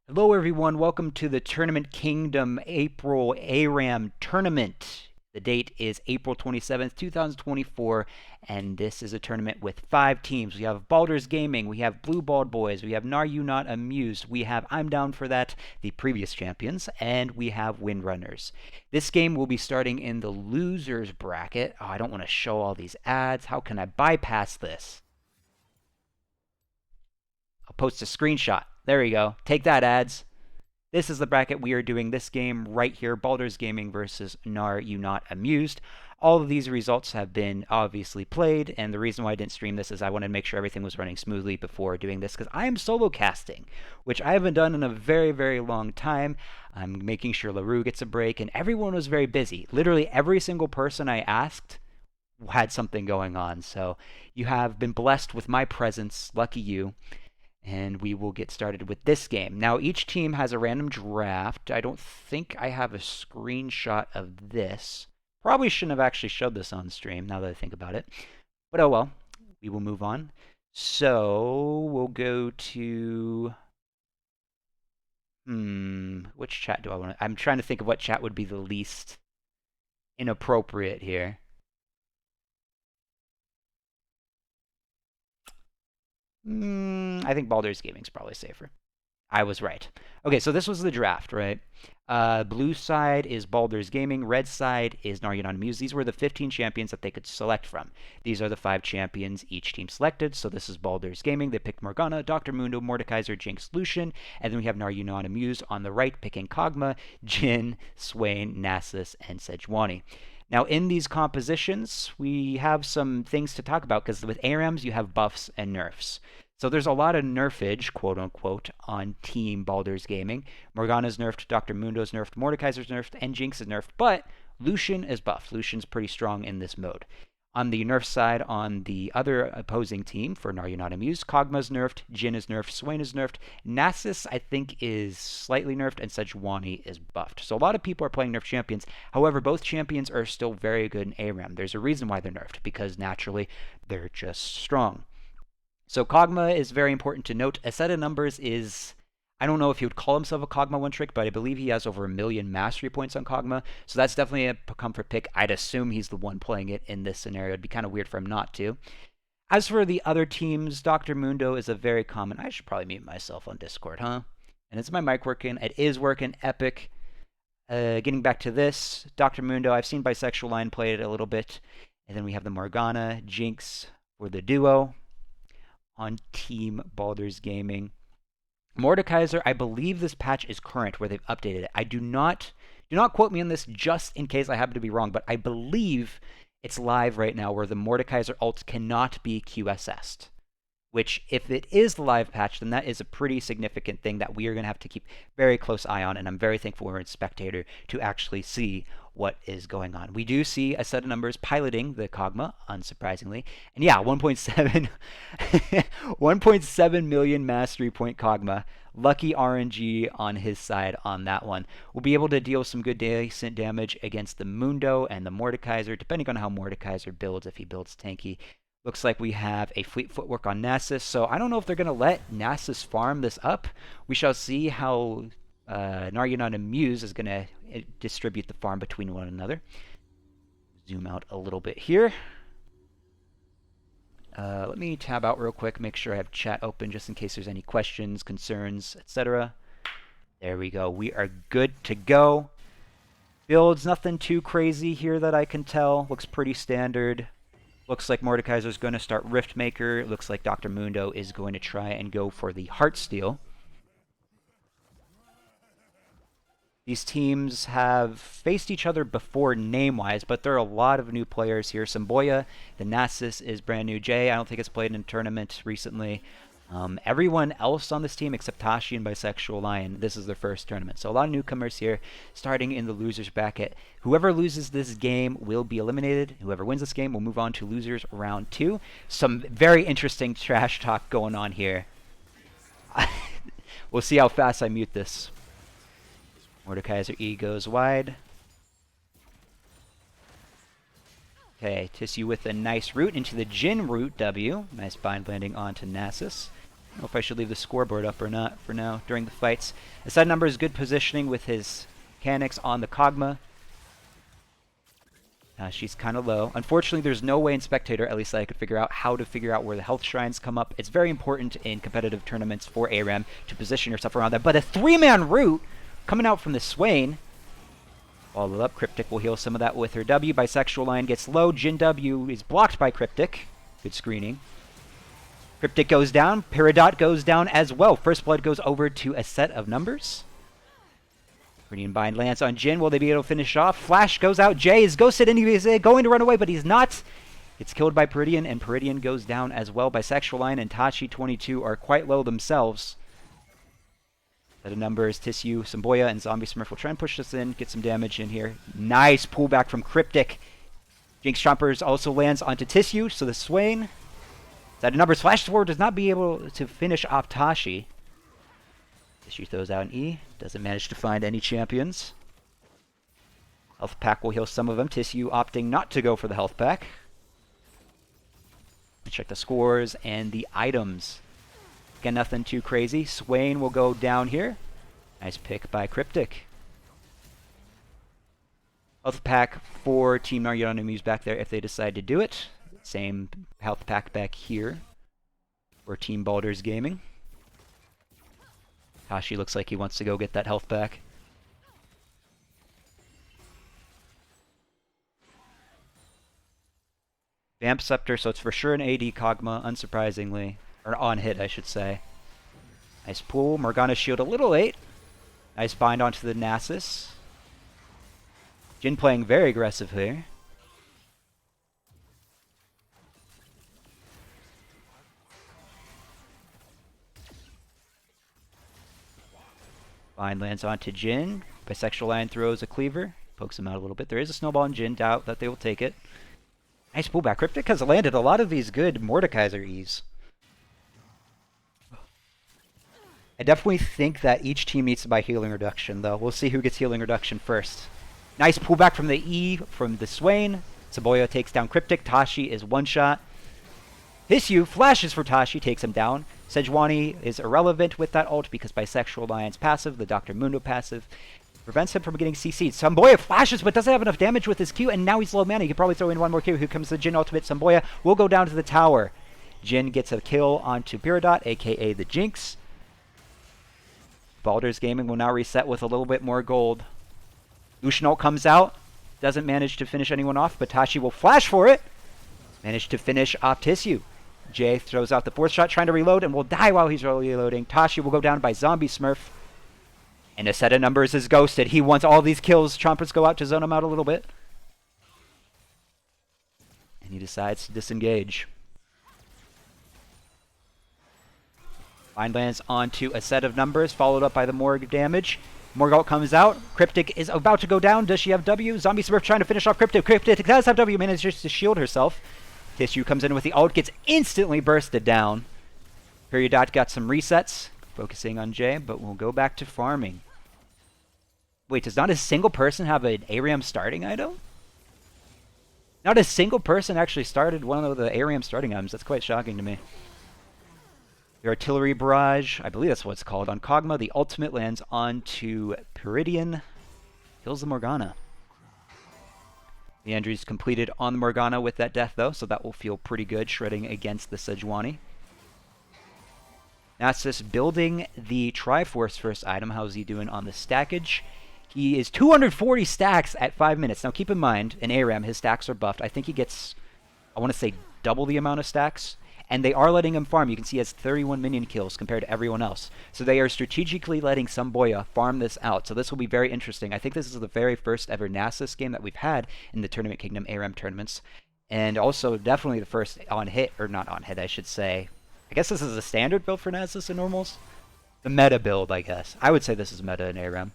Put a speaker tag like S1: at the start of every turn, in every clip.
S1: Hello everyone, welcome to the Tournament Kingdom April ARAM Tournament. The date is April 27th, 2024, and this is a tournament with 5 teams. We have Baulder's Gaming, we have Blue Bald Boys, we have Gnar Not Amused, we have I'm Down For That, the previous champions, and we have Windrunners. This game will be starting in the losers bracket. Oh, I don't want to show all these ads. How can I bypass this? I'll post a screenshot. There we go. Take that, ads. This is the bracket we are doing this game right here, Baulder's Gaming versus Gnar Not Amused. All of these results have been obviously played, and the reason why I didn't stream this is I wanted to make sure everything was running smoothly before doing this, because I am solo casting, which I haven't done in a very, very long time. I'm making sure LaRue gets a break, and everyone was very busy. Literally every single person I asked had something going on, so you have been blessed with my presence. Lucky you. And we will get started with this game. Now, each team has a random draft. I don't think I have a screenshot of this. Probably shouldn't have actually showed this on stream, now that I think about it. But oh well, we will move on. So, we'll go to... which chat do I want to... I'm trying to think of what chat would be the least inappropriate here. I think Baulder's Gaming is probably safer. I was right. Okay, so this was the draft, right? Blue side is Baulder's Gaming. Red side is Gnar Not Amused. These were the 15 champions that they could select from. These are the 5 champions each team selected. So this is Baulder's Gaming. They picked Morgana, Dr. Mundo, Mordekaiser, Jinx, Lucian. And then we have Gnar Not Amused on the right, picking Kog'Maw, Jhin, Swain, Nasus, and Sejuani. Now, in these compositions, we have some things to talk about, because with ARAMs, you have buffs and nerfs. So there's a lot of nerfage, quote-unquote, on Team Baulder's Gaming. Morgana's nerfed, Dr. Mundo's nerfed, Mordekaiser's nerfed, and Jinx is nerfed, but Lucian is buffed. Lucian's pretty strong in this mode. On the nerf side, on the other opposing team, for Gnar Not Amused, Kog'Maw's nerfed, Jhin is nerfed, Swain is nerfed, Nasus, I think, is slightly nerfed, and Sejuani is buffed. So a lot of people are playing nerfed champions. However, both champions are still very good in ARAM. There's a reason why they're nerfed, because naturally, they're just strong. So Kog'Maw is very important to note. A set of numbers is... I don't know if he would call himself a Kog'Maw one-trick, but I believe he has over 1 million mastery points on Kog'Maw, so that's definitely a comfort pick. I'd assume he's the one playing it in this scenario. It'd be kind of weird for him not to. As for the other teams, Dr. Mundo is a very common... I should probably mute myself on Discord, huh? And is my mic working? It is working. Epic. Getting back to this, Dr. Mundo, I've seen Bisexual Line play it a little bit. And then we have the Morgana, Jinx for the duo on Team Baulder's Gaming. Mordekaiser, I believe this patch is current where they've updated it. I do not quote me on this just in case I happen to be wrong, but I believe it's live right now where the Mordekaiser ult cannot be QSS'd. Which, if it is the live patch, then that is a pretty significant thing that we are going to have to keep very close eye on, and I'm very thankful we're in Spectator to actually see what is going on. We do see a set of numbers piloting the Kog'Maw, unsurprisingly. And yeah, 1.7 million mastery point Kog'Maw. Lucky RNG on his side on that one. We'll be able to deal some good decent damage against the Mundo and the Mordekaiser, depending on how Mordekaiser builds, if he builds tanky. Looks like we have a fleet footwork on Nasus, so I don't know if they're going to let Nasus farm this up. We shall see how Gnar Not Amused is going to distribute the farm between one another. Zoom out a little bit here. Let me tab out real quick, make sure I have chat open just in case there's any questions, concerns, etc. There we go. We are good to go. Builds, nothing too crazy here that I can tell. Looks pretty standard. Looks like Mordekaiser is going to start Riftmaker. Looks like Dr. Mundo is going to try and go for the Heartsteel. These teams have faced each other before name-wise, but there are a lot of new players here. Samboya, the Nasus is brand new. Jay, I don't think it's played in a tournament recently. Everyone else on this team except Tashi and Bisexual Lion, this is their first tournament. So a lot of newcomers here, starting in the losers bracket. Whoever loses this game will be eliminated. Whoever wins this game will move on to losers round 2. Some very interesting trash talk going on here. We'll see how fast I mute this. Mordekaiser E goes wide. Okay, Tissue with a nice root into the Jhin root W. Nice bind landing onto Nasus. I don't know if I should leave the scoreboard up or not for now during the fights. The side number is good positioning with his mechanics on the Kog'Maw. She's kind of low. Unfortunately, there's no way in Spectator, at least that I could figure out where the health shrines come up. It's very important in competitive tournaments for ARAM to position yourself around that. But a 3-man root coming out from the Swain. Follow up. Cryptic will heal some of that with her W. Bisexual line gets low. Jin W is blocked by Cryptic. Good screening. Cryptic goes down. Peridot goes down as well. First Blood goes over to a set of numbers. Meridian Bind lands on Jin. Will they be able to finish off? Flash goes out. Jay is ghosted and he is going to run away, but he's not. Gets killed by Peridian, and Peridian goes down as well. Bisexual line and Tachi22 are quite low themselves. Set of numbers, Tissue, Samboya, and Zombie Smurf will try and push this in, get some damage in here. Nice pullback from Cryptic. Jinx Chompers also lands onto Tissue, so the Swain. Set of numbers, Flash Sword does not be able to finish off Tashi. Tissue throws out an E, doesn't manage to find any champions. Health Pack will heal some of them. Tissue opting not to go for the Health Pack. Check the scores and the items. Again, nothing too crazy. Swain will go down here. Nice pick by Cryptic. Health Pack for Team Gnar and Amused back there if they decide to do it. Same Health Pack back here for Team Baulder's Gaming. Tashi looks like he wants to go get that health back. Vamp Scepter, so it's for sure an AD Kog'Maw, unsurprisingly. Or on hit, I should say. Nice pull. Morgana's shield a little late. Nice bind onto the Nasus. Jin playing very aggressive here. Bind lands onto Jin. Bisexual line throws a cleaver. Pokes him out a little bit. There is a snowball in Jin. Doubt that they will take it. Nice pullback. Cryptic has landed a lot of these good Mordekaiser E's. I definitely think that each team needs to buy healing reduction, though. We'll see who gets healing reduction first. Nice pullback from the E from the Swain. Saboya takes down Cryptic. Tashi is one-shot. Tissue flashes for Tashi, takes him down. Sejuani is irrelevant with that ult because Bisexual Alliance passive, the Dr. Mundo passive, prevents him from getting CC'd. Samboya flashes but doesn't have enough damage with his Q, and now he's low mana. He could probably throw in one more Q. Here comes the Jin ultimate. Samboya will go down to the tower. Jin gets a kill onto Peridot, aka the Jinx. Baulder's Gaming will now reset with a little bit more gold. Lucian ult comes out, doesn't manage to finish anyone off, but Tashi will flash for it. Managed to finish off Tissue. Jay throws out the fourth shot, trying to reload, and will die while he's reloading. Tashi will go down by Zombie Smurf. And a set of numbers is ghosted. He wants all these kills. Chompers go out to zone him out a little bit. And he decides to disengage. Bind lands onto a set of numbers, followed up by the Morg damage. Morgalt comes out. Cryptic is about to go down. Does she have W? Zombie Smurf trying to finish off Cryptic. Cryptic does have W, manages to shield herself. Tissue comes in with the ult, gets instantly bursted down. Peridot got some resets, focusing on Jay, but we'll go back to farming. Wait, does not a single person have an ARAM starting item? Not a single person actually started one of the ARAM starting items. That's quite shocking to me. The Artillery Barrage, I believe that's what it's called, on Kog'Maw. The ultimate lands onto Peridian. Kills the Morgana. The injury's completed on the Morgana with that death, though, so that will feel pretty good, shredding against the Sejuani. Nasus building the Triforce first item. How's he doing on the stackage? He is 240 stacks at 5 minutes. Now, keep in mind, in ARAM, his stacks are buffed. I think he gets, I want to say, double the amount of stacks. And they are letting him farm. You can see he has 31 minion kills compared to everyone else. So they are strategically letting Samboya farm this out. So this will be very interesting. I think this is the very first ever Nasus game that we've had in the Tournament Kingdom ARAM tournaments. And also definitely the first on hit, or not on hit, I should say. I guess this is a standard build for Nasus in normals. The meta build, I guess. I would say this is meta in ARAM.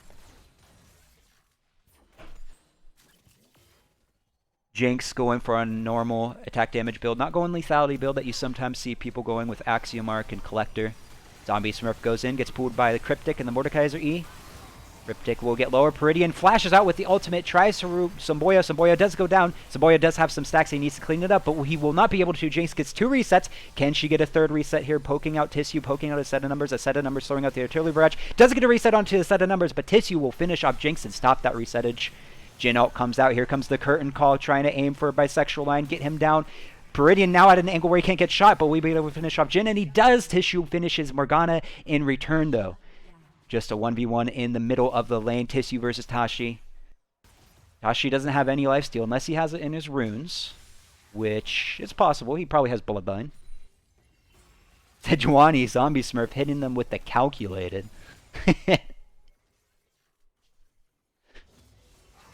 S1: Jinx going for a normal attack damage build, not going lethality build that you sometimes see people going with Axiom Arc and Collector. Zombie Smurf goes in, gets pulled by the Cryptic and the Mordekaiser E. Cryptic will get lower. Peridian flashes out with the ultimate, tries to root Samboya. Samboya does go down. Samboya does have some stacks. He needs to clean it up, but he will not be able to. Jinx gets 2 resets. Can she get a 3rd reset here? Poking out Tissue, poking out a set of numbers throwing out the artillery barrage. Doesn't get a reset onto the set of numbers, but Tissue will finish off Jinx and stop that resetage. Jin ult comes out. Here comes the curtain call, trying to aim for a bisexual line, get him down. Peridian now at an angle where he can't get shot, but we'll be able to finish off Jin, and he does. Tissue finishes Morgana in return, though. Just a 1v1 in the middle of the lane. Tissue versus Tashi. Tashi doesn't have any lifesteal unless he has it in his runes, which is possible. He probably has Bloodline. Sejuani, Zombie Smurf, hitting them with the calculated.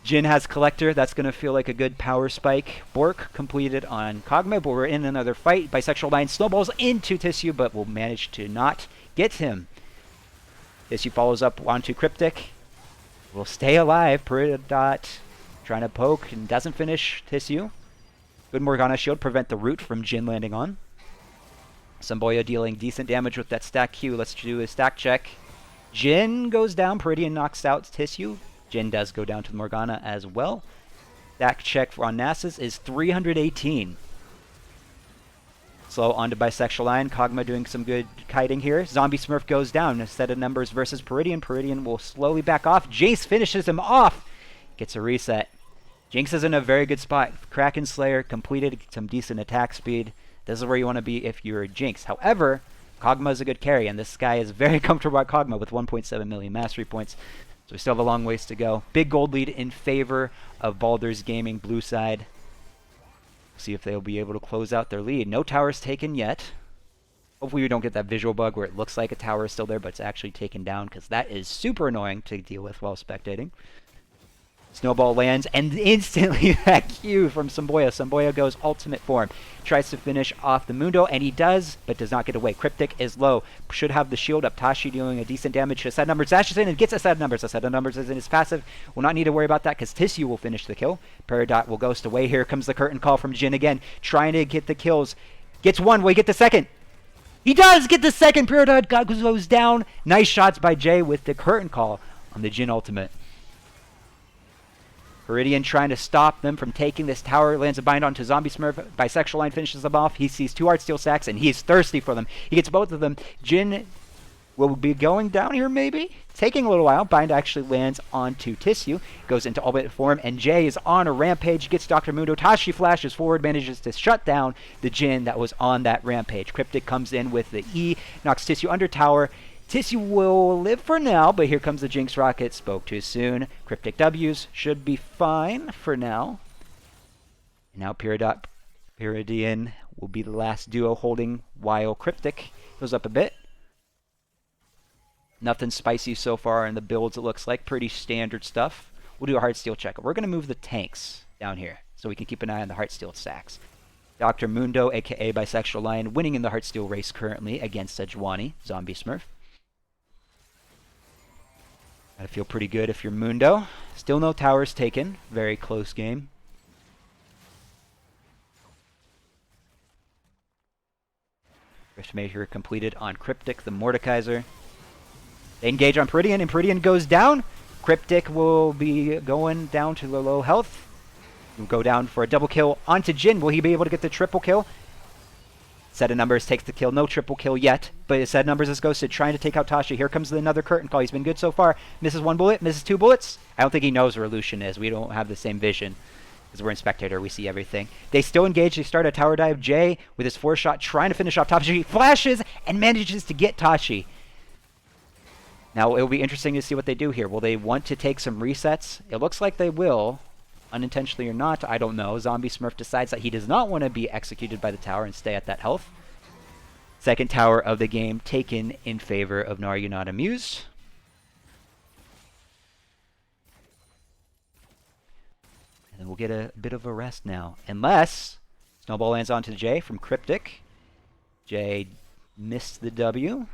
S1: Jin has Collector. That's going to feel like a good power spike. Bork completed on Kog'Maw, but we're in another fight. Bisexual Line snowballs into Tissue, but will manage to not get him. Tissue follows up onto Cryptic. Will stay alive. Peridot trying to poke and doesn't finish Tissue. Good Morgana shield prevent the root from Jin landing on. Samboya dealing decent damage with that stack Q. Let's do a stack check. Jin goes down. Peridian knocks out Tissue. Jin does go down to the Morgana as well. Stack check on Nasus is 318. Slow onto Bisexual Line. Kog'Maw doing some good kiting here. Zombie Smurf goes down. A set of numbers versus Peridian. Peridian will slowly back off. Jace finishes him off. Gets a reset. Jinx is in a very good spot. Kraken Slayer completed some decent attack speed. This is where you want to be if you're Jinx. However, Kog'Maw is a good carry, and this guy is very comfortable at Kog'Maw with 1.7 million mastery points. So we still have a long ways to go. Big gold lead in favor of Baldur's Gaming blue side. See if they'll be able to close out their lead. No towers taken yet. Hopefully we don't get that visual bug where it looks like a tower is still there, but it's actually taken down, because that is super annoying to deal with while spectating. Snowball lands, and instantly that Q from Samboya. Samboya goes ultimate form. Tries to finish off the Mundo, and he does, but does not get away. Cryptic is low. Should have the shield up. Tashi doing a decent damage to a set of numbers. Dashes in and gets a set of numbers. A set of numbers is in his passive. Will not need to worry about that, because Tissue will finish the kill. Peridot will ghost away. Here comes the curtain call from Jin again. Trying to get the kills. Gets one. Will he get the second? He does get the second. Peridot goes down. Nice shots by Jay with the curtain call on the Jin ultimate. Peridian trying to stop them from taking this tower. Lands a bind onto Zombie Smurf. Bisexual Line finishes them off. He sees 2 Heartsteel stacks, and he's thirsty for them. He gets both of them. Jin will be going down here, maybe? Taking a little while. Bind actually lands onto Tissue. Goes into ultimate form, and Jay is on a rampage. Gets Dr. Mundo. Tashi flashes forward, manages to shut down the Jin that was on that rampage. Cryptic comes in with the E. Knocks Tissue under tower. Tissue will live for now, but here comes the Jinx Rocket. Spoke too soon. Cryptic W's should be fine for now. And now Peridian will be the last duo holding while Cryptic goes up a bit. Nothing spicy so far in the builds, it looks like. Pretty standard stuff. We'll do a Heartsteel check. We're going to move the tanks down here so we can keep an eye on the Heartsteel stacks. Dr. Mundo, a.k.a. Bisexual Lion, winning in the Heartsteel race currently against Sejuani, Zombie Smurf. Gotta feel pretty good if you're Mundo. Still no towers taken. Very close game. Rift Measure completed on Cryptic, the Mordekaiser. They engage on Peridian, and Peridian goes down. Cryptic will be going down to the low health. He'll go down for a double kill onto Jin. Will he be able to get the triple kill? Set of numbers takes the kill. No triple kill yet, but a set of numbers is ghosted, trying to take out Tashi. Here comes another curtain call. He's been good so far. Misses 1 bullet, misses 2 bullets. I don't think he knows where Lucian is. We don't have the same vision. Because we're in Spectator, we see everything. They still engage. They start a tower dive. Jay, with his 4-shot, trying to finish off Tashi. Flashes and manages to get Tashi. Now, it'll be interesting to see what they do here. Will they want to take some resets? It looks like they will. Unintentionally or not, I don't know. Zombie Smurf decides that he does not want to be executed by the tower and stay at that health. Second tower of the game taken in favor of Gnar. You not amused? And then we'll get a bit of a rest now. Unless Snowball lands onto Jay from Cryptic. Jay missed the W.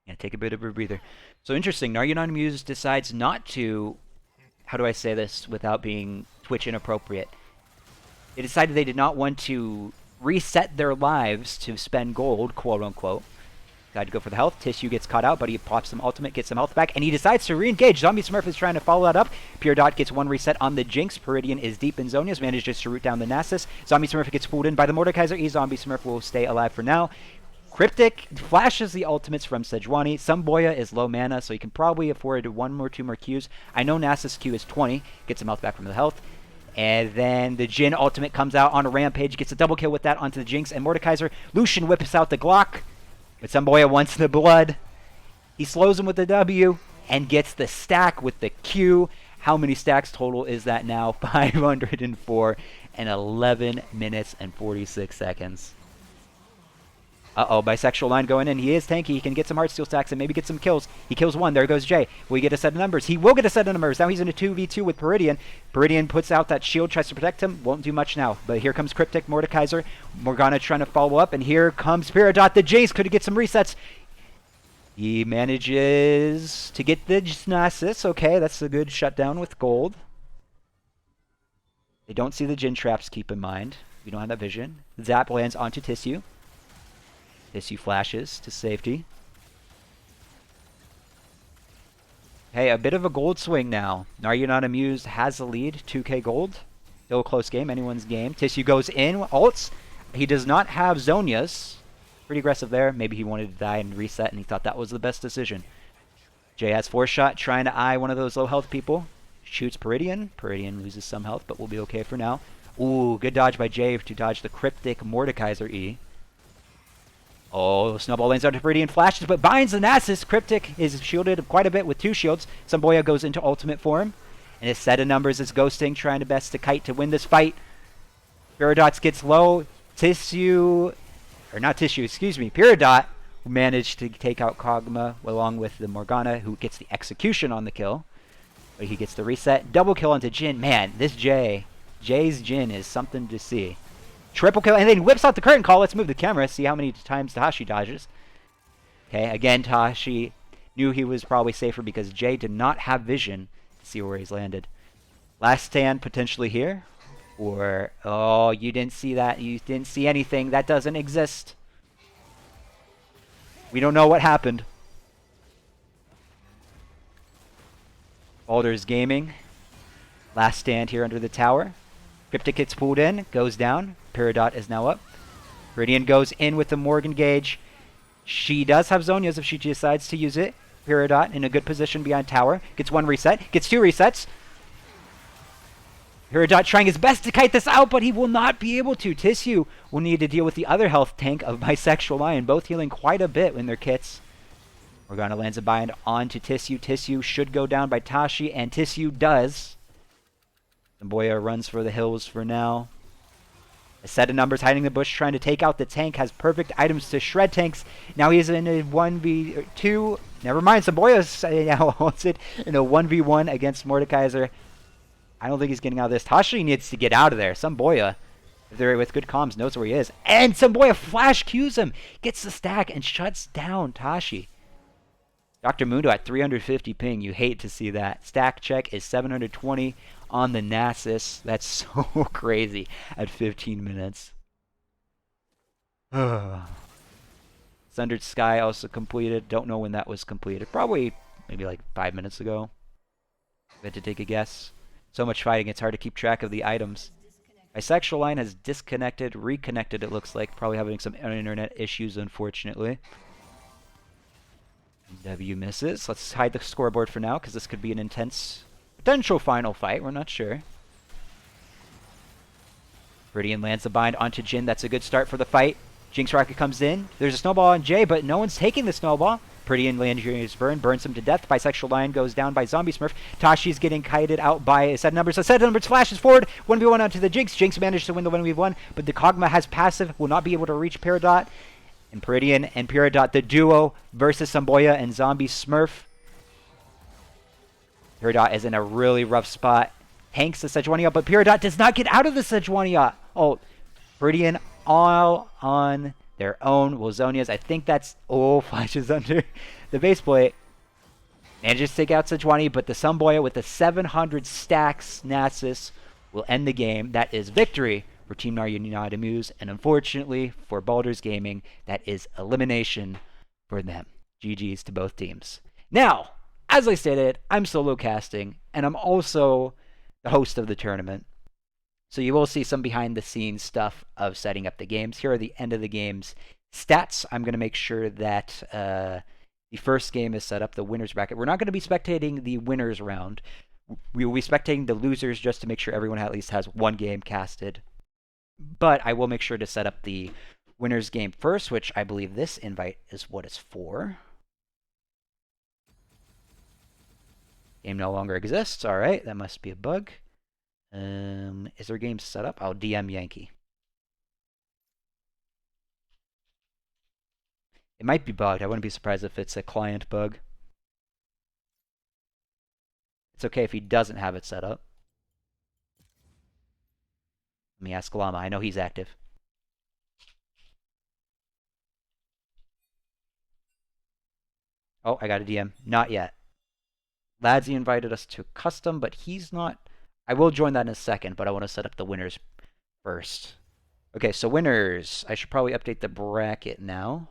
S1: Yeah, take a bit of a breather. So interesting, Gnar. You not amused decides not to, how do I say this without being Twitch inappropriate? They decided they did not want to reset their lives to spend gold, quote unquote. Got to go for the health. Tissue gets caught out, but he pops some ultimate, gets some health back, and he decides to re-engage. Zombie Smurf is trying to follow that up. Pure Dot gets one reset on the Jinx. Peridian is deep in Zonia's, manages to root down the Nasus. Zombie Smurf gets pulled in by the Mordekaiser E. Zombie Smurf will stay alive for now. Cryptic flashes the ultimates from Sejuani. Samboya is low mana, so he can probably afford one or two more Qs. I know Nasus Q is 20, gets some health back from the health. And then the Jhin ultimate comes out on a rampage, gets a double kill with that onto the Jinx and Mordekaiser. Lucian whips out the Glock. But Samboya wants the blood. He slows him with the W and gets the stack with the Q. How many stacks total is that now? 504 and 11 minutes and 46 seconds. Uh-oh, bisexual line going in. He is tanky. He can get some heartsteel stacks and maybe get some kills. He kills one. There goes Jay. Will he get a set of numbers? He will get a set of numbers. Now he's in a 2v2 with Peridian. Peridian puts out that shield, tries to protect him. Won't do much now. But here comes Cryptic, Mordekaiser. Morgana trying to follow up. And here comes Peridot. The Jace could get some resets. He manages to get the Nasus. Okay, that's a good shutdown with gold. They don't see the Jhin traps, keep in mind. We don't have that vision. Zap lands onto Tissue. Tissue flashes to safety. Hey, a bit of a gold swing now. Are You Not Amused has the lead, 2k gold. Still a close game, anyone's game. Tissue goes in, ults. He does not have Zonia's. Pretty aggressive there. Maybe he wanted to die and reset, and he thought that was the best decision. Jay has 4-shot, trying to eye one of those low health people. Shoots Peridian. Peridian loses some health, but will be okay for now. Ooh, good dodge by Jay to dodge the Cryptic Mordekaiser E. Oh, Snowball lands onto Peridian, flashes, but binds the Nasus. Cryptic is shielded quite a bit with 2 shields. Samboya goes into ultimate form. And his set of numbers is ghosting, trying to best to kite to win this fight. Peridots gets low. Tissue, or not Tissue, excuse me, Peridot managed to take out Kog'Maw along with the Morgana, who gets the execution on the kill. But he gets the reset. Double kill onto Jhin. Man, this Jay's Jhin is something to see. Triple kill, and then whips out the curtain call. Let's move the camera, see how many times Tahashi dodges. Okay, again, Tahashi knew he was probably safer because Jay did not have vision to see where he's landed. Last stand potentially here. Or, oh, you didn't see that. You didn't see anything. That doesn't exist. We don't know what happened. Baulder's gaming. Last stand here under the tower. Cryptic gets pulled in, goes down. Peridot is now up. Peridian goes in with the Morgan gauge. She does have Zonia's if she decides to use it. Peridot in a good position behind tower. Gets 1 reset. Gets 2 resets. Peridot trying his best to kite this out, but he will not be able to. Tissue will need to deal with the other health tank of Bisexual Lion, both healing quite a bit in their kits. Morgana lands a bind onto Tissue. Tissue should go down by Tashi, and Tissue does. Samboya runs for the hills for now. A set of numbers hiding the bush, trying to take out the tank, has perfect items to shred tanks. Now he is in a 1v2. Never mind, Samboya's now holds it in a 1v1 against Mordekaiser. I don't think he's getting out of this. Tashi needs to get out of there. Samboya, if they're with good comms, knows where he is. And Samboya flash Qs him, gets the stack, and shuts down Tashi. Dr. Mundo at 350 ping. You hate to see that. Stack check is 720 on the Nasus. That's so crazy at 15 minutes. Sundered Sky also completed. Don't know when that was completed. Probably maybe like 5 minutes ago. I had to take a guess. So much fighting, it's hard to keep track of the items. Bisexual Line has disconnected, reconnected it looks like. Probably having some internet issues, unfortunately. W misses. Let's hide the scoreboard for now, because this could be an intense potential final fight. We're not sure. Peridian lands the bind onto Jhin. That's a good start for the fight. Jinx Rocket comes in. There's a snowball on Jay, but no one's taking the snowball. Peridian lands his burn, burns him to death. Bisexual Lion goes down by Zombie Smurf. Tashi's getting kited out by a set of numbers. A set of numbers flashes forward. 1v1 onto the Jinx. Jinx managed to win the 1v1, but the Kog'Maw has passive, will not be able to reach Peridot. And Peridian and Peridot, the duo versus Samboya and Zombie Smurf. Peridot is in a really rough spot. Hanks the Sejuani, but Peridot does not get out of the Sejuani. Oh, Peridian all on their own. Zonia's, I think that's... Oh, flashes under the base plate. Manages to take out Sejuani, but the Samboya with the 700 stacks Nasus will end the game. That is victory for Team Gnar Unedited Amused, and unfortunately for Baulder's Gaming, that is elimination for them. GG's to both teams. Now, as I stated, I'm solo casting, and I'm also the host of the tournament. So you will see some behind the scenes stuff of setting up the games. Here are the end of the games stats. I'm going to make sure that the first game is set up, the winners bracket. We're not going to be spectating the winners round. We will be spectating the losers just to make sure everyone at least has one game casted. But I will make sure to set up the winners game first, which I believe this invite is what it's for. Game no longer exists. All right, that must be a bug. Is there game set up? I'll DM Yankee. It might be bugged. I wouldn't be surprised if it's a client bug. It's okay if he doesn't have it set up. Let me ask Llama. I know he's active. Oh, I got a DM. Not yet. Ladsy invited us to custom, but he's not. I will join that in a second, but I want to set up the winners first. Okay, so winners. I should probably update the bracket now.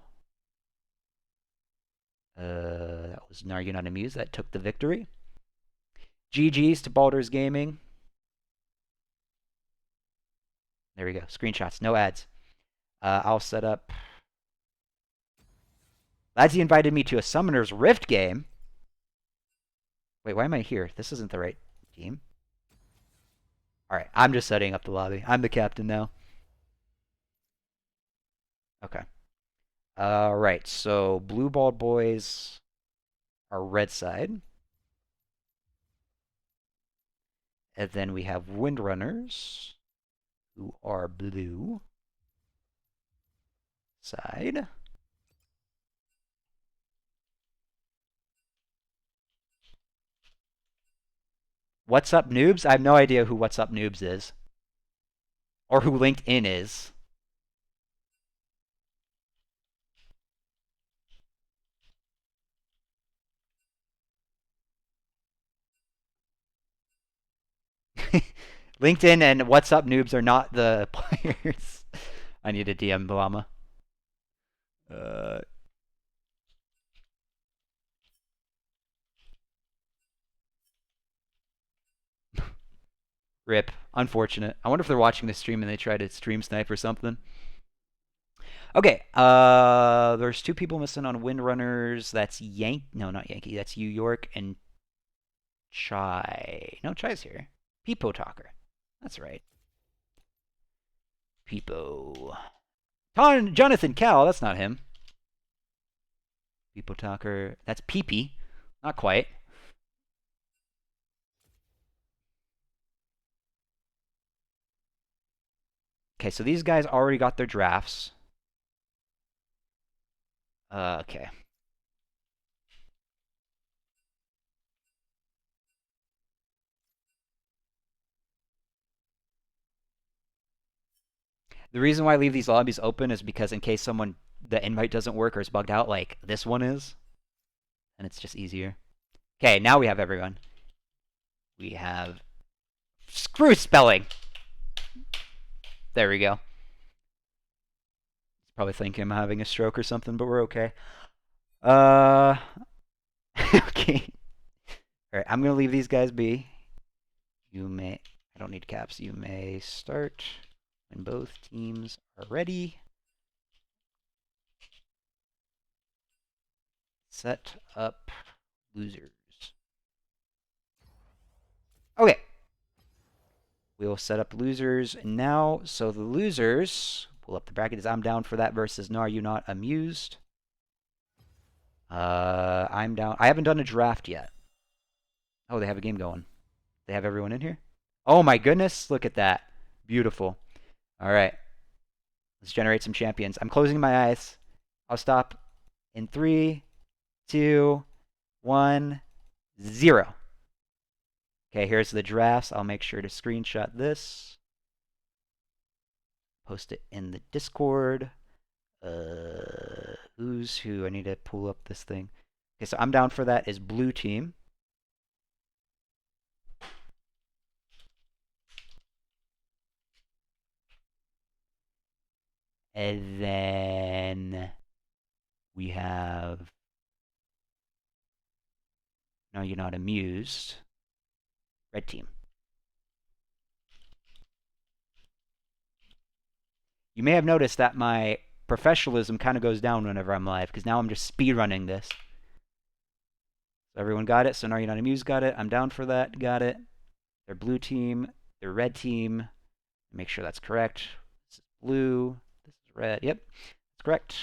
S1: That was Gnar Unedited Amused. That took the victory. GG's to Baulder's Gaming. There we go. Screenshots. No ads. I'll set up. Ladsy invited me to a Summoner's Rift game. Wait, why am I here? This isn't the right team. Alright, I'm just setting up the lobby. I'm the captain now. Okay. Alright, so Blue Ball Boys are red side. And then we have Windrunners, who are blue side. What's Up Noobs? I have no idea who What's Up Noobs is. Or who LinkedIn is. LinkedIn and What's Up Noobs are not the players. I need a DM Llama. Rip. Unfortunate. I wonder if they're watching this stream and they try to stream snipe or something. Okay. There's two people missing on Windrunners. That's No, not Yankee. That's New York and Chai. No, Chai's here. Peepo Talker. That's right. Peepo. Jonathan Cal. That's not him. Peepo Talker. That's Peepee. Not quite. Okay, so these guys already got their drafts. Okay. The reason why I leave these lobbies open is because in case the invite doesn't work or is bugged out like this one is, and it's just easier. Okay, now we have everyone. We have... Screw spelling! There we go. He's probably thinking I'm having a stroke or something, but we're okay. Okay. Alright, I'm going to leave these guys be. You may... I don't need caps. You may start when both teams are ready. Set up losers. Okay. We'll set up losers now. So the losers, pull up the brackets. I'm down for that versus Gnar Unedited Amused. I'm down. I haven't done a draft yet. Oh, they have a game going. They have everyone in here? Oh my goodness, look at that. Beautiful. All right. Let's generate some champions. I'm closing my eyes. I'll stop in 3, 2, 1, 0. Okay, here's the drafts. I'll make sure to screenshot this. Post it in the Discord. Who's who? I need to pull up this thing. Okay, so I'm down for that is blue team. And then we have, no, you're not amused. Red team. You may have noticed that my professionalism kind of goes down whenever I'm live, because now I'm just speed running this. So everyone got it. So now you're not amused. Got it. I'm down for that. Got it. They're blue team. They're red team. Make sure that's correct. This is blue. This is red. Yep, that's correct.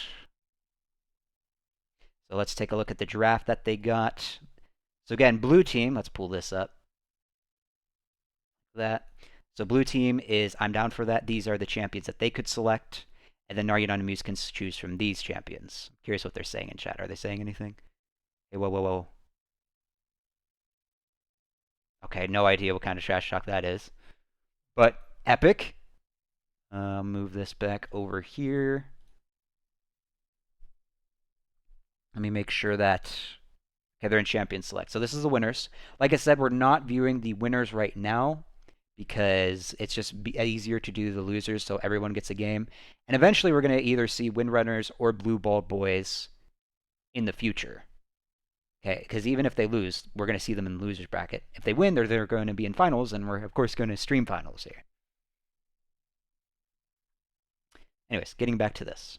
S1: So let's take a look at the draft that they got. So again, blue team. Let's pull this up. That. So blue team is I'm down for that. These are the champions that they could select. And then Naryan Amuse can choose from these champions. I'm curious what they're saying in chat. Are they saying anything? Hey, whoa, whoa, whoa. Okay, no idea what kind of trash talk that is. But epic. Move this back over here. Let me make sure that... Okay, they're in champion select. So this is the winners. Like I said, we're not viewing the winners right now because it's just easier to do the losers so everyone gets a game. And eventually we're going to either see Windrunners or Blue Ball Boys in the future. Okay, because even if they lose, we're going to see them in the losers bracket. If they win, they're going to be in finals, and we're, of course, going to stream finals here. Anyways, getting back to this.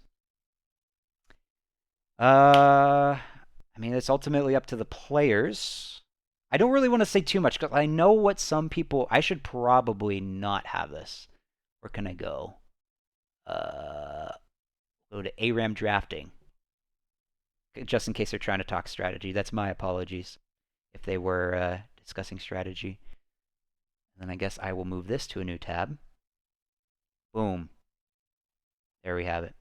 S1: I mean, it's ultimately up to the players. I don't really want to say too much, because I know what some people... I should probably not have this. Where can I go? Go to ARAM drafting. Just in case they're trying to talk strategy. That's my apologies if they were discussing strategy. And then I guess I will move this to a new tab. Boom. There we have it.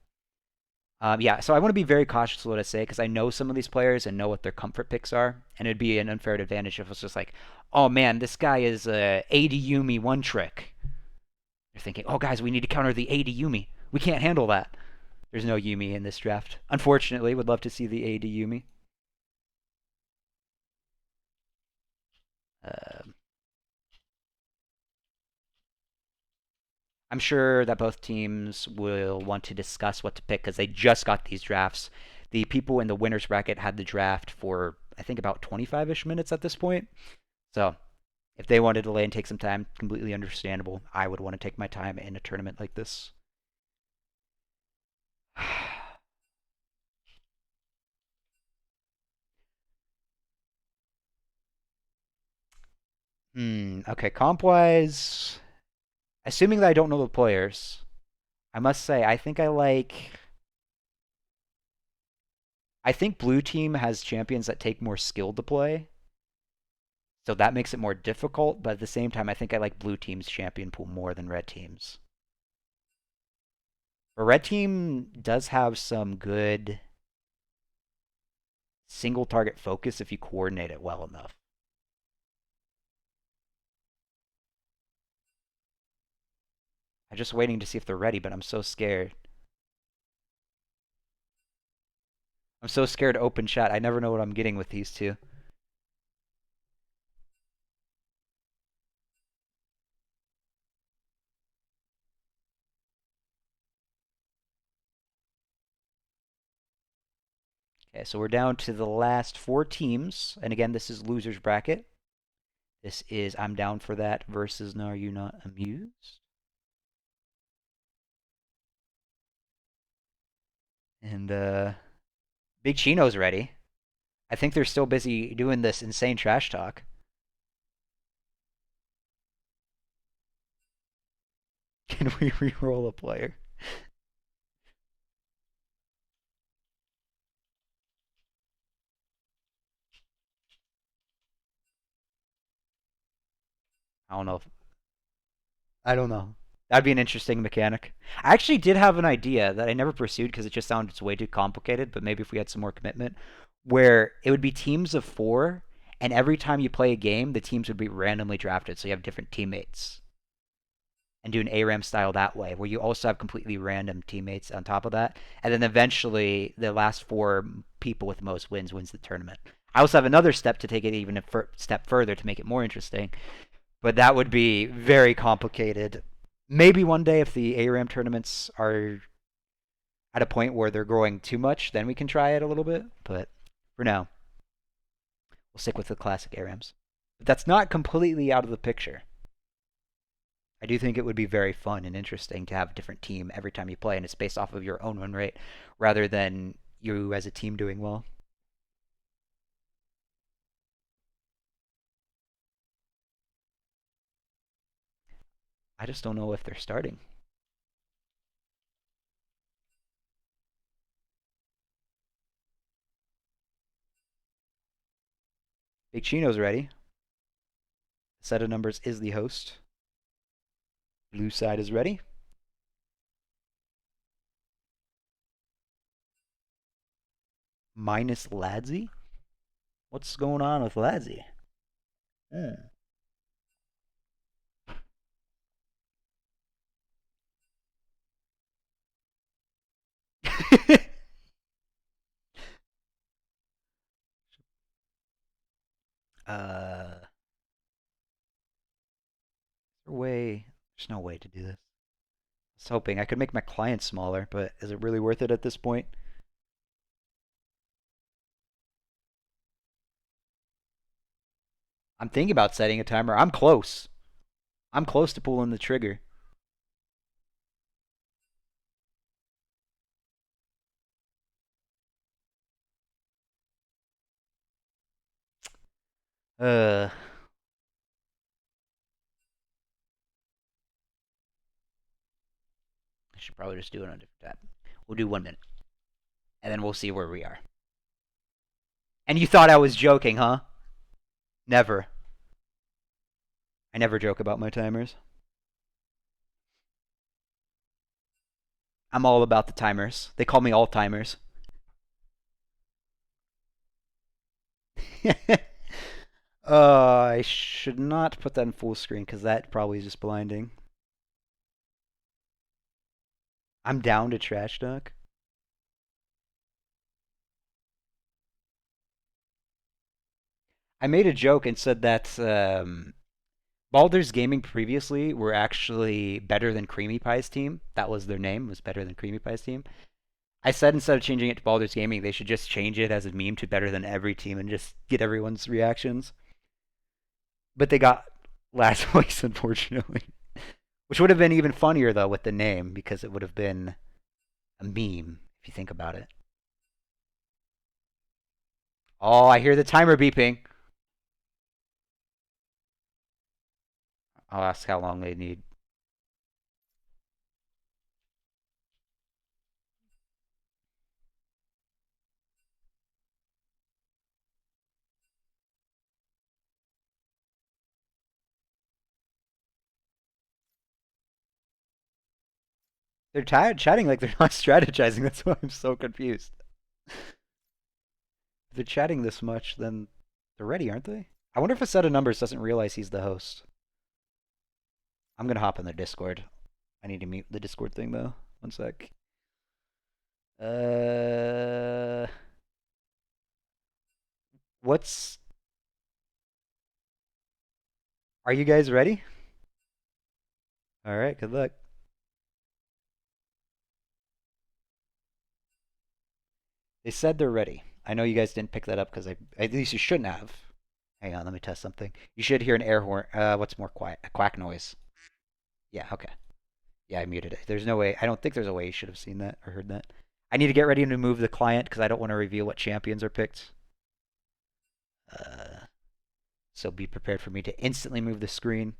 S1: Yeah, so I want to be very cautious with what I say because I know some of these players and know what their comfort picks are. And it'd be an unfair advantage if it's just like, oh man, this guy is AD Yumi one trick. They're thinking, oh guys, we need to counter the AD Yumi. We can't handle that. There's no Yumi in this draft. Unfortunately, would love to see the AD Yumi. I'm sure that both teams will want to discuss what to pick because they just got these drafts. The people in the winners bracket had the draft for, I think, about 25-ish minutes at this point. So if they wanted to delay and take some time, completely understandable. I would want to take my time in a tournament like this. Okay, comp-wise, assuming that I don't know the players, I must say, I think blue team has champions that take more skill to play. So that makes it more difficult, but at the same time, I think I like blue team's champion pool more than red team's. But red team does have some good single target focus if you coordinate it well enough. I'm just waiting to see if they're ready, but I'm so scared. I'm so scared to open chat. I never know what I'm getting with these two. Okay, so we're down to the last 4 teams. And again, this is loser's bracket. This is I'm down for that versus no, are you not amused? And Big Chino's ready. I think they're still busy doing this insane trash talk. Can we re-roll a player? I don't know. I don't know. That'd be an interesting mechanic. I actually did have an idea that I never pursued because it just sounded way too complicated, but maybe if we had some more commitment, where it would be teams of 4, and every time you play a game, the teams would be randomly drafted, so you have different teammates. And do an ARAM style that way, where you also have completely random teammates on top of that. And then eventually, the last 4 people with the most wins the tournament. I also have another step to take it even a step further to make it more interesting. But that would be very complicated. Maybe one day if the ARAM tournaments are At a point where they're growing too much, then we can try it a little bit. But for now, we'll stick with the classic ARAMs. But that's not completely out of the picture. I do think it would be very fun and interesting to have a different team every time you play, and it's based off of your own win rate rather than you as a team doing well. I just don't know if they're starting. Big Chino's ready. Set of numbers is the host. Blue side is ready. Minus Ladsy? What's going on with Ladsy? Hmm. uh, there's no way to do this. I was hoping I could make my client smaller, but is it really worth it at this point? I'm thinking about setting a timer. I'm close. I'm close to pulling the trigger. Uh, I should probably just do it on a different tab. We'll do 1 minute, and then we'll see where we are. And you thought I was joking, huh? Never. I never joke about my timers. I'm all about the timers. They call me all timers. I should not put that in full screen because that probably is just blinding. I'm down to trash talk. I made a joke and said that Baulder's Gaming previously were actually better than Creamy Pie's team. That was their name, was better than Creamy Pie's team. I said instead of changing it to Baulder's Gaming, they should just change it as a meme to better than every team and just get everyone's reactions. But they got last place, unfortunately. Which would have been even funnier, though, with the name, because it would have been a meme, if you think about it. Oh, I hear the timer beeping. I'll ask how long they need. They're chatting like they're not strategizing. That's why I'm so confused. If they're chatting this much, then they're ready, aren't they? I wonder if a set of numbers doesn't realize he's the host. I'm gonna hop in their Discord. I need to mute the Discord thing though. 1 sec. Uh, what's? Are you guys ready? All right. Good luck. They said they're ready. I know you guys didn't pick that up because at least you shouldn't have. Hang on, let me test something. You should hear an air horn. What's more quiet? A quack noise. Yeah. Okay. Yeah, I muted it. There's no way. I don't think there's a way you should have seen that or heard that. I need to get ready to move the client because I don't want to reveal what champions are picked. Uh, so be prepared for me to instantly move the screen.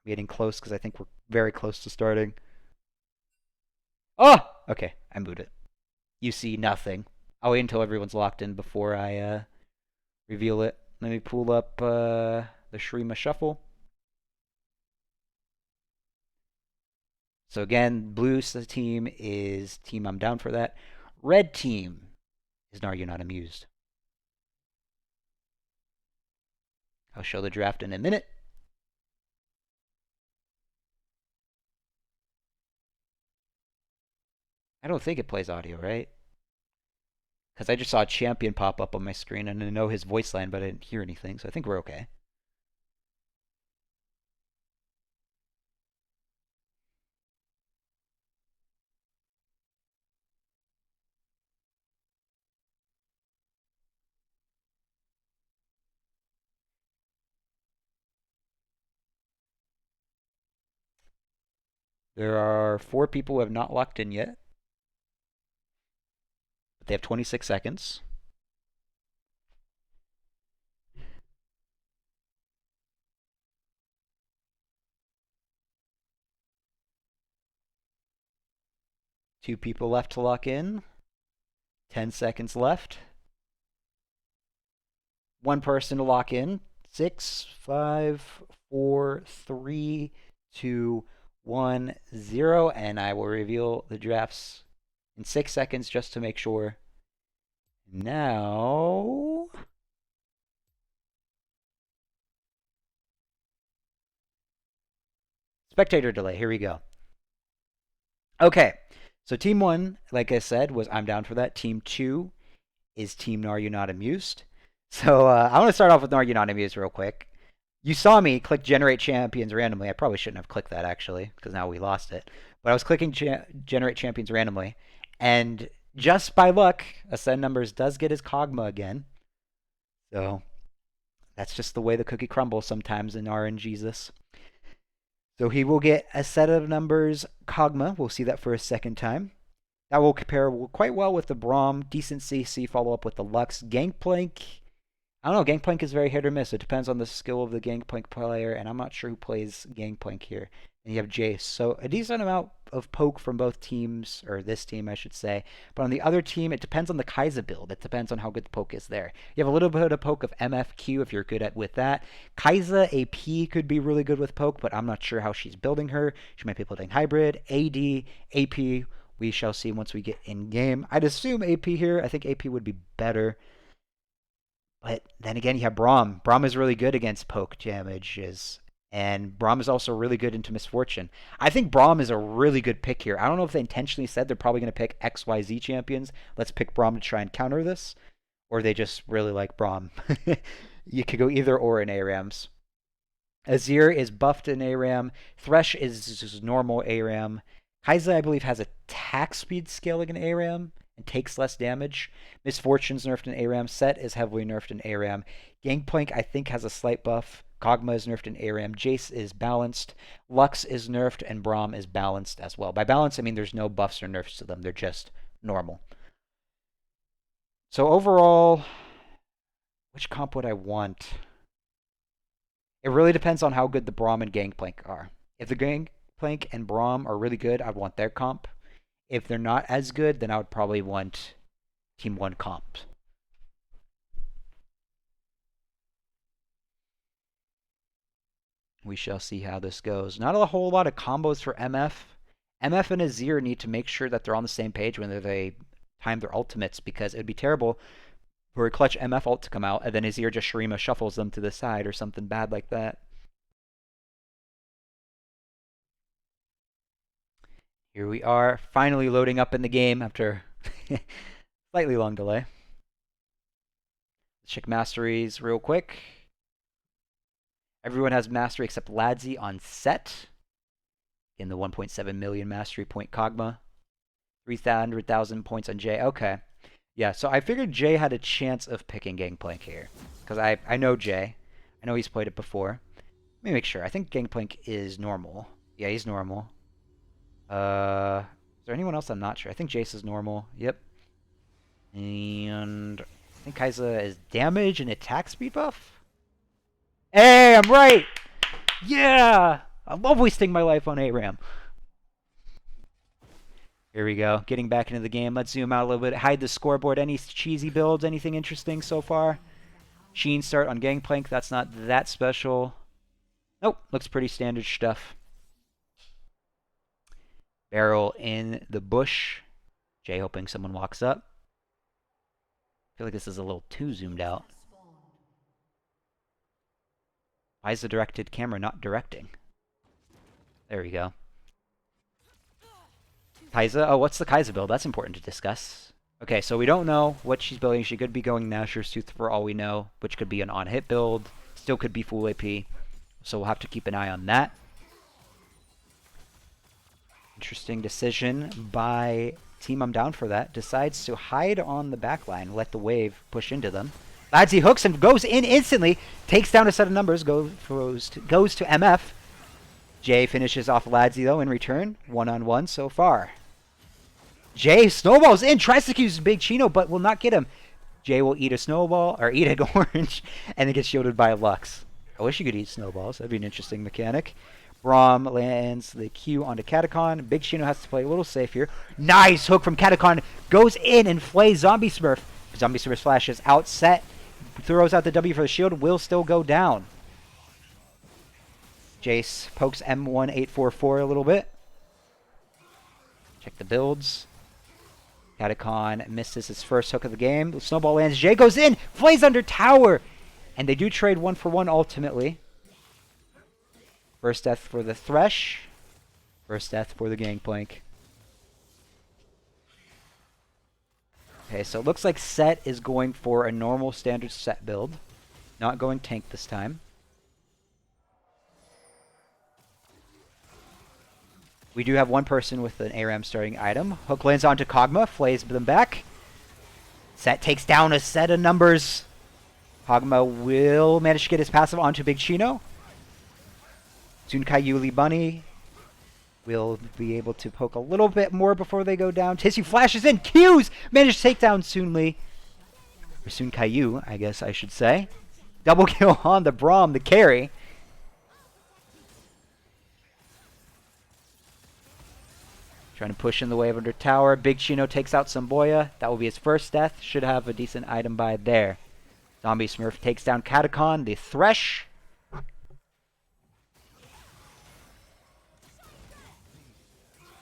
S1: I'm getting close because I think we're very close to starting. Oh! Okay, I moved it. You see nothing. I'll wait until everyone's locked in before I reveal it. Let me pull up the Shrima Shuffle. So again, blue team is team I'm down for that. Red team is Gnar, you're not amused. I'll show the draft in a minute. I don't think it plays audio, right? Because I just saw a champion pop up on my screen and I know his voice line, but I didn't hear anything, so I think we're okay. There are 4 people who have not locked in yet. But they have 26 seconds. Two people left to lock in. 10 seconds left. One person to lock in. 6, 5, 4, 3, 2, 1, 0. And I will reveal the drafts in 6 seconds just to make sure. Now... Spectator delay. Here we go. Okay. So team 1, like I said, was I'm down for that. Team 2 is Team Gnar, You Not Amused. So I want to start off with Gnar, You Not Amused real quick. You saw me click Generate Champions randomly. I probably shouldn't have clicked that, actually, because now we lost it. But I was clicking Generate Champions randomly. And just by luck, Ascend Numbers does get his Kog'Maw again. So that's just the way the cookie crumbles sometimes in RNGesus. So he will get a set of numbers Kog'Maw. We'll see that for a second time. That will compare quite well with the Braum. Decent CC, follow up with the Lux. Gangplank, I don't know, Gangplank is very hit or miss. It depends on the skill of the Gangplank player, and I'm not sure who plays Gangplank here. And you have Jace. So a decent amount of poke from both teams, or this team, I should say. But on the other team, it depends on the Kai'Sa build. It depends on how good the poke is there. You have a little bit of poke of MFQ if you're good at with that. Kai'Sa AP could be really good with poke, but I'm not sure how she's building her. She might be building hybrid, AD, AP. We shall see once we get in game. I'd assume AP here. I think AP would be better. But then again, you have Braum. Braum is really good against poke damages. And Braum is also really good into Misfortune. I think Braum is a really good pick here. I don't know if they intentionally said they're probably going to pick XYZ champions. Let's pick Braum to try and counter this. Or they just really like Braum. You could go either or in ARAMs. Azir is buffed in ARAM. Thresh is normal ARAM. Kai'Sa, I believe, has attack speed scaling in ARAM and takes less damage. Misfortune's nerfed in ARAM. Set is heavily nerfed in ARAM. Gangplank, I think, has a slight buff. Kog'Maw is nerfed in ARAM. Jace is balanced. Lux is nerfed, and Braum is balanced as well. By balance, I mean there's no buffs or nerfs to them. They're just normal. So overall, which comp would I want? It really depends on how good the Braum and Gangplank are. If the Gangplank and Braum are really good, I'd want their comp. If they're not as good, then I would probably want Team 1 comp. We shall see how this goes. Not a whole lot of combos for MF. MF and Azir need to make sure that they're on the same page when they time their ultimates, because it would be terrible for a clutch MF ult to come out and then Azir just Shurima shuffles them to the side or something bad like that. Here we are, finally loading up in the game after slightly long delay. Let's check masteries real quick. Everyone has mastery except Ladzi on set. In the 1.7 million mastery point Kog'Maw. 300,000 points on Jay. Okay. Yeah, so I figured Jay had a chance of picking Gangplank here. Because I know Jay. I know he's played it before. Let me make sure. I think Gangplank is normal. Yeah, he's normal. Is there anyone else? I'm not sure. I think Jace is normal. Yep. And I think Kai'Sa is damage and attack speed buff. Hey, I'm right! Yeah! I love wasting my life on ARAM. Here we go. Getting back into the game. Let's zoom out a little bit. Hide the scoreboard. Any cheesy builds? Anything interesting so far? Sheen start on Gangplank. That's not that special. Nope. Looks pretty standard stuff. Barrel in the bush. Jay hoping someone walks up. I feel like this is a little too zoomed out. Why is the directed camera not directing? There we go. Kai'Sa. Oh, what's the Kai'Sa build? That's important to discuss. Okay, so we don't know what she's building. She could be going Nashor's Tooth for all we know, which could be an on-hit build. Still could be full AP. So we'll have to keep an eye on that. Interesting decision by team I'm down for that. Decides to hide on the backline, let the wave push into them. Ladzi hooks and goes in instantly. Takes down a set of numbers. Goes to MF. Jay finishes off Ladzy, though, in return. 1-on-1 so far. Jay snowballs in, tries to use Big Chino, but will not get him. Jay will eat a snowball, or eat an orange, and then gets shielded by Lux. I wish you could eat snowballs. That'd be an interesting mechanic. Braum lands the Q onto Catacon. Big Chino has to play a little safe here. Nice hook from Catacon. Goes in and flays Zombie Smurf. Zombie Smurf flashes out, set. Throws out the W for the shield. Will still go down. Jace pokes M1844 a little bit. Check the builds. Catacon misses his first hook of the game. The snowball lands. Jay goes in. Flays under tower. And they do trade 1-for-1 ultimately. First death for the Thresh. First death for the Gangplank. Okay, so it looks like Set is going for a normal standard Set build. Not going tank this time. We do have one person with an ARAM starting item. Hook lands onto Kog'Maw, flays them back. Set takes down a set of numbers. Kog'Maw will manage to get his passive onto Big Chino. Soon Yuli Bunny will be able to poke a little bit more before they go down. Tissue flashes in, Qs! Managed to take down Soon Lee. Or Soon Caillou, I guess I should say. Double kill on the Braum, the carry. Trying to push in the wave under tower. Big Chino takes out Samboya. That will be his first death. Should have a decent item by there. Zombie Smurf takes down Catacon, the Thresh.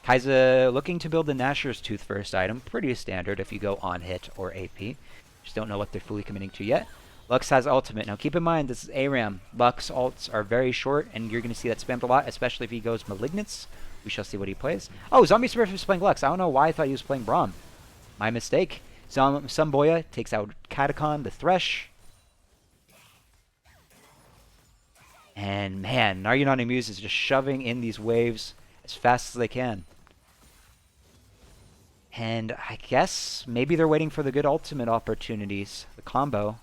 S1: Kai'Sa looking to build the Nashor's Tooth first item. Pretty standard if you go on hit or AP. Just don't know what they're fully committing to yet. Lux has ultimate. Now keep in mind, this is ARAM. Lux ults are very short, and you're going to see that spammed a lot, especially if he goes Malignance. We shall see what he plays. Oh, Zombie Smurf is playing Lux. I don't know why I thought he was playing Braum. My mistake. Samboya takes out Catacon, the Thresh. And man, Naryanon Amused is just shoving in these waves as fast as they can. And I guess maybe they're waiting for the good ultimate opportunities. The combo.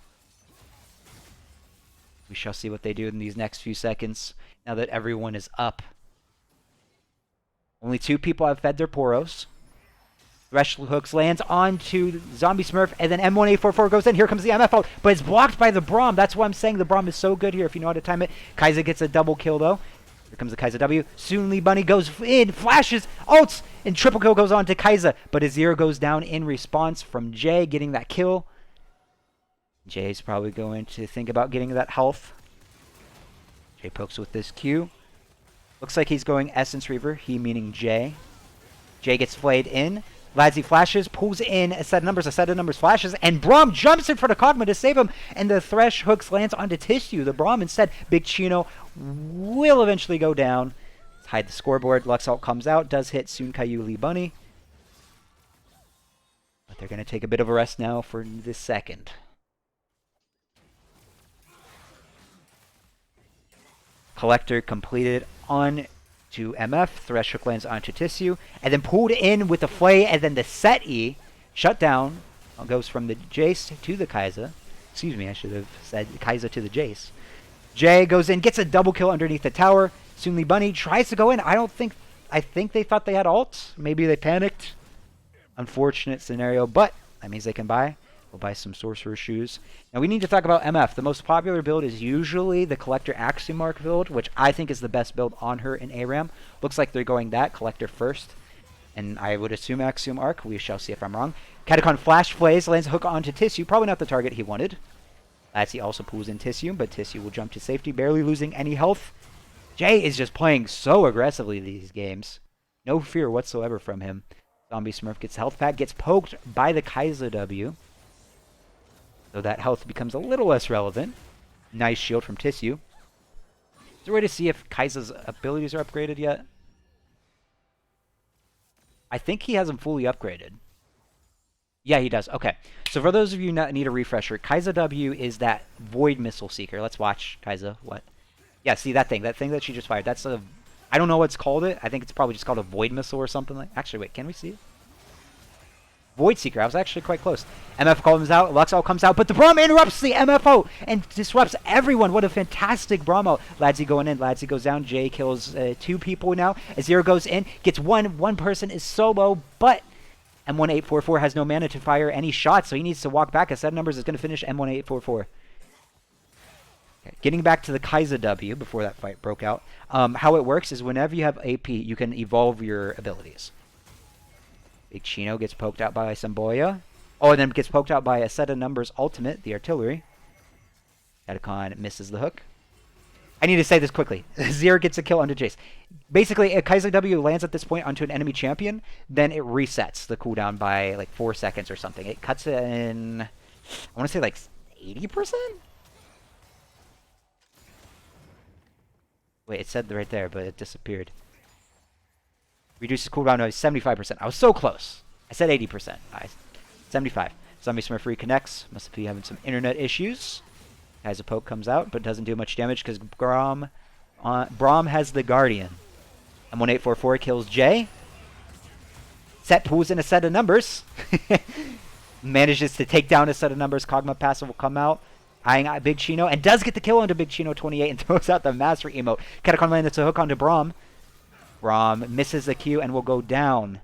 S1: We shall see what they do in these next few seconds now that everyone is up. Only 2 people have fed their Poros. Thresh hooks lands onto Zombie Smurf, and then M1844 goes in. Here comes the MF ult, but it's blocked by the Braum. That's why I'm saying the Braum is so good here if you know how to time it. Kai'Sa gets a double kill, though. Here comes the Kai'Sa W. Soon Lee Bunny goes in, flashes, ults, and triple kill goes on to Kai'Sa. But Azir goes down in response from Jay getting that kill. Jay's probably going to think about getting that health. Jay pokes with this Q. Looks like he's going Essence Reaver, he meaning Jay. Jay gets flayed in. Ladzy flashes, pulls in a set of numbers flashes, and Braum jumps in front of Kog'Maw to save him, and the Thresh hooks lands onto Tissue. The Braum instead, Big Chino will eventually go down. Let's hide the scoreboard. Lux ult comes out, does hit Soon Caillou Lee Bunny. But they're going to take a bit of a rest now for this second. Collector completed on to MF. Thresh hook lands onto Tissue, and then pulled in with the Flay, and then the set E shut down. Goes from the Jace to the Kai'Sa. Excuse me, I should have said Kai'Sa to the Jace. Jay goes in, gets a double kill underneath the tower. Soon Lee Bunny tries to go in. I think they thought they had ult. Maybe they panicked. Unfortunate scenario, but that means they can buy. We'll buy some Sorcerer Shoes. Now we need to talk about MF. The most popular build is usually the Collector Axiomark build, which I think is the best build on her in ARAM. Looks like they're going that, Collector first. And I would assume Axiomark. We shall see if I'm wrong. Catacon flash flays, lands a hook onto Tissue. Probably not the target he wanted. Lassie also pulls in Tissue, but Tissue will jump to safety, barely losing any health. Jay is just playing so aggressively these games. No fear whatsoever from him. Zombie Smurf gets health pack, gets poked by the Kai'Sa W. So that health becomes a little less relevant. Nice shield from Tissue. Is there a way to see if Kai'Sa's abilities are upgraded yet? I think he has them fully upgraded. Yeah, he does. Okay. So for those of you that need a refresher, Kai'Sa W is that Void Missile Seeker. Let's watch Kai'Sa. What? Yeah, see that thing that she just fired. That's a... I don't know what's called it. I think it's probably just called a Void Missile or something like... Actually, wait, can we see it? Void Seeker. I was actually quite close. MF comes out, Luxo comes out, but the Braum interrupts the MFO and disrupts everyone. What a fantastic Brahmo. Ladsy going in, Ladsy goes down, Jay kills 2 people now. Azir goes in, gets one person is solo, but M1844 has no mana to fire any shots, so he needs to walk back. A set of numbers is going to finish M1844. Okay. Getting back to the Kaiser W before that fight broke out. How it works is whenever you have AP, you can evolve your abilities. Big Chino gets poked out by Samboya. Oh, and then gets poked out by a set of numbers ultimate, the artillery. Catacon misses the hook. I need to say this quickly. Zir gets a kill onto Jace. Basically, a Kaiser W lands at this point onto an enemy champion, then it resets the cooldown by like 4 seconds or something. It cuts it in, I want to say like 80%? Wait, it said right there, but it disappeared. Reduces cooldown to 75%. I was so close. I said 80%. 75. Zombie Smurf reconnects. Must be having some internet issues. Kaiser Poke comes out, but doesn't do much damage because Braum has the Guardian. M1844 kills Jay. Set pulls in a set of numbers. Manages to take down a set of numbers. Kog'Maw passive will come out. Eyeing out Big Chino, and does get the kill onto Big Chino 28 and throws out the Master emote. Catacon lands a hook onto Braum. Braum misses the Q and will go down.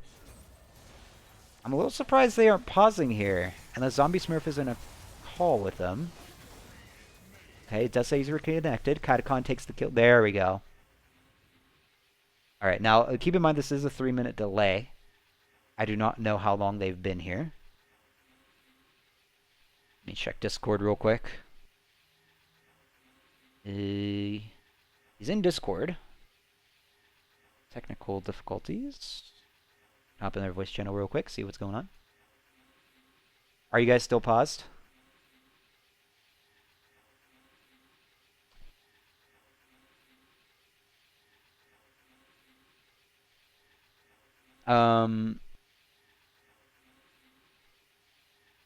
S1: I'm a little surprised they aren't pausing here. And the Zombie Smurf is in a call with them. Okay, it does say he's reconnected. Catacon takes the kill. There we go. Alright, now keep in mind this is a 3-minute delay. I do not know how long they've been here. Let me check Discord real quick. He's in Discord. Technical difficulties. Hop in their voice channel real quick, see what's going on. Are you guys still paused?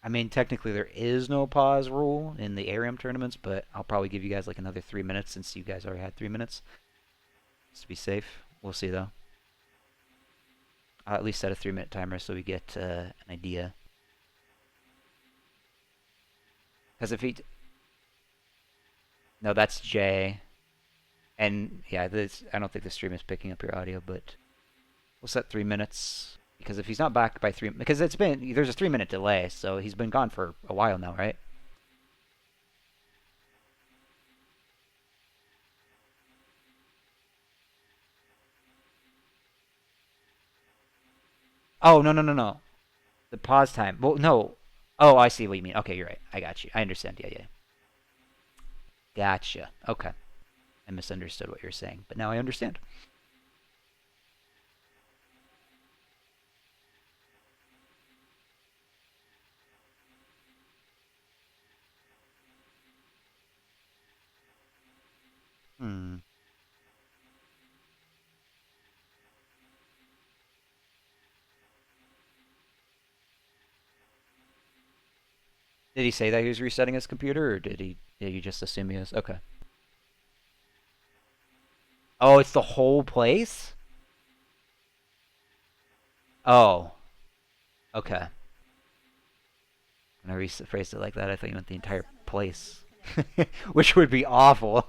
S1: I mean, technically there is no pause rule in the ARAM tournaments, but I'll probably give you guys like another 3 minutes since you guys already had 3 minutes. Just to be safe. We'll see though. I'll at least set a 3-minute timer so we get an idea. Because if he... No, that's Jay. And yeah, I don't think the stream is picking up your audio, but we'll set 3 minutes. Because if he's not back by 3... Because there's a 3-minute delay, so he's been gone for a while now, right? Oh, no. The pause time. Well, no. Oh, I see what you mean. Okay, you're right. I got you. I understand. Yeah. Gotcha. Okay. I misunderstood what you're saying, but now I understand. Hmm. Did he say that he was resetting his computer, or did you just assume he was? Okay. Oh, it's the whole place? Oh. Okay. When I rephrased it like that, I thought you meant the entire place. Which would be awful.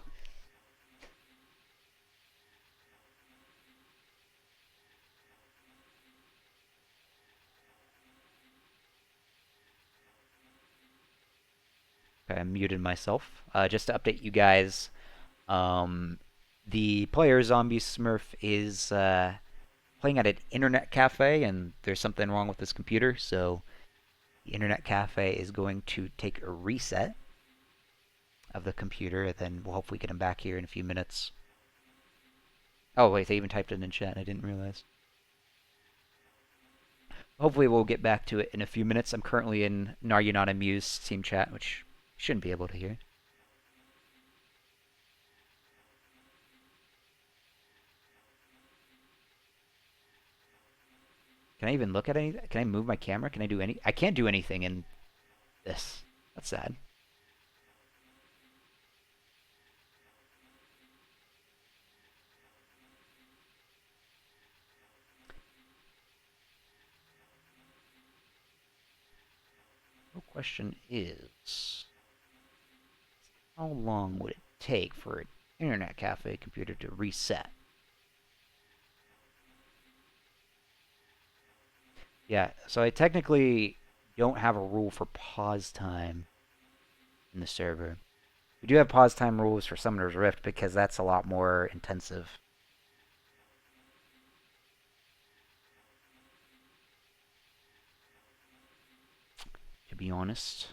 S1: Okay, I muted myself. Just to update you guys, the player Zombie Smurf is playing at an internet cafe, and there's something wrong with his computer, so the internet cafe is going to take a reset of the computer, then we'll hopefully get him back here in a few minutes. Oh, wait, they even typed it in chat. I didn't realize. Hopefully we'll get back to it in a few minutes. I'm currently in Gnar, you're not amused team chat, which you shouldn't be able to hear. Can I even look at anything? Can I move my camera? Can I do any? I can't do anything in this. That's sad. question is, how long would it take for an internet cafe computer to reset? Yeah, so I technically don't have a rule for pause time in the server. We do have pause time rules for Summoner's Rift because that's a lot more intensive. To be honest.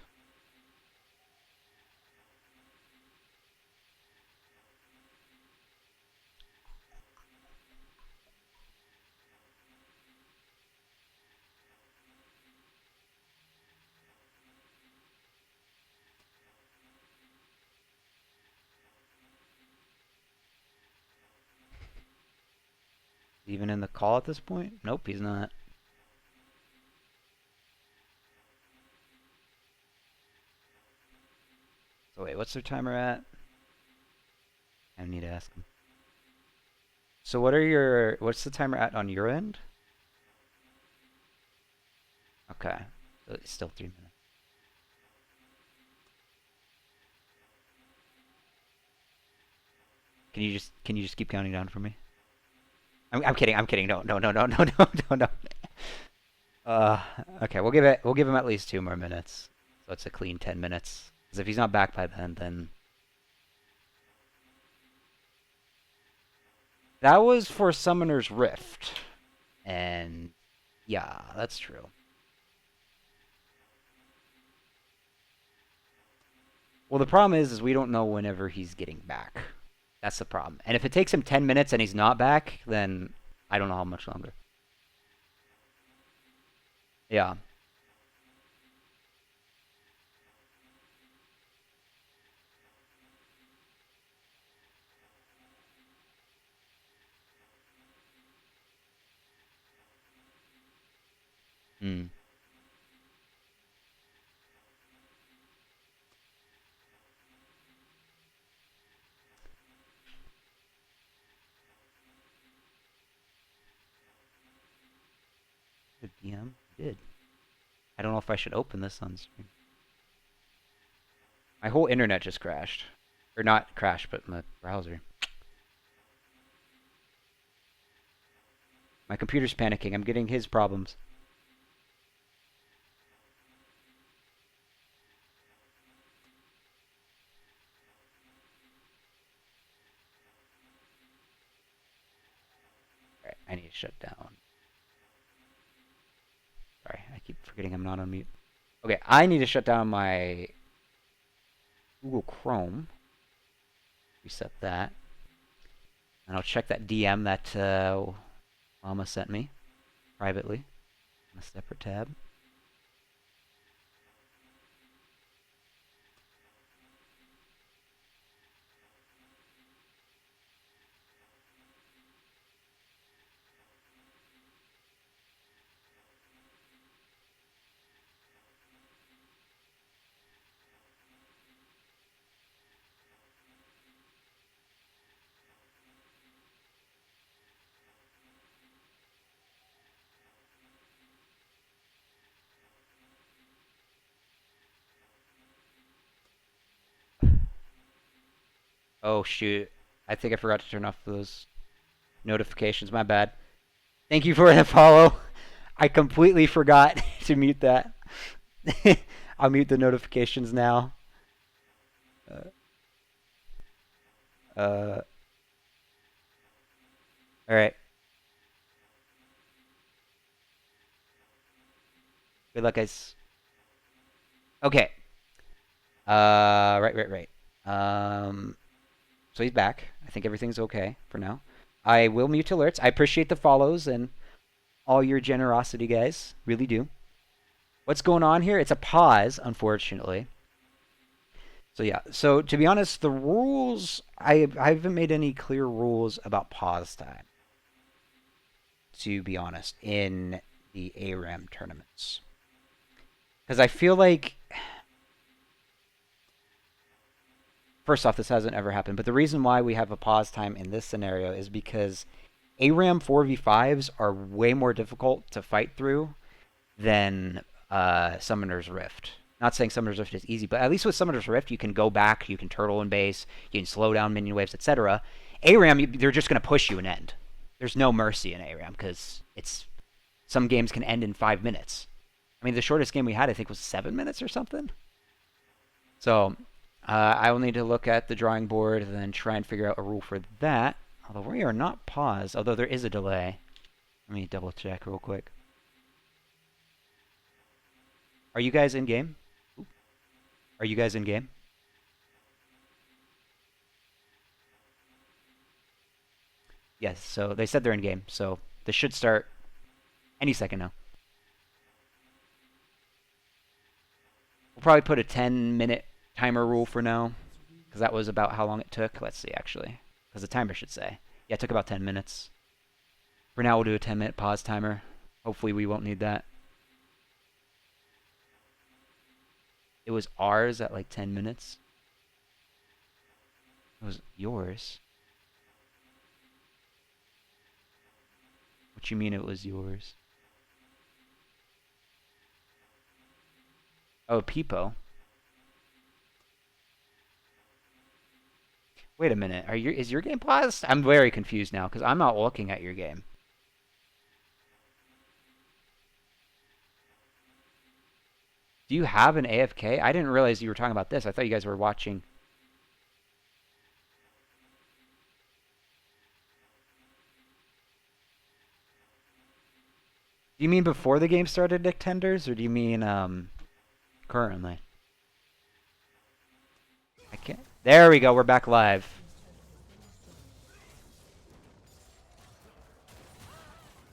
S1: Even in the call at this point? Nope, he's not. So wait, what's their timer at? I need to ask him. So what's the timer at on your end? Okay, so it's still 3 minutes. Can you just keep counting down for me? I'm kidding. I'm kidding. No, no, no, no, no, no, no, no. Uh, okay, we'll give him at least 2 more minutes. So it's a clean 10 minutes. Because if he's not back by then that was for Summoner's Rift. And yeah, that's true. Well, the problem is we don't know whenever he's getting back. That's the problem. And if it takes him 10 minutes and he's not back, then I don't know how much longer. Yeah. Hmm. Good DM. Did. I don't know if I should open this on stream. My whole internet just crashed. Or not crashed, but my browser. My computer's panicking. I'm getting his problems. Alright, I need to shut down. Sorry, I keep forgetting I'm not on mute. Okay, I need to shut down my Google Chrome. Reset that. And I'll check that DM that Mama sent me privately on a separate tab. Oh shoot. I think I forgot to turn off those notifications. My bad. Thank you for the follow. I completely forgot to mute that. I'll mute the notifications now. Uh, all right. Good luck, guys. Okay. Right. So he's back. I think everything's okay for now. I will mute alerts. I appreciate the follows and all your generosity, guys. Really do. What's going on here? It's a pause, unfortunately. So yeah. So to be honest, the rules I haven't made any clear rules about pause time. To be honest, in the ARAM tournaments, because I feel like first off, this hasn't ever happened. But the reason why we have a pause time in this scenario is because ARAM 4v5s are way more difficult to fight through than Summoner's Rift. Not saying Summoner's Rift is easy, but at least with Summoner's Rift, you can go back, you can turtle in base, you can slow down minion waves, etc. ARAM, they're just going to push you and end. There's no mercy in ARAM because some games can end in 5 minutes. I mean, the shortest game we had, I think, was 7 minutes or something. So I will need to look at the drawing board and then try and figure out a rule for that. Although we are not paused, although there is a delay. Let me double check real quick. Are you guys in game? Are you guys in game? Yes, so they said they're in game, so this should start any second now. We'll probably put a 10-minute timer rule for now, because that was about how long it took. Let's see, actually, because the timer should say. Yeah, it took about 10 minutes. For now, we'll do a 10-minute pause timer. Hopefully, we won't need that. It was ours at like 10 minutes. It was yours. What you mean it was yours? Oh, Peepo. Wait a minute. Is your game paused? I'm very confused now because I'm not looking at your game. Do you have an AFK? I didn't realize you were talking about this. I thought you guys were watching. Do you mean before the game started, Nick Tenders, or do you mean currently? I can't. There we go. We're back live.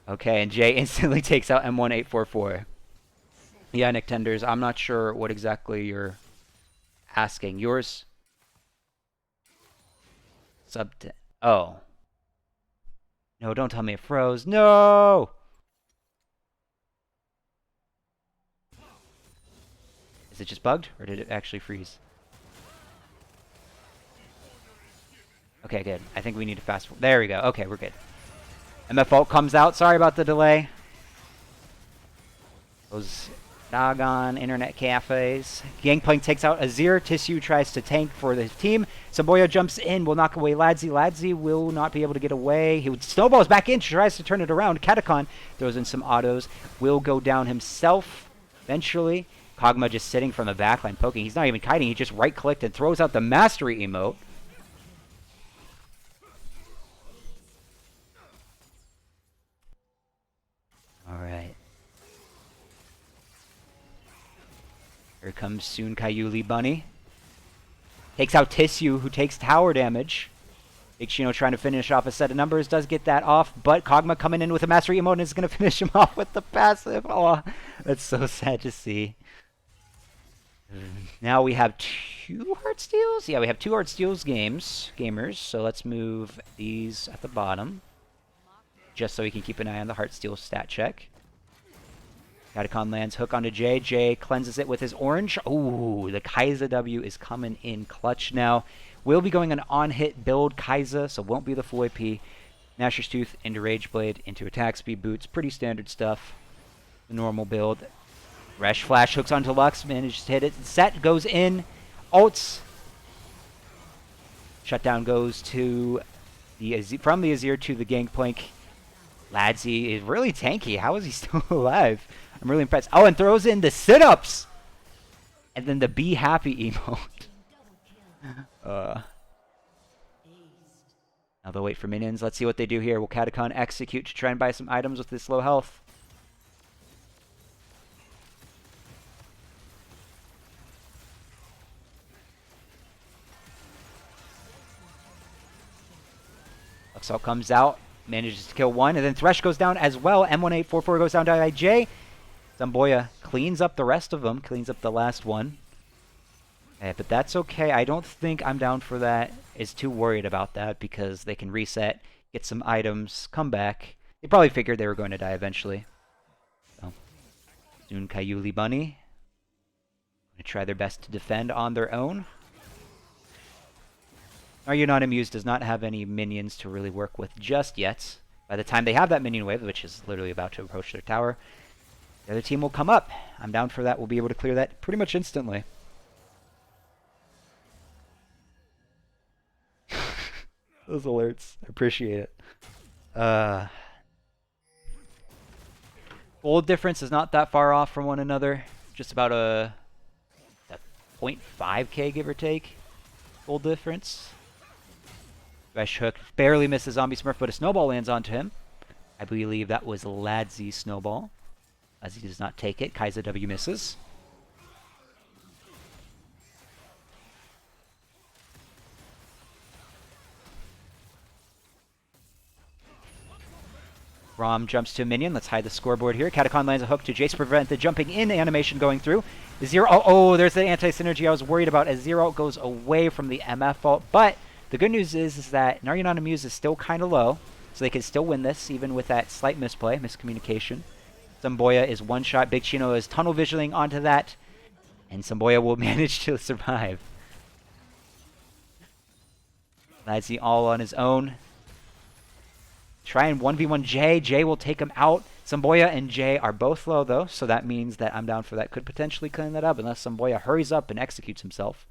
S1: Okay, and Jay instantly takes out M1844. Yeah, Nick Tenders, I'm not sure what exactly you're asking. Yours? Sub 10. Oh. No, don't tell me it froze. No! Is it just bugged, or did it actually freeze? Okay, good. I think we need to fast forward. There we go. Okay, we're good. MF ult comes out. Sorry about the delay. Those doggone internet cafes. Gangplank takes out Azir. Tissue tries to tank for the team. Samboya jumps in, will knock away Ladzi. Ladzi will not be able to get away. He snowballs back in, tries to turn it around. Katakon throws in some autos. Will go down himself eventually. Kog'Maw just sitting from the backline poking. He's not even kiting. He just right-clicked and throws out the mastery emote. Alright. Here comes soon Kayuli Bunny. Takes out Tissue, who takes tower damage. Big Chino trying to finish off a set of numbers. Does get that off, but Kog'Maw coming in with a mastery emote and is going to finish him off with the passive. Oh, that's so sad to see. Now we have 2 Heartsteals? Yeah, we have 2 Heartsteals gamers. So let's move these at the bottom. Just so we can keep an eye on the Heartsteel stat check. Katakon lands hook onto Jay. Jay cleanses it with his orange. Ooh, the Kai'Sa W is coming in clutch now. We'll be going an on-hit build Kai'Sa, so won't be the full AP. Nashor's Tooth into Rage Blade, into attack speed boots. Pretty standard stuff. The normal build. Resh Flash hooks onto Lux, manages to hit it. Set goes in. Ults. Shutdown goes to from the Azir to the Gangplank. Ladzi is really tanky. How is he still alive? I'm really impressed. Oh, and throws in the sit-ups! And then the Be Happy emote. Now they'll wait for minions. Let's see what they do here. Will Katakon execute to try and buy some items with this low health? Luxalt comes out, manages to kill one, and then Thresh goes down as well. M1844 goes down to IJ. Zamboya cleans up the rest of them, cleans up the last one. But that's okay. I don't think I'm down for that. Is too worried about that because they can reset, get some items, come back. They probably figured they were going to die eventually. So, soon Kayuli Bunny. Going to try their best to defend on their own. Are You Not Amused does not have any minions to really work with just yet. By the time they have that minion wave, which is literally about to approach their tower, The other team will come up. I'm down for that. We'll be able to clear that pretty much instantly. Those alerts. I appreciate it. Gold difference is not that far off from one another. Just about a 0.5k, give or take. Gold difference. Fresh hook barely misses Zombie Smurf, but a snowball lands onto him. I believe that was Ladzy's snowball, as he does not take it. Kaiser W misses. Rom jumps to a minion. Let's hide the scoreboard here. Catacon lands a hook to Jace to prevent the jumping in animation going through. Zero. Oh, there's the anti-synergy I was worried about as Zero goes away from the MF ult. But the good news is that Naryanon Amused is still kind of low, so they can still win this, even with that slight miscommunication. Samboya is one shot. Big Chino is tunnel visioning onto that, and Samboya will manage to survive. Ladsy all on his own. Try and 1v1 Jay. Jay will take him out. Samboya and Jay are both low, though, so that means that I'm down for that. Could potentially clean that up unless Samboya hurries up and executes himself.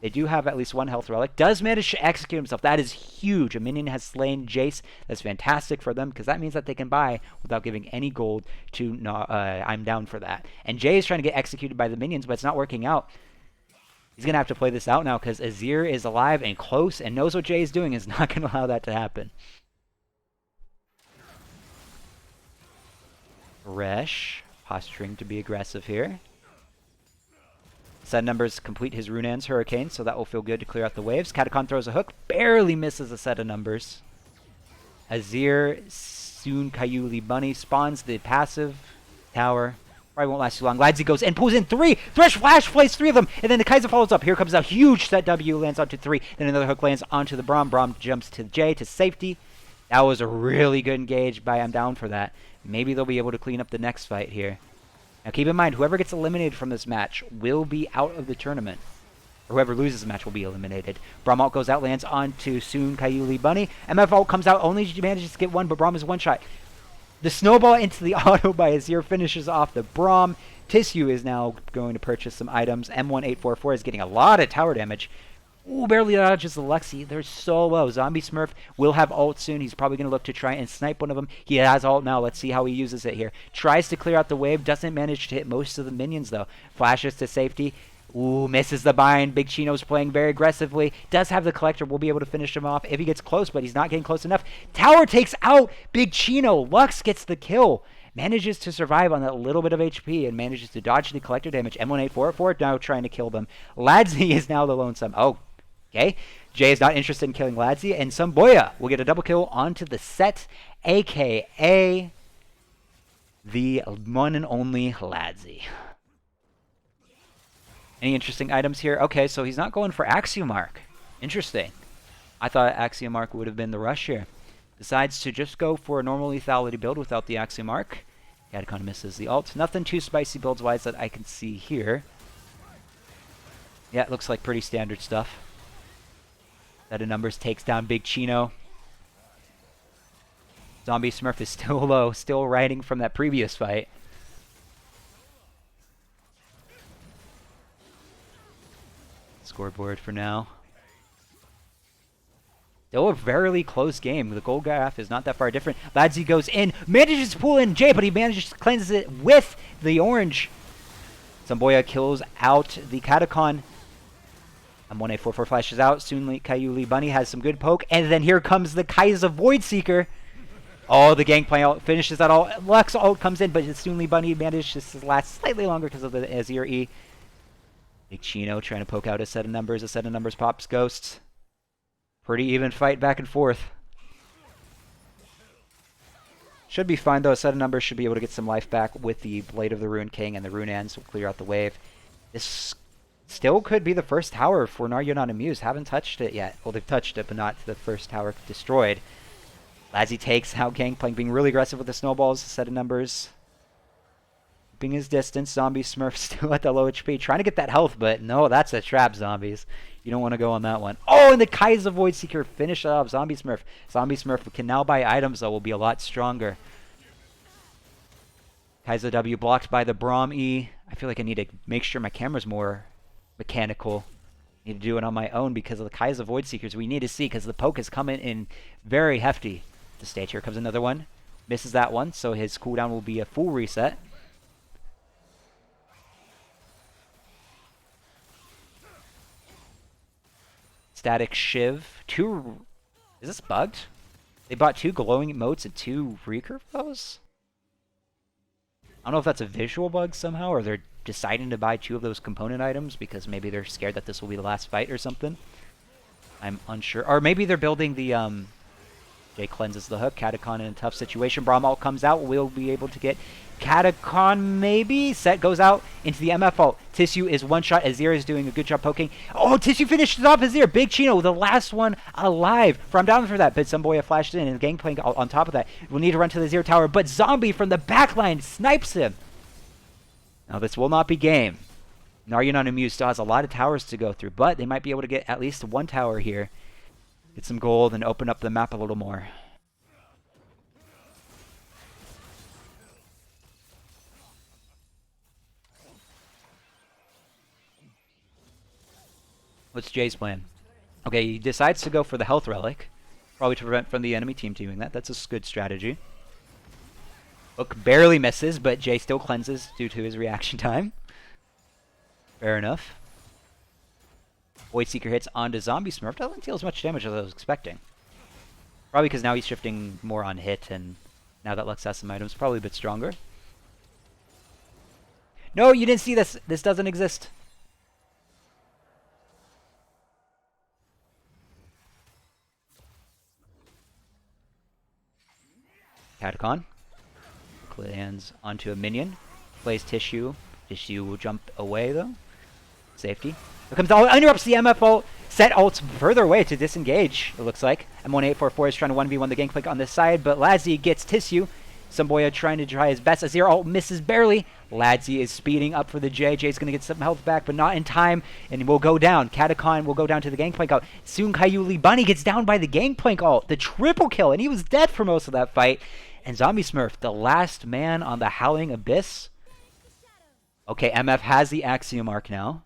S1: They do have at least one health relic. Does manage to execute himself. That is huge. A minion has slain Jace. That's fantastic for them because that means that they can buy without giving any gold to... I'm down for that. And Jay is trying to get executed by the minions, but it's not working out. He's going to have to play this out now because Azir is alive and close and knows what Jay is doing. Is not going to allow that to happen. Resh, posturing to be aggressive here. Set numbers complete his Runan's Hurricane, so that will feel good to clear out the waves. Catacon throws a hook, barely misses a set of numbers. Azir, soon Kayuli Bunny spawns the passive tower. Probably won't last too long. Ladsy goes and pulls in 3. Thresh Flash plays 3 of them, and then the Kaiser follows up. Here comes a huge set W, lands onto 3. Then another hook lands onto the Braum. Braum jumps to Jay to safety. That was a really good engage by I'm down for that. Maybe they'll be able to clean up the next fight here. Now keep in mind, whoever gets eliminated from this match will be out of the tournament. Or whoever loses the match will be eliminated. Braum ult goes out, lands onto Soon Kayuli Bunny. MF ult comes out, only manages to get one, but Braum is one shot. The snowball into the auto by Azir finishes off the Braum. Tissue is now going to purchase some items. M1844 is getting a lot of tower damage. Ooh, barely dodges the Lexi. They're so low. Zombie Smurf will have ult soon. He's probably going to look to try and snipe one of them. He has ult now. Let's see how he uses it here. Tries to clear out the wave. Doesn't manage to hit most of the minions, though. Flashes to safety. Ooh, misses the bind. Big Chino's playing very aggressively. Does have the collector. We'll be able to finish him off if he gets close, but he's not getting close enough. Tower takes out Big Chino. Lux gets the kill. Manages to survive on that little bit of HP and manages to dodge the collector damage. M1844 now trying to kill them. Ladsy is now the lonesome. Oh, okay. Jay is not interested in killing Ladsy, and Samboya will get a double kill onto the set, a.k.a. the one and only Ladsy. Any interesting items here? Okay, so he's not going for Axiomark. Interesting. I thought Axiomark would have been the rush here. Decides to just go for a normal lethality build without the Axiomark. Catacon misses the ult. Nothing too spicy builds-wise that I can see here. Yeah, it looks like pretty standard stuff. Set of numbers takes down Big Chino. Zombie Smurf is still low, still riding from that previous fight. Scoreboard for now. Still a very close game. The gold graph is not that far different. Ladsy goes in, manages to pull in Jay, but he manages to cleanse it with the orange. Samboya kills out the Catacon. M1844 flashes out. Soon Kayuli Bunny has some good poke. And then here comes the Kaiser Voidseeker. Oh, the Gangplank ult finishes that all. Lux ult comes in, but Soonly Bunny manages to last slightly longer because of the Azir E. Big Chino trying to poke out a set of numbers. A set of numbers pops ghosts. Pretty even fight back and forth. Should be fine, though. A set of numbers should be able to get some life back with the Blade of the Ruined King, and the Runans will clear out the wave. This still could be the first tower for Naryanon Amused. Haven't touched it yet. Well, they've touched it, but not the first tower destroyed. Ladsy takes out Gangplank, being really aggressive with the snowballs. A set of numbers. Keeping his distance. Zombie Smurf still at the low HP. Trying to get that health, but no, that's a trap, zombies. You don't want to go on that one. Oh, and the Kaiser Voidseeker finished off Zombie Smurf. Zombie Smurf can now buy items that will be a lot stronger. Kaiser W blocked by the Braum E. I feel like I need to make sure my camera's more mechanical. I need to do it on my own because of the Kaiser Void Seekers. We need to see because the poke is coming in very hefty. The stage here comes another one. Misses that one, so his cooldown will be a full reset. Static Shiv. Two... Is this bugged? They bought 2 glowing emotes and 2 recurve bows? I don't know if that's a visual bug somehow, or they're deciding to buy 2 of those component items because maybe they're scared that this will be the last fight or something. I'm unsure. Or maybe they're building the, Jay cleanses the hook. Catacon in a tough situation. Braum ult comes out. We'll be able to get Catacon maybe. Set goes out into the MF ult. Tissue is one shot. Azir is doing a good job poking. Oh, Tissue finishes off Azir. Big Chino, the last one alive. I'm down for that, but Zomboya flashed in and Gangplank on top of that. We'll need to run to the Azir tower, but Zombie from the backline snipes him. Now this will not be game. Naryan Amused still has a lot of towers to go through, but they might be able to get at least 1 tower here. Get some gold and open up the map a little more. What's Jay's plan? Okay, he decides to go for the health relic. Probably to prevent from the enemy team doing that. That's a good strategy. Hook barely misses, but Jay still cleanses due to his reaction time. Fair enough. Void Seeker hits onto Zombie Smurf. Doesn't deal as much damage as I was expecting. Probably because now he's shifting more on hit, and now that Lux has some items, probably a bit stronger. No, you didn't see this. This doesn't exist. Catacon. Lands onto a minion. Plays Tissue. Tissue will jump away, though. Safety. Here comes the interrupts the MF ult. Set ults further away to disengage, it looks like. M1844 is trying to 1v1 the Gangplank on this side, but Ladzy gets Tissue. Zomboya trying to try his best. Azir ult misses barely. Ladzy is speeding up for the J. J's going to get some health back, but not in time, and will go down. Catacon will go down to the Gangplank ult. Soon Kayuli Bunny gets down by the Gangplank ult. The triple kill, and he was dead for most of that fight. And Zombie Smurf, the last man on the Howling Abyss. Okay, MF has the Axiom Arc now.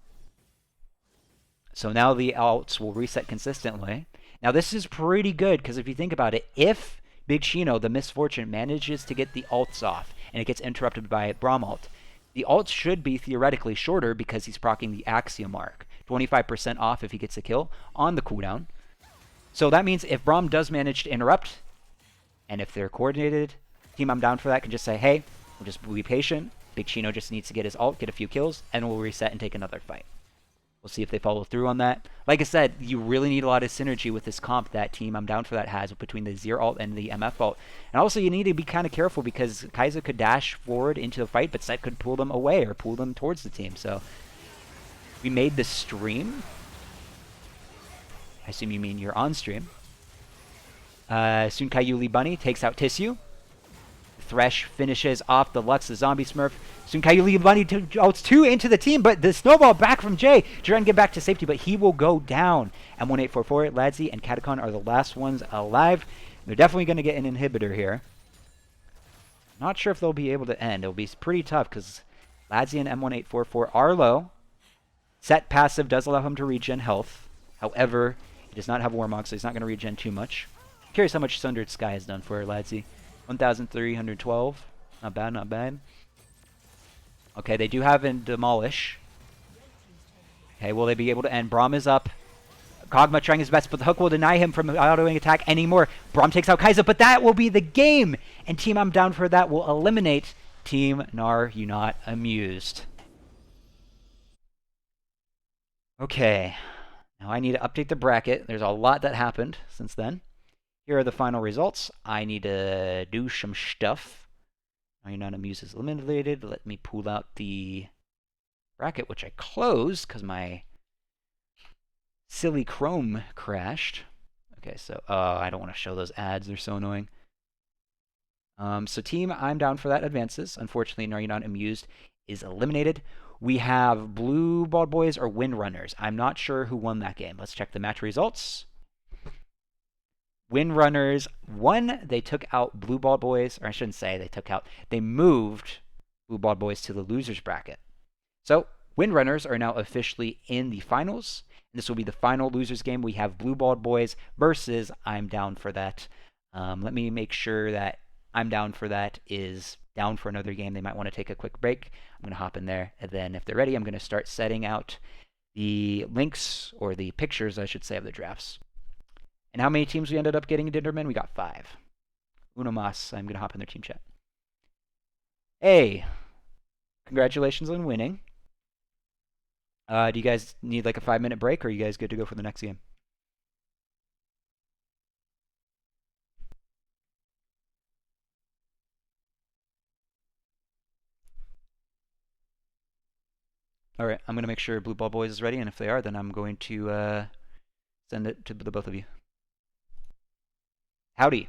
S1: So now the ults will reset consistently. Now this is pretty good, because if you think about it, if Big Chino, the Misfortune, manages to get the ults off, and it gets interrupted by Braum ult, the ult should be theoretically shorter because he's proccing the Axiom Arc. 25% off if he gets a kill on the cooldown. So that means if Braum does manage to interrupt, and if they're coordinated, team I'm down for that can just say, hey, we'll just be patient. Big Chino just needs to get his ult, get a few kills, and we'll reset and take another fight. We'll see if they follow through on that. Like I said, you really need a lot of synergy with this comp that team I'm down for that has between the Azir ult and the MF ult. And also you need to be kind of careful because Kaiser could dash forward into the fight, but Set could pull them away or pull them towards the team. So we made the stream. I assume you mean you're on stream. Soon Kayuli Bunny takes out Tissue. Thresh finishes off the Lux, the Zombie Smurf. Soon Kayuli Bunny ults 2 into the team, but the snowball back from Jay to try and get back to safety, but he will go down. M1844, Ladzy, and Catacon are the last ones alive. They're definitely going to get an inhibitor here. Not sure if they'll be able to end. It'll be pretty tough because Ladzy and M1844 are low. Set passive does allow him to regen health. However, he does not have Warmog, so he's not going to regen too much. Curious how much Sundered Sky has done for Ladzy. 1,312. Not bad, not bad. Okay, they do have a Demolish. Okay, will they be able to end? Braum is up. Kog'Maw trying his best, but the hook will deny him from autoing attack anymore. Braum takes out Kaiser, but that will be the game! And Team I'm Down for that will eliminate Team Gnar, You Not Amused. Okay. Now I need to update the bracket. There's a lot that happened since then. Here are the final results. I need to do some stuff. You're Not Amused is eliminated. Let me pull out the bracket, which I closed because my silly Chrome crashed. Okay, so I don't want to show those ads. They're so annoying. So Team I'm Down for that advances. Unfortunately, You're Not Amused is eliminated. We have Blue Bald Boys or Windrunners. I'm not sure who won that game. Let's check the match results. Windrunners won. They took out Blue Ball Boys, or I shouldn't say they took out. They moved Blue Ball Boys to the losers bracket. So, Windrunners are now officially in the finals. And this will be the final losers game. We have Blue Ball Boys versus I'm Down for That. Let me make sure that I'm Down for That is down for another game. They might want to take a quick break. I'm going to hop in there. And then if they're ready, I'm going to start setting out the links, or the pictures, I should say, of the drafts. And how many teams we ended up getting in Dinderman? We got 5. Uno mas. I'm going to hop in their team chat. Hey, congratulations on winning. Do you guys need like a 5-minute break, or are you guys good to go for the next game? All right, I'm going to make sure Blue Ball Boys is ready, and if they are, then I'm going to send it to the both of you. Howdy.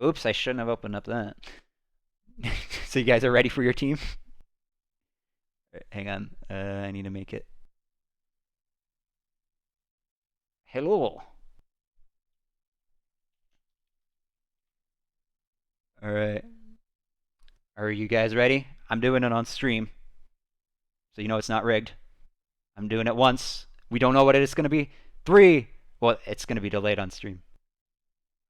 S1: Oops, I shouldn't have opened up that. So you guys are ready for your team? Right, hang on, I need to make it. Hello. All right. Are you guys ready? I'm doing it on stream, so you know it's not rigged. I'm doing it once. We don't know what it is going to be. 3. Well, it's going to be delayed on stream.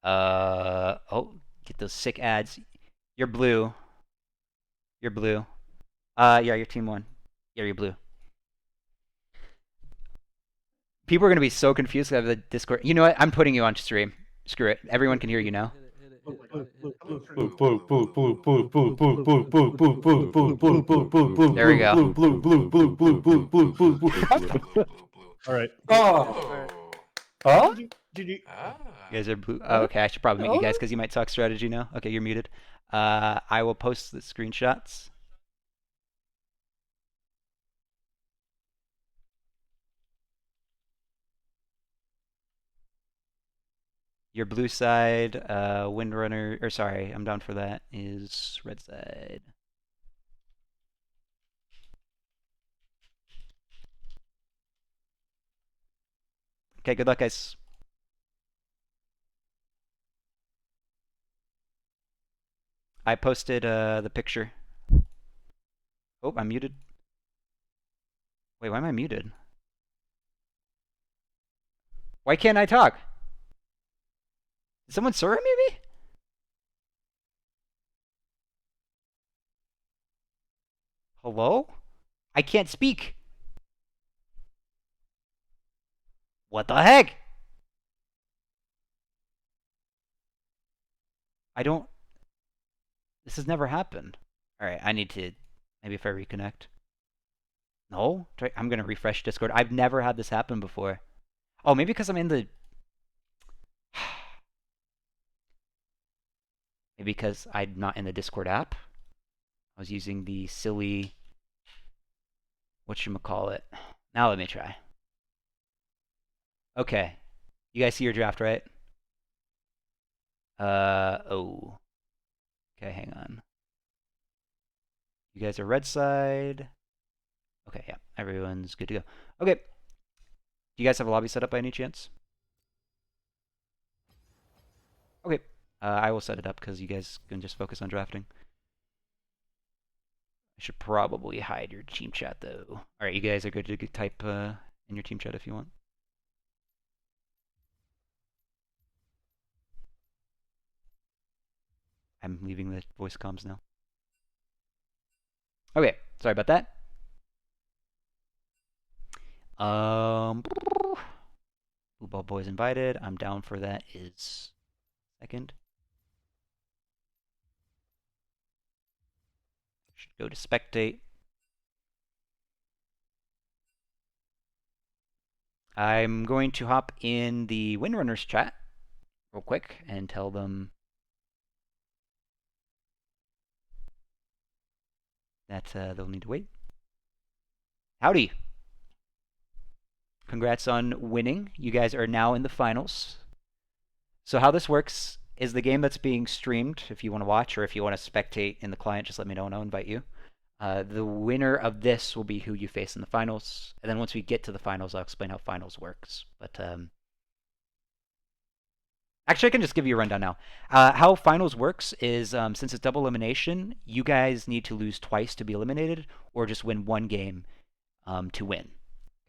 S1: Oh, get those sick ads. You're blue. You're blue. Yeah, you're team 1. Yeah, you're blue. People are going to be so confused because I have the Discord. You know what? I'm putting you on stream. Screw it. Everyone can hear you now. There we go.
S2: All right.
S3: Oh. Huh?
S1: You guys are blue. Oh, okay, I should probably mute you guys because you might talk strategy now. Okay, you're muted. I will post the screenshots. Your blue side, Windrunner, or sorry, I'm down for that, is red side. Okay, good luck, guys. I posted the picture. Oh, I'm muted. Wait, why am I muted? Why can't I talk? Did someone sorry me? Hello? I can't speak. What the heck? I don't... This has never happened. Alright, I need to... Maybe if I reconnect. No? I'm gonna refresh Discord. I've never had this happen before. Oh, maybe because I'm in the... Maybe because I'm not in the Discord app. I was using the silly... Whatchamacallit. Now let me try. Okay. You guys see your draft, right? Oh. Okay, hang on. You guys are red side. Okay, yeah. Everyone's good to go. Okay. Do you guys have a lobby set up by any chance? Okay. I will set it up because you guys can just focus on drafting. I should probably hide your team chat, though. Alright, you guys are good to type in your team chat if you want. I'm leaving the voice comms now. Okay, sorry about that. Blue Ball Boys invited. I'm down for that is second. Should go to spectate. I'm going to hop in the Windrunners chat real quick and tell them that they'll need to wait. Howdy. Congrats on winning. You guys are now in the finals. So how this works is the game that's being streamed, if you want to watch or if you want to spectate in the client, just let me know and I'll invite you. The winner of this will be who you face in the finals. And then once we get to the finals, I'll explain how finals works. But Actually, I can just give you a rundown now. How finals works is since it's double elimination, you guys need to lose twice to be eliminated, or just win one game to win.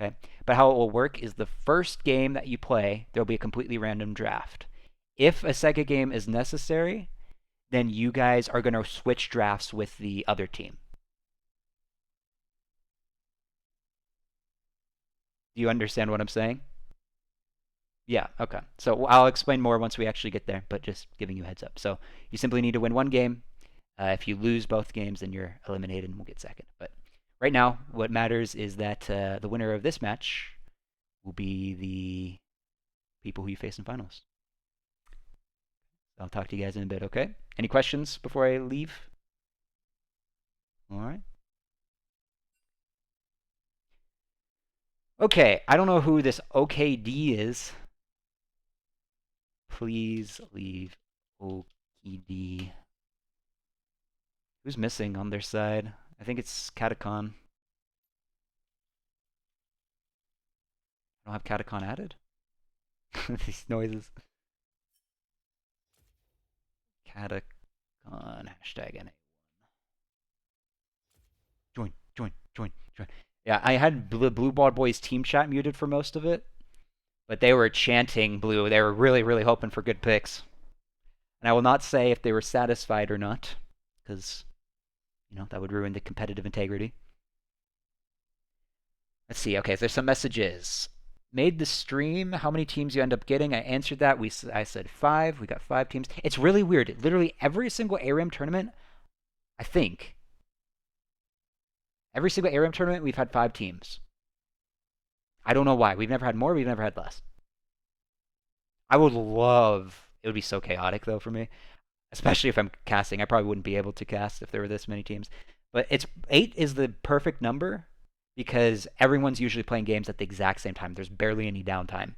S1: Okay. But how it will work is the first game that you play, there'll be a completely random draft. If a second game is necessary, then you guys are going to switch drafts with the other team. Do you understand what I'm saying? Yeah, okay. So I'll explain more once we actually get there, but just giving you a heads up. So you simply need to win one game. If you lose both games, then you're eliminated and we'll get second. But right now, what matters is that the winner of this match will be the people who you face in finals. I'll talk to you guys in a bit, okay? Any questions before I leave? All right. Okay, I don't know who this OKD is. Please leave OKD. Who's missing on their side? I think it's Catacon. I don't have Catacon added. These noises. Catacon hashtag NA1. Join. Yeah, I had Blue Bald Boys team chat muted for most of it, but they were chanting blue. They were really, really hoping for good picks. And I will not say if they were satisfied or not, because, that would ruin the competitive integrity. Let's see. Okay, so there's some messages. Made the stream. How many teams you end up getting? I answered that. I said 5. We got 5 teams. It's really weird. Literally every single ARAM tournament, I think. Every single ARAM tournament, we've had 5 teams. I don't know why. We've never had more. We've never had less. I would love... It would be so chaotic, though, for me. Especially if I'm casting. I probably wouldn't be able to cast if there were this many teams. But 8 is the perfect number because everyone's usually playing games at the exact same time. There's barely any downtime.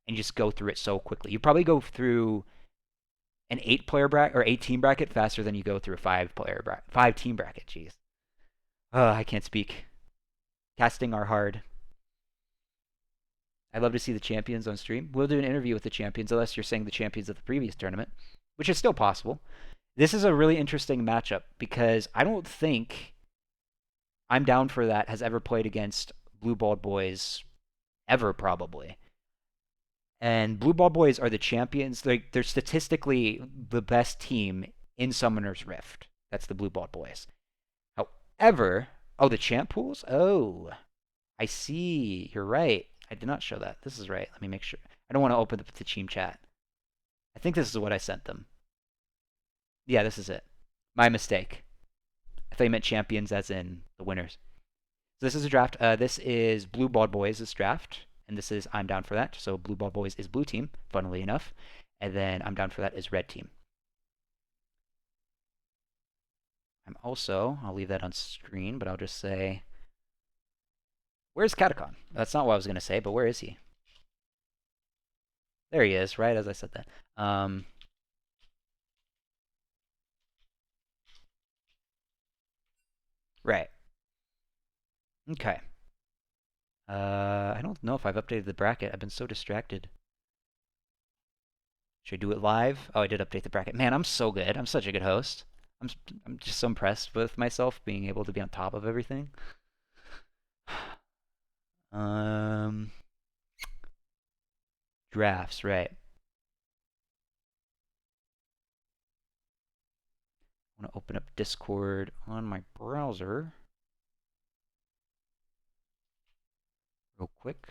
S1: And you just go through it so quickly. You probably go through an 8-player bracket or 8-team bracket faster than you go through a 5-team bracket. Jeez. I can't speak. Casting are hard. I'd love to see the champions on stream. We'll do an interview with the champions, unless you're saying the champions of the previous tournament, which is still possible. This is a really interesting matchup because I don't think I'm down for that has ever played against Blue Bald Boys ever, probably. And Blue Bald Boys are the champions. They're statistically the best team in Summoner's Rift. That's the Blue Bald Boys. However, the champ pools? Oh, I see. You're right. I did not show that. This is right. Let me make sure. I don't want to open the team chat. I think this is what I sent them. Yeah, this is it. My mistake. I thought you meant champions as in the winners. So this is a draft. This is Blue Bald Boys' draft. And this is I'm down for that. So Blue Bald Boys is blue team, funnily enough. And then I'm down for that is red team. I'll leave that on screen, but I'll just say, where's Catacon? That's not what I was going to say, but where is he? There he is, right as I said that. Right. Okay. I don't know if I've updated the bracket. I've been so distracted. Should I do it live? Oh, I did update the bracket. Man, I'm so good. I'm such a good host. I'm just so impressed with myself being able to be on top of everything. Drafts, right. I want to open up Discord on my browser real quick.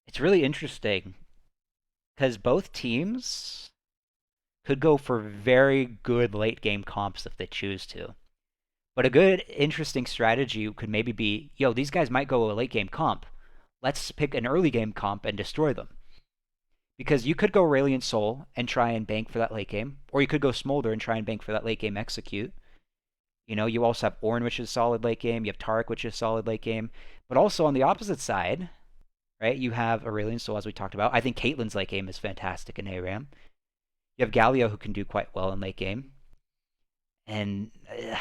S1: It's really interesting because both teams could go for very good late game comps if they choose to. But a good, interesting strategy could maybe be, these guys might go a late game comp. Let's pick an early game comp and destroy them. Because you could go Radiant Soul and try and bank for that late game, or you could go Smolder and try and bank for that late game execute. You also have Ornn, which is solid late game. You have Taric, which is solid late game. But also on the opposite side, right, you have Aurelion Soul, as we talked about. I think Caitlyn's late game is fantastic in ARAM. You have Galio, who can do quite well in late game. And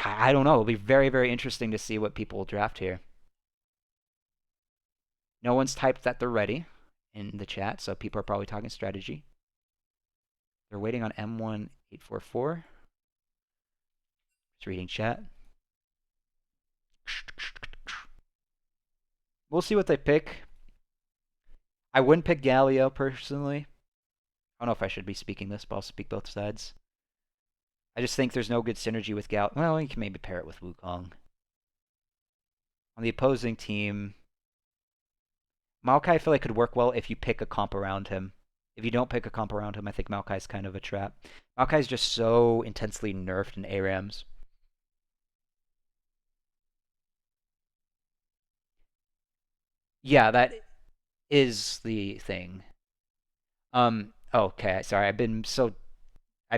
S1: I don't know. It'll be very, very interesting to see what people will draft here. No one's typed that they're ready in the chat, so people are probably talking strategy. They're waiting on M1844. Just reading chat. We'll see what they pick. I wouldn't pick Galio personally. I don't know if I should be speaking this, but I'll speak both sides. I just think there's no good synergy with Gal. Well, you can maybe pair it with Wukong. On the opposing team, Maokai I feel like could work well if you pick a comp around him. If you don't pick a comp around him, I think Maokai's kind of a trap. Maokai's just so intensely nerfed in ARAMs. Yeah, that is the thing. Okay, sorry, I'm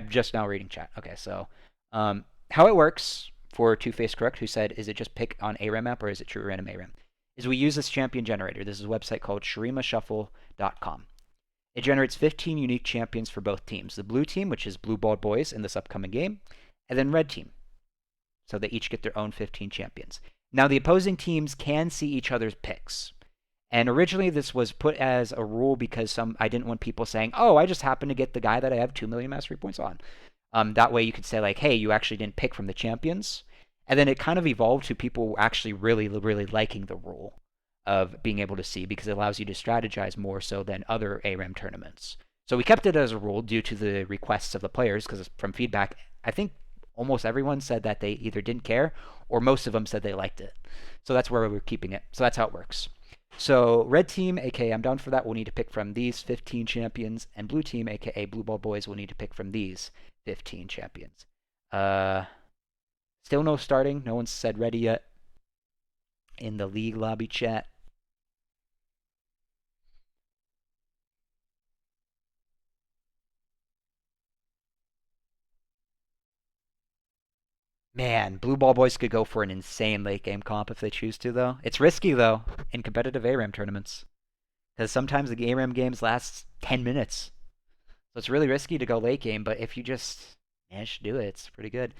S1: just now reading chat. Okay, so how it works for Two-Face Crook, who said, is it just pick on ARAM map or is it true random ARAM? Is we use this champion generator. This is a website called ShurimaShuffle.com. It generates 15 unique champions for both teams. The blue team, which is Blue Ball Boys in this upcoming game, and then red team. So they each get their own 15 champions. Now the opposing teams can see each other's picks. And originally this was put as a rule because I didn't want people saying, oh, I just happened to get the guy that I have 2 million mastery points on. That way you could say like, hey, you actually didn't pick from the champions. And then it kind of evolved to people actually really, really liking the rule of being able to see because it allows you to strategize more so than other ARAM tournaments. So we kept it as a rule due to the requests of the players because from feedback, I think almost everyone said that they either didn't care or most of them said they liked it. So that's where we're keeping it. So that's how it works. So red team, aka I'm down for that, will need to pick from these 15 champions, and blue team, aka Blue Ball Boys, will need to pick from these 15 champions. Still no starting. No one's said ready yet in the league lobby chat. Man, Blue Ball Boys could go for an insane late game comp if they choose to, though. It's risky, though, in competitive ARAM tournaments. Because sometimes the ARAM games last 10 minutes. So it's really risky to go late game, but if you just manage to do it, it's pretty good.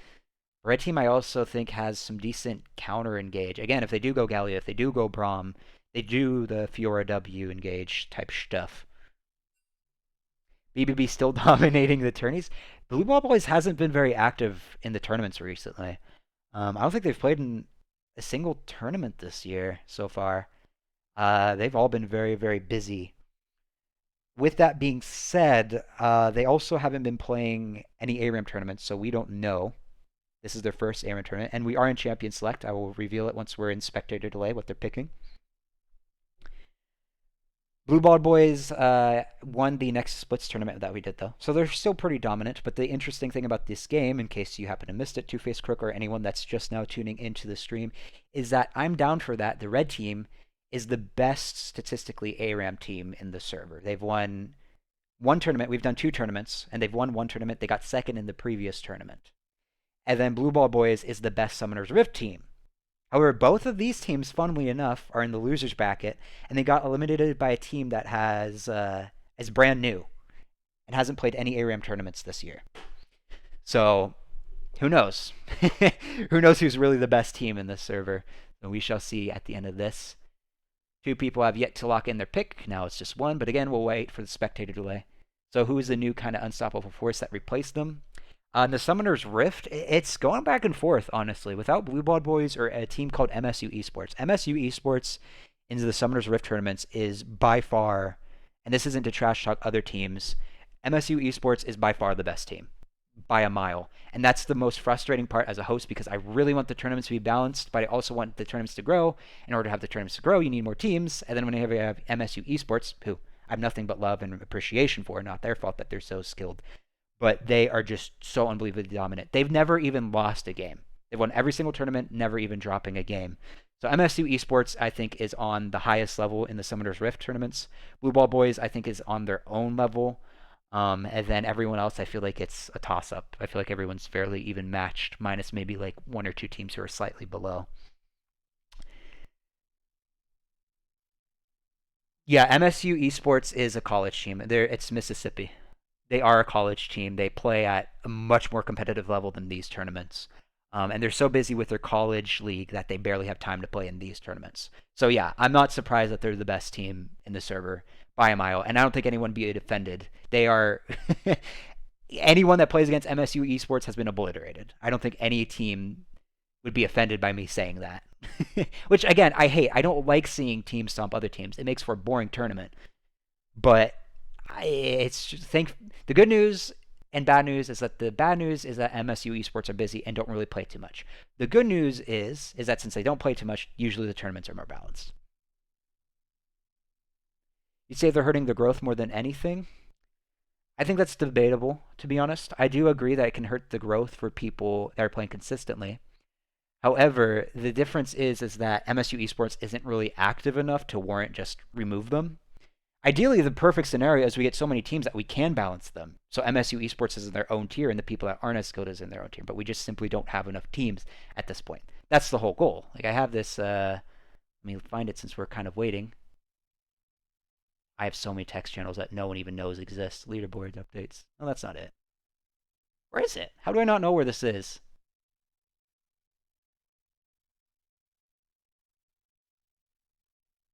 S1: Red team, I also think, has some decent counter engage. Again, if they do go Gallia, if they do go Braum, they do the Fiora W engage type stuff. BBB still dominating the tourneys. Blue Ball Boys hasn't been very active in the tournaments recently. I don't think they've played in a single tournament this year so far. They've all been very, very busy. With that being said, they also haven't been playing any ARAM tournaments, so we don't know. This is their first ARAM tournament, and we are in Champion Select. I will reveal it once we're in Spectator Delay, what they're picking. Blue Ball Boys won the Nexus Splits tournament that we did, though. So they're still pretty dominant, but the interesting thing about this game, in case you happen to miss it, Two-Face Crook, or anyone that's just now tuning into the stream, is that I'm down for that. The red team is the best statistically ARAM team in the server. They've won one tournament. We've done 2 tournaments, and they've won one tournament. They got second in the previous tournament. And then Blue Ball Boys is the best Summoner's Rift team. However, both of these teams, funnily enough, are in the losers bracket, and they got eliminated by a team that is brand new and hasn't played any ARAM tournaments this year. So, who knows? Who knows who's really the best team in this server? So we shall see at the end of this. 2 people have yet to lock in their pick. Now it's just 1, but again, we'll wait for the spectator delay. So who is the new kind of unstoppable force that replaced them? The Summoner's Rift, it's going back and forth, honestly. Without Blue Ball Boys or a team called MSU Esports. MSU Esports in the Summoner's Rift tournaments is by far, and this isn't to trash talk other teams, MSU Esports is by far the best team. By a mile. And that's the most frustrating part as a host because I really want the tournaments to be balanced, but I also want the tournaments to grow. In order to have the tournaments to grow, you need more teams. And then when you have MSU Esports, who I have nothing but love and appreciation for, not their fault that they're so skilled, but they are just so unbelievably dominant. They've never even lost a game. They've won every single tournament, never even dropping a game. So MSU Esports, I think, is on the highest level in the Summoner's Rift tournaments. Blue Ball Boys, I think, is on their own level. And then everyone else, I feel like it's a toss-up. I feel like everyone's fairly even matched, minus maybe like 1 or 2 teams who are slightly below. Yeah, MSU Esports is a college team. It's Mississippi. They are a college team. They play at a much more competitive level than these tournaments. And they're so busy with their college league that they barely have time to play in these tournaments. So yeah, I'm not surprised that they're the best team in the server by a mile, and I don't think anyone be offended. They are anyone that plays against MSU Esports has been obliterated. I don't think any team would be offended by me saying that. Which again, I hate. I don't like seeing teams stomp other teams. It makes for a boring tournament. But it's just the good news and bad news is that the bad news is that MSU Esports are busy and don't really play too much. The good news is that since they don't play too much, usually the tournaments are more balanced. You'd say they're hurting their growth more than anything? I think that's debatable, to be honest. I do agree that it can hurt the growth for people that are playing consistently. However, the difference is that MSU Esports isn't really active enough to warrant just remove them. Ideally, the perfect scenario is we get so many teams that we can balance them. So MSU Esports is in their own tier and the people that aren't as skilled is in their own tier. But we just simply don't have enough teams at this point. That's the whole goal. Like I have this, let me find it since we're kind of waiting. I have so many text channels that no one even knows exist. Leaderboard updates. No, that's not it. Where is it? How do I not know where this is?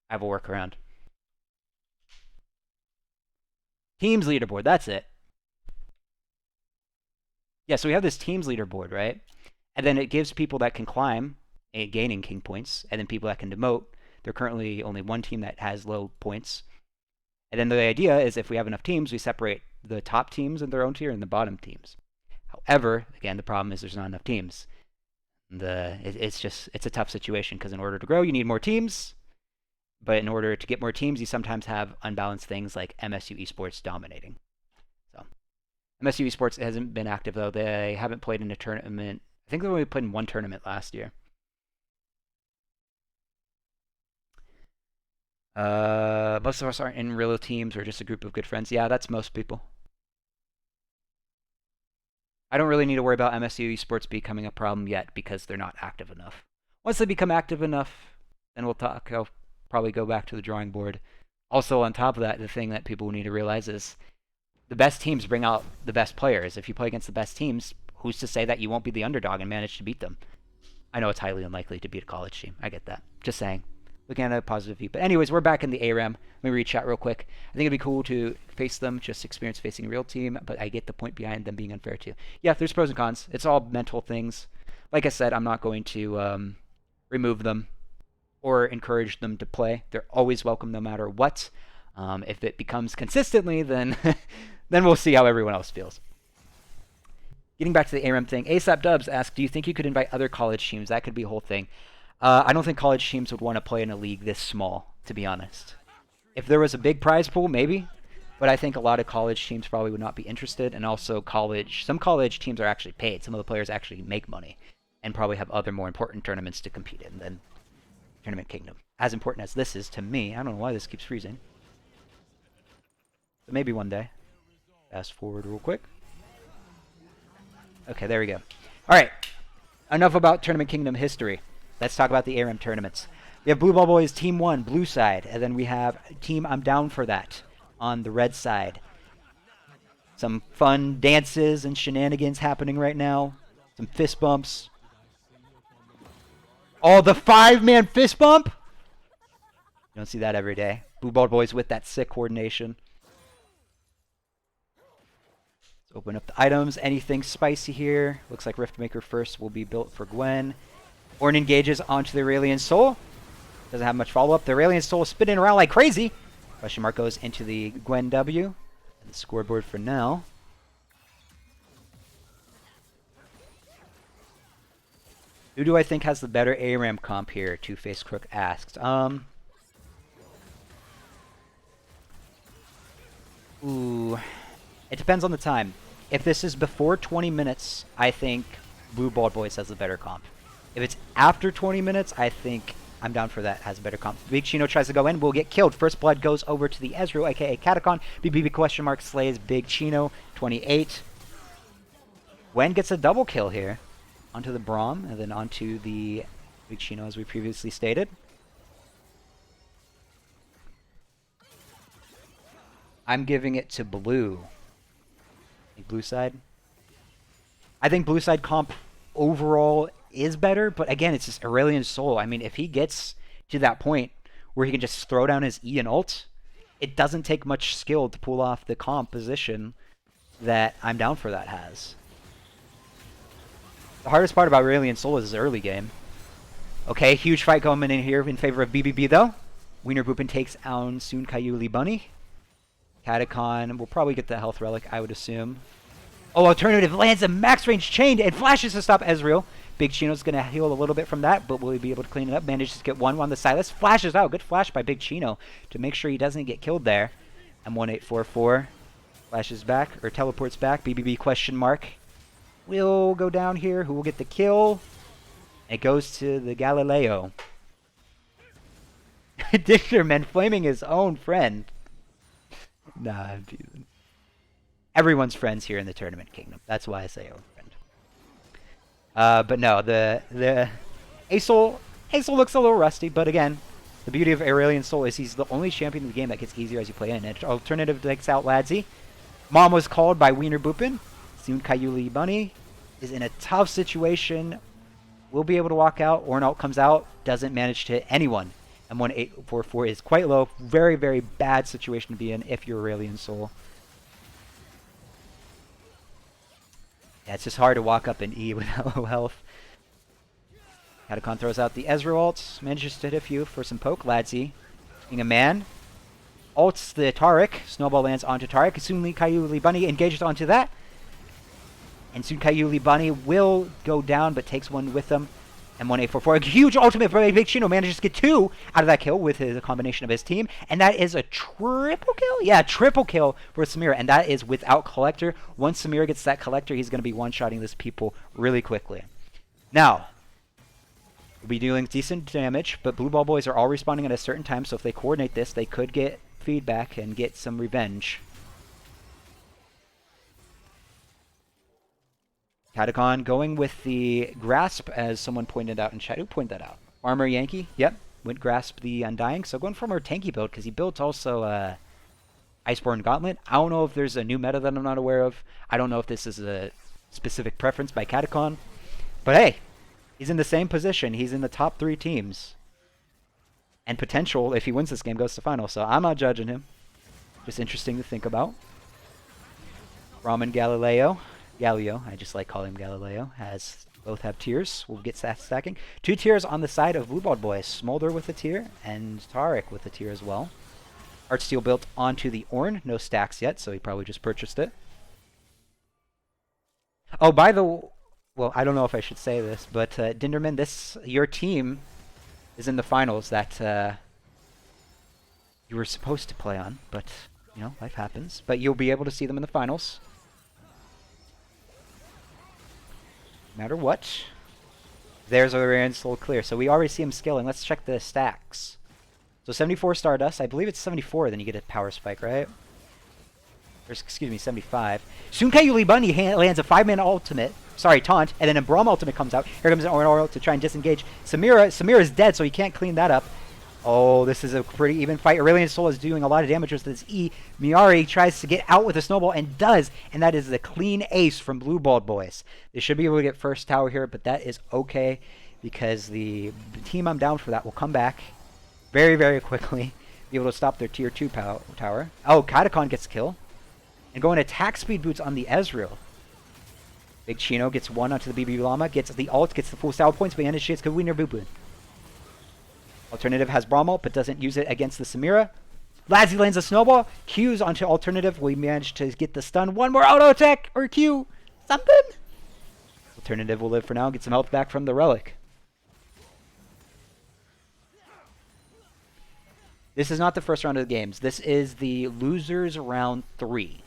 S1: I have a workaround. Teams leaderboard, that's it. Yeah, so we have this teams leaderboard, right? And then it gives people that can climb, gaining king points, and then people that can demote. There's currently only one team that has low points. And then the idea is if we have enough teams, we separate the top teams in their own tier and the bottom teams. However, again, the problem is there's not enough teams. It's a tough situation because in order to grow, you need more teams. But in order to get more teams, you sometimes have unbalanced things like MSU Esports dominating. So MSU Esports hasn't been active, though. They haven't played in a tournament. I think they only played in one tournament last year. Most of us aren't in real teams. We're just a group of good friends. Yeah, that's most people. I don't really need to worry about MSU Esports becoming a problem yet because they're not active enough. Once they become active enough, then we'll talk. I'll probably go back to the drawing board. Also, on top of that, the thing that people need to realize is the best teams bring out the best players. If you play against the best teams, who's to say that you won't be the underdog and manage to beat them? I know it's highly unlikely to beat a college team. I get that. Just saying. Looking at a positive view. But anyways, we're back in the ARAM. Let me read chat real quick. I think it'd be cool to face them, just experience facing a real team, but I get the point behind them being unfair too. Yeah, there's pros and cons. It's all mental things. Like I said, I'm not going to remove them or encourage them to play. They're always welcome no matter what. If it becomes consistently, then then we'll see how everyone else feels. Getting back to the ARAM thing, ASAP Dubs asked, do you think you could invite other college teams? That could be a whole thing. I don't think college teams would want to play in a league this small, to be honest. If there was a big prize pool, maybe. But I think a lot of college teams probably would not be interested. And also some college teams are actually paid. Some of the players actually make money and probably have other more important tournaments to compete in than Tournament Kingdom. As important as this is to me. I don't know why this keeps freezing. But maybe one day. Fast forward real quick. Okay, there we go. All right. Enough about Tournament Kingdom history. Let's talk about the ARAM tournaments. We have Blue Ball Boys Team 1, blue side. And then we have Team I'm Down For That on the red side. Some fun dances and shenanigans happening right now. Some fist bumps. Oh, the 5-man fist bump? You don't see that every day. Blue Ball Boys with that sick coordination. Let's open up the items. Anything spicy here? Looks like Riftmaker first will be built for Gwen. Orn engages onto the Aurelian Soul. Doesn't have much follow-up. The Aurelian Soul is spinning around like crazy. Question mark goes into the Gwen W. And the scoreboard for now. Who do I think has the better ARAM comp here? Two-Face Crook asks. Ooh. It depends on the time. If this is before 20 minutes, I think Blue Ball Boys has the better comp. If it's after 20 minutes, I think I'm Down For That has a better comp. Big Chino tries to go in, will get killed. First blood goes over to the Ezreal, aka Catacon. BBB question mark slays Big Chino, 28. Gwen gets a double kill here. Onto the Braum, and then onto the Big Chino, as we previously stated. I'm giving it to blue. Blue side. I think blue side comp overall is better, but again, it's just Aurelian Soul. I mean, if he gets to that point where he can just throw down his E and ult, it doesn't take much skill to pull off the composition that I'm down for that has. The hardest part about Aurelian Soul is his early game. Okay, huge fight coming in here in favor of BBB though. Wiener Boopin takes down Soon Kayuli Bunny. Catacon will probably get the health relic, I would assume. Oh, Alternative lands a max range chain and flashes to stop Ezreal. Big Chino's going to heal a little bit from that, but will he be able to clean it up? Manages to get one on the Silas. Flashes out. Good flash by Big Chino to make sure he doesn't get killed there. M1844 flashes back, or teleports back. BBB question mark. Will go down here. Who will get the kill? It goes to the Galileo. Disherman flaming his own friend. Nah, I'm teasing. Everyone's friends here in the Tournament Kingdom. That's why I say own friend. But no, the Asol looks a little rusty, but again, the beauty of Aurelian Soul is he's the only champion in the game that gets easier as you play in. And Alternative takes out Ladzi. Mom was called by Wiener Boopin. Soon Kayuli Bunny is in a tough situation. Will be able to walk out. Ornalt comes out, doesn't manage to hit anyone. M1844 is quite low. Very, very bad situation to be in if you're Aurelian Soul. Yeah, it's just hard to walk up and E without low health. Catacon throws out the Ezreal ult. Manages to hit a few for some poke. Ladzi being a man. Ults the Taric. Snowball lands onto Taric. Soon Kayuli Bunny engages onto that. And soon Kayuli Bunny will go down, but takes one with them. M1844. A huge ultimate for Big Chino. Manages to get two out of that kill with the combination of his team. And that is a triple kill? Yeah, triple kill for Samira. And that is without Collector. Once Samira gets that Collector, he's going to be one-shotting this people really quickly. Now, we'll be doing decent damage, but Blue Ball Boys are all respawning at a certain time, so if they coordinate this, they could get feedback and get some revenge. Catacon going with the Grasp, as someone pointed out in chat. Who pointed that out? Farmer Yankee? Yep. Went Grasp the Undying. So going from our tanky build, because he built also Iceborne Gauntlet. I don't know if there's a new meta that I'm not aware of. I don't know if this is a specific preference by Catacon. But hey, he's in the same position. He's in the top 3 teams. And potential, if he wins this game, goes to final. So I'm not judging him. Just interesting to think about. Ramen Galileo, I just like calling him Galileo, both have tiers. We'll get stacking. 2 tiers on the side of Blue Ball Boys. Smolder with a tier, and Taric with a tier as well. Artsteel built onto the Ornn. No stacks yet, so he probably just purchased it. Oh, well, I don't know if I should say this, but Dinderman, your team is in the finals that you were supposed to play on, but, you know, life happens. But you'll be able to see them in the finals. No matter what. There's Aurelian Soul clear. So we already see him scaling. Let's check the stacks. So 74 Stardust. I believe it's 74, then you get a power spike, right? Or, excuse me, 75. Soon Kayuli Bunny lands a 5-man ultimate. Sorry, taunt. And then a Braum ultimate comes out. Here comes an Ornn to try and disengage. Samira's dead, so he can't clean that up. Oh, this is a pretty even fight. Aurelian Soul is doing a lot of damage with this E. Miari tries to get out with a snowball and does. And that is the clean ace from Blue Ball Boys. They should be able to get first tower here, but that is okay because the team I'm down for that will come back very, very quickly. Be able to stop their tier 2 tower. Oh, Catacon gets a kill. And going attack speed boots on the Ezreal. Big Chino gets one onto the BB Llama, gets the ult, gets the full style points, but initiates because Wiener Boopin. Alternative has Braum ult, but doesn't use it against the Samira. Ladzi lands a snowball. Q's onto Alternative. We managed to get the stun. One more auto attack or Q. Something. Alternative will live for now. Get some health back from the relic. This is not the first round of the games. This is the losers round 3.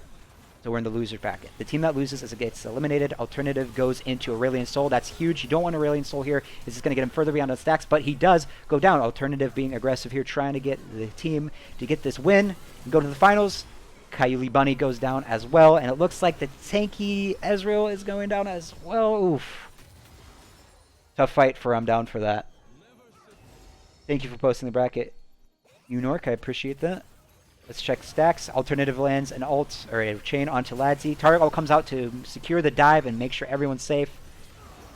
S1: So we're in the loser bracket. The team that loses as it gets eliminated. Alternative goes into Aurelian Soul. That's huge. You don't want Aurelian Soul here. This is going to get him further beyond the stacks, but he does go down. Alternative being aggressive here, trying to get the team to get this win and go to the finals. Kayuli Bunny goes down as well, and it looks like the tanky Ezreal is going down as well. Oof. Tough fight for I'm down for that. Thank you for posting the bracket, Unork. I appreciate that. Let's check stacks. Alternative lands an ult, or a chain onto Ladzi. Taric comes out to secure the dive and make sure everyone's safe.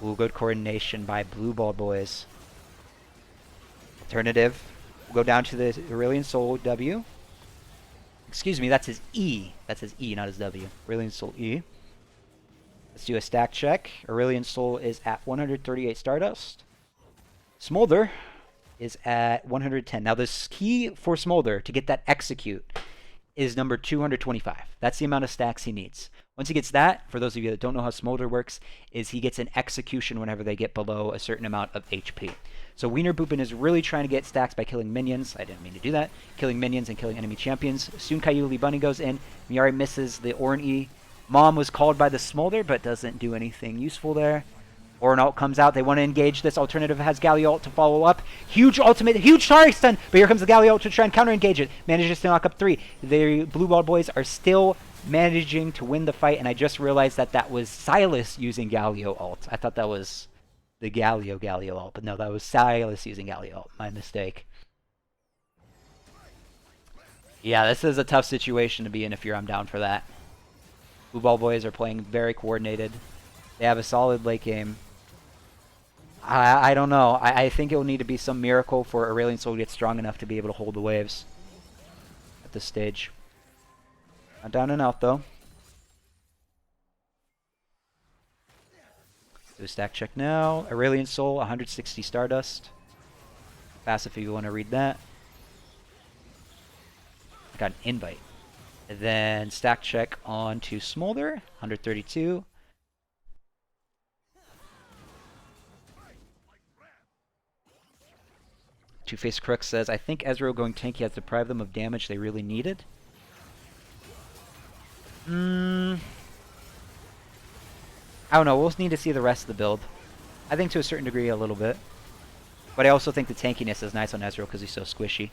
S1: Ooh, good coordination by Blue Ball boys. Alternative. We'll go down to the Aurelion Soul W. Excuse me, that's his E. That's his E, not his W. Aurelion Soul E. Let's do a stack check. Aurelion Soul is at 138 Stardust. Smolder is at 110. Now, the key for Smolder to get that execute is number 225. That's the amount of stacks he needs. Once he gets that, for those of you that don't know how Smolder works, is he gets an execution whenever they get below a certain amount of HP. So Wiener Boopin is really trying to get stacks by killing minions. I didn't mean to do that. Killing minions and killing enemy champions. Soon Kayuli Bunny goes in. Miari misses the Orn E. Mom was called by the Smolder, but doesn't do anything useful there. Orn ult comes out. They want to engage this. Alternative has Galio ult to follow up. Huge ultimate, huge Taric stun, but here comes the Galio ult to try and counter-engage it. Manages to knock up 3. The Blue Ball boys are still managing to win the fight, and I just realized that that was Silas using Galio ult. I thought that was the Galio ult, but no, that was Silas using Galio ult. My mistake. Yeah, this is a tough situation to be in if I'm down for that. Blue Ball boys are playing very coordinated. They have a solid late game. I don't know. I think it will need to be some miracle for Aurelion Soul to get strong enough to be able to hold the waves at this stage. Not down and out, though. Do a stack check now. Aurelion Soul, 160 Stardust. Fast if you want to read that. I got an invite. And then stack check on to Smolder, 132. Two-Faced Crook says, I think Ezreal going tanky has deprived them of damage they really needed. I don't know. We'll need to see the rest of the build. I think to a certain degree a little bit. But I also think the tankiness is nice on Ezreal because he's so squishy.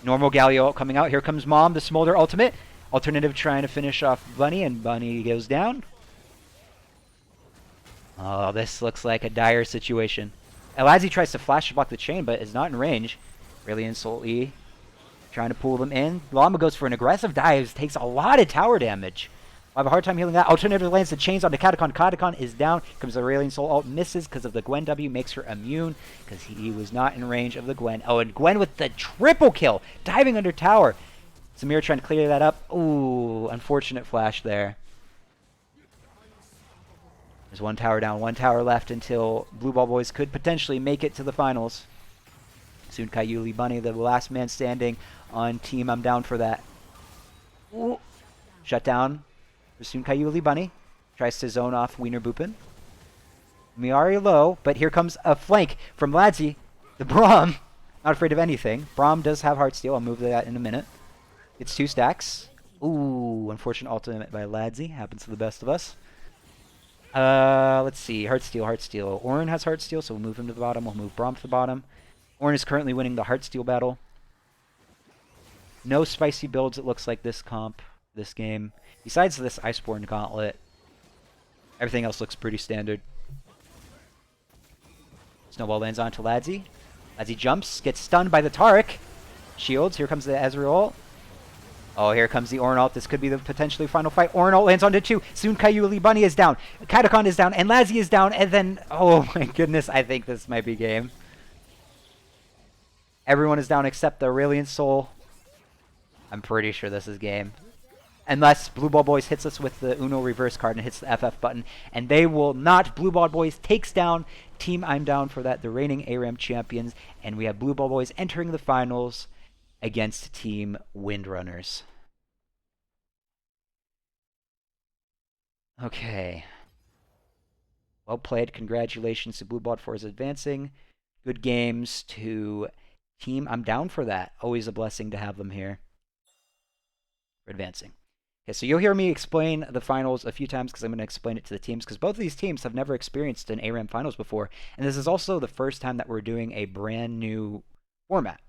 S1: Normal Galio ult coming out. Here comes Mom, the Smolder ultimate. Alternative trying to finish off Bunny, and Bunny goes down. Oh, this looks like a dire situation. Elazi tries to flash block the chain, but is not in range. Aurelion Soul E. Trying to pull them in. Llama goes for an aggressive dive. Takes a lot of tower damage. I have a hard time healing that. Alternative lands the chains onto Catacon. Catacon is down. Comes the Aurelion Soul ult. Misses because of the Gwen W. Makes her immune because he was not in range of the Gwen. Oh, and Gwen with the triple kill. Diving under tower. Samir trying to clear that up. Ooh, unfortunate flash there. There's one tower down, one tower left until Blue Ball boys could potentially make it to the finals. Soon Kayuli Bunny, the last man standing on team. I'm down for that. Ooh. Shut down for Soon Kayuli Bunny. Tries to zone off Wiener Boopin. Miari low, but here comes a flank from Ladzi. The Braum. Not afraid of anything. Braum does have Heartsteel. I'll move that in a minute. It's 2 stacks. Ooh, unfortunate ultimate by Ladzi. Happens to the best of us. Let's see. Heartsteel, Heartsteel. Orn has Heartsteel, so we'll move him to the bottom. We'll move Braum to the bottom. Orn is currently winning the Heartsteel battle. No spicy builds, it looks like, this comp, this game. Besides this Iceborne Gauntlet, everything else looks pretty standard. Snowball lands onto Ladzi. Ladzi jumps, gets stunned by the Taric. Shields, here comes the Ezreal. Oh, here comes the Orn ult. This could be the potentially final fight. Orn ult lands onto 2. Soon Kayuli Bunny is down. Catacon is down, and Ladzi is down, and then, oh my goodness, I think this might be game. Everyone is down except the Aurelion Soul. I'm pretty sure this is game. Unless Blue Ball Boys hits us with the Uno reverse card and hits the FF button. And they will not. Blue Ball Boys takes down Team I'm Down for that, the reigning ARAM champions. And we have Blue Ball Boys entering the finals against Team Windrunners. Okay. Well played. Congratulations to Blue Ball for his advancing. Good games to Team I'm Down for that. Always a blessing to have them here. For advancing. Okay, so you'll hear me explain the finals a few times because I'm going to explain it to the teams because both of these teams have never experienced an ARAM finals before. And this is also the first time that we're doing a brand new format.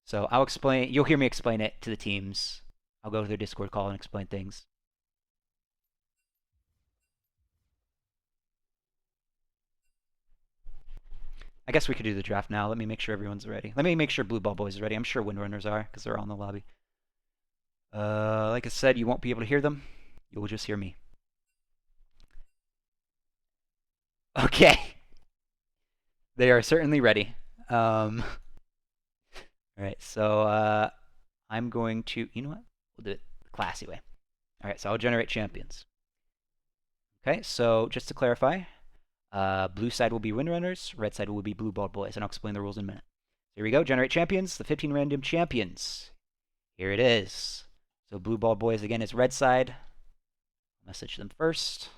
S1: So I'll explain, you'll hear me explain it to the teams. I'll go to their Discord call and explain things. I guess we could do the draft now. Let me make sure everyone's ready. Let me make sure Blue Ball Boys is ready. I'm sure Windrunners are because they're all in the lobby. Like I said, you won't be able to hear them. You will just hear me. Okay. They are certainly ready. All right, so I'm going to, you know what? We'll do it the classy way. All right, so I'll generate champions. Okay, so just to clarify, blue side will be Windrunners, red side will be Blue Ball Boys, and I'll explain the rules in a minute. Here we go, generate champions, the 15 random champions. Here it is. So Blue Ball Boys, again, is red side. Message them first.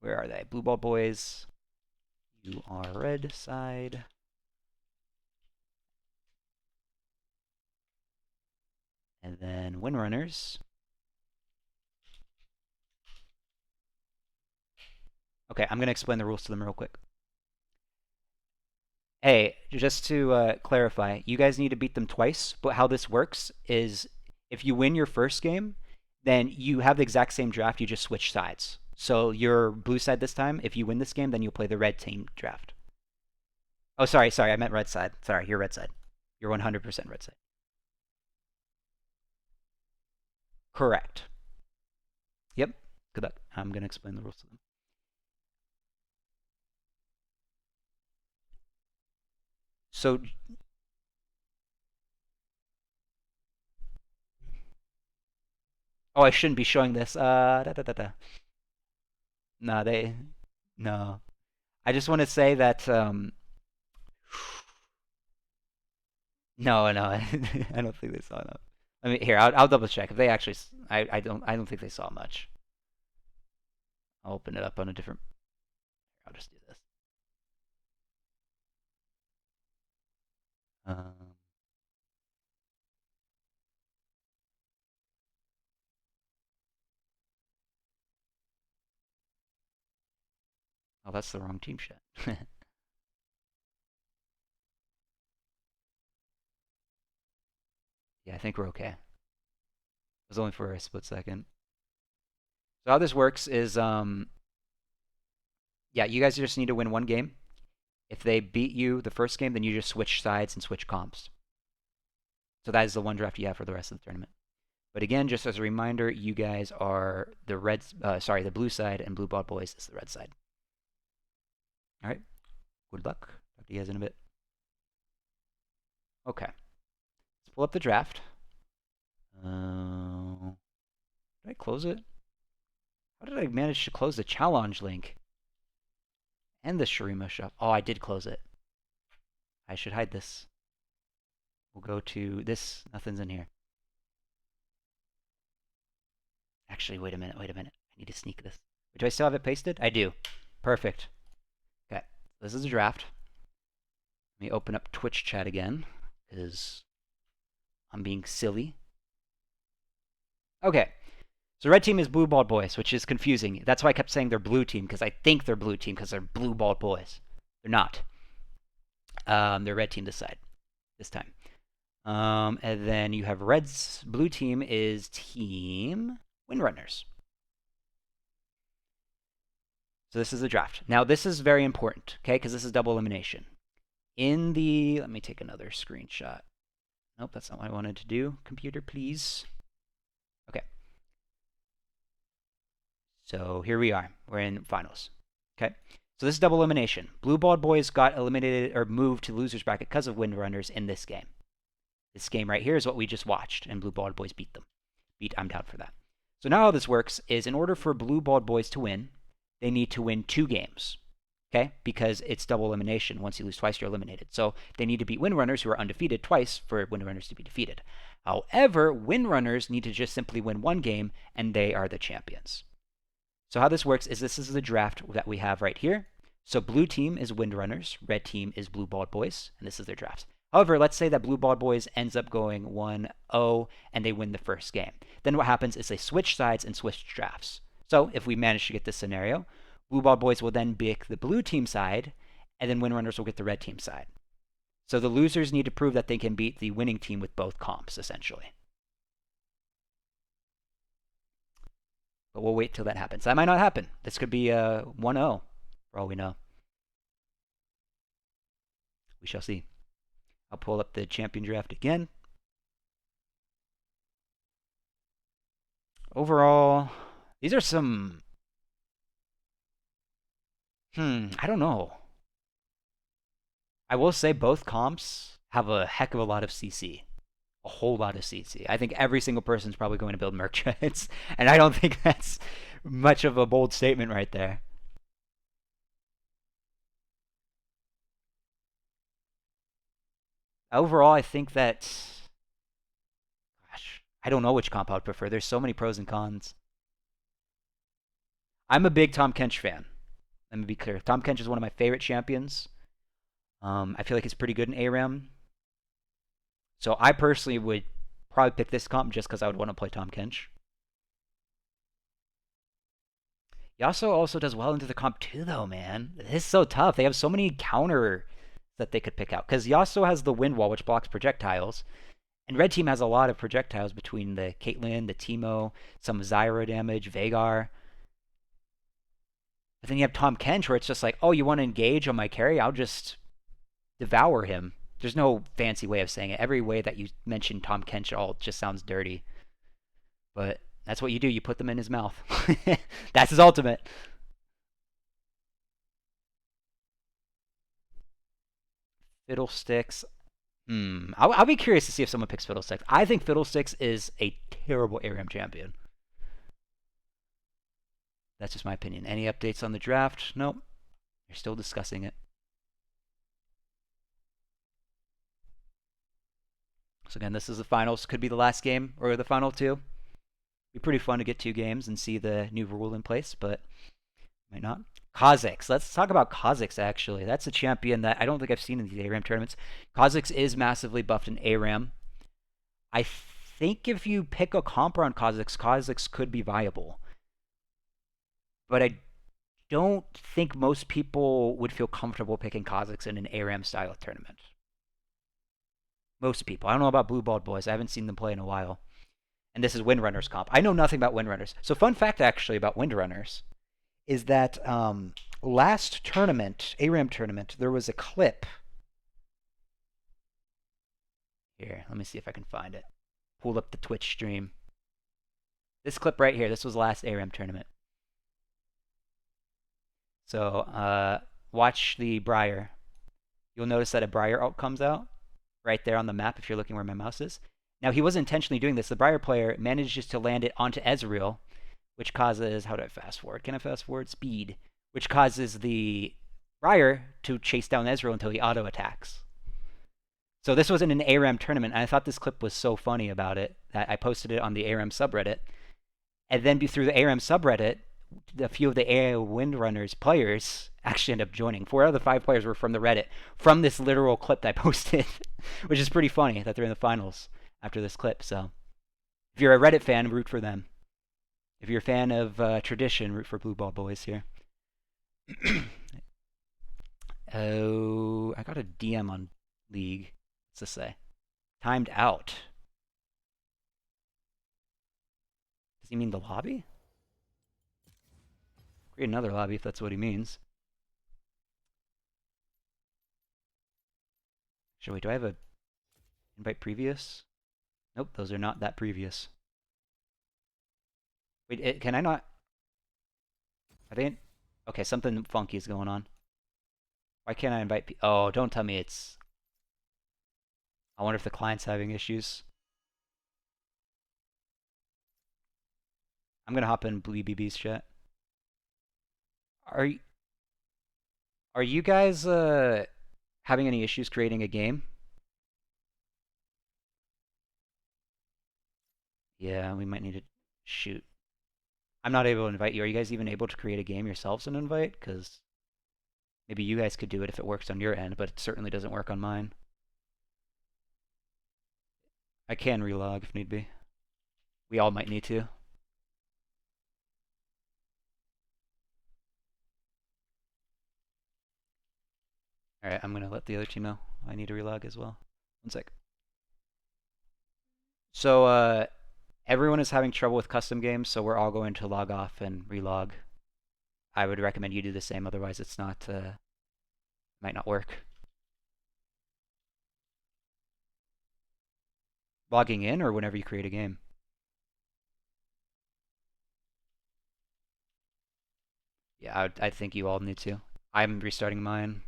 S1: Where are they? Blue Ball Boys, you are red side. And then Windrunners. Okay, I'm going to explain the rules to them real quick. Hey, just to clarify, you guys need to beat them twice, but how this works is if you win your first game, then you have the exact same draft, you just switch sides. So you're blue side this time. If you win this game, then you'll play the red team draft. Oh, sorry, I meant red side. Sorry, you're red side. You're 100% red side. Correct. Yep. Good luck. I'm going to explain the rules to them. So, oh, I shouldn't be showing this. No, no. I just want to say that, no, I don't think they saw enough. I mean, here, I'll double check if they actually. I don't think they saw much. I'll open it up on a different. I'll just do this. Um, oh, that's the wrong team shit. Yeah, I think we're okay. It was only for a split second. So how this works is, yeah, you guys just need to win one game. If they beat you the first game, then you just switch sides and switch comps. So that is the one draft you have for the rest of the tournament. But again, just as a reminder, you guys are the the blue side, and Blue Ball Boys is the red side. All right. Good luck. Talk to you guys in a bit. Okay. Let's pull up the draft. Did I close it? How did I manage to close the challenge link? And the Shurima shop. Oh, I did close it. I should hide this. We'll go to this. Nothing's in here. Actually, wait a minute. I need to sneak this. Do I still have it pasted? I do. Perfect. Okay. This is a draft. Let me open up Twitch chat again, because I'm being silly. Okay. So red team is Blue Ball Boys, which is confusing. That's why I kept saying they're blue team, because I think they're blue team because they're Blue Ball Boys. They're not. They're red team this time. And then you have red's blue team is Team Windrunners. So this is the draft. Now this is very important, okay, because this is double elimination. Let me take another screenshot. Nope, that's not what I wanted to do. Computer, please. Okay. So here we are. We're in finals. Okay. So this is double elimination. Blue Ball Boys got eliminated or moved to losers bracket because of Windrunners in this game. This game right here is what we just watched, and Blue Ball Boys beat them. I'm down for that. So now how this works is in order for Blue Ball Boys to win, they need to win 2 games. Okay? Because it's double elimination. Once you lose twice, you're eliminated. So they need to beat Windrunners, who are undefeated, twice for Windrunners to be defeated. However, Windrunners need to just simply win 1 game, and they are the champions. So how this works is this is the draft that we have right here. So blue team is Windrunners, red team is Blue Ball Boys, and this is their drafts. However, let's say that Blue Ball Boys ends up going 1-0 and they win the first game. Then what happens is they switch sides and switch drafts. So if we manage to get this scenario, Blue Ball Boys will then pick the blue team side, and then Windrunners will get the red team side. So the losers need to prove that they can beat the winning team with both comps, essentially. But we'll wait till that happens. That might not happen. This could be a 1-0, for all we know. We shall see. I'll pull up the champion draft again. Overall, these are some. I don't know. I will say both comps have a heck of a lot of CC. A whole lot of CC. I think every single person's probably going to build Merc Treads, and I don't think that's much of a bold statement right there. Overall, I think that. Gosh, I don't know which comp I would prefer. There's so many pros and cons. I'm a big Tom Kench fan. Let me be clear. Tom Kench is one of my favorite champions. I feel like he's pretty good in ARAM. So I personally would probably pick this comp just because I would want to play Tom Kench. Yasuo also does well into the comp too, though, man. This is so tough. They have so many counter that they could pick out. Because Yasuo has the wind wall, which blocks projectiles. And red team has a lot of projectiles between the Caitlyn, the Teemo, some Zyra damage, Veigar. But then you have Tom Kench, where it's just like, oh, you want to engage on my carry? I'll just devour him. There's no fancy way of saying it. Every way that you mention Tom Kench all just sounds dirty. But that's what you do. You put them in his mouth. That's his ultimate. Fiddlesticks. I'll be curious to see if someone picks Fiddlesticks. I think Fiddlesticks is a terrible ARAM champion. That's just my opinion. Any updates on the draft? Nope. They're still discussing it. So again, this is the finals. Could be the last game or the final two. Be pretty fun to get 2 games and see the new rule in place, but might not. Kha'Zix. Let's talk about Kha'Zix, actually. That's a champion that I don't think I've seen in these ARAM tournaments. Kha'Zix is massively buffed in ARAM. I think if you pick a comp around Kha'Zix, Kha'Zix could be viable. But I don't think most people would feel comfortable picking Kha'Zix in an ARAM-style tournament. Most people. I don't know about Blue Balled Boys. I haven't seen them play in a while. And this is Windrunners comp. I know nothing about Windrunners. So fun fact, actually, about Windrunners is that last tournament, ARAM tournament, there was a clip. Here, let me see if I can find it. Pull up the Twitch stream. This clip right here, this was last ARAM tournament. So watch the Briar. You'll notice that a Briar ult comes out right there on the map if you're looking where my mouse is. Now, he wasn't intentionally doing this. The Briar player manages to land it onto Ezreal, which causes... How do I fast forward? Can I fast forward? Speed. Which causes the Briar to chase down Ezreal until he auto-attacks. So this was in an ARAM tournament, and I thought this clip was so funny about it that I posted it on the ARAM subreddit. And then through the ARAM subreddit, a few of the Windrunners players actually ended up joining. 4 out of the 5 players were from the Reddit, from this literal clip that I posted, which is pretty funny that they're in the finals after this clip. So if you're a Reddit fan, root for them. If you're a fan of tradition, root for Blue Ball Boys here. Oh, I got a DM on League. What's this say? Timed out. Does he mean the lobby? Create another lobby if that's what he means. Actually, wait, do I have a invite previous? Nope, those are not that previous. Wait, can I not? Are they? Okay, something funky is going on. Why can't I invite? Oh, don't tell me it's. I wonder if the client's having issues. I'm gonna hop in Blue BB's chat. Are you guys having any issues creating a game? Yeah, we might need to shoot. I'm not able to invite you. Are you guys even able to create a game yourselves and invite? Because maybe you guys could do it if it works on your end, but it certainly doesn't work on mine. I can relog if need be. We all might need to. Alright, I'm gonna let the other team know. I need to relog as well. 1 sec. So, everyone is having trouble with custom games, so we're all going to log off and relog. I would recommend you do the same, otherwise it's not, might not work. Logging in or whenever you create a game? Yeah, I think you all need to. I'm restarting mine.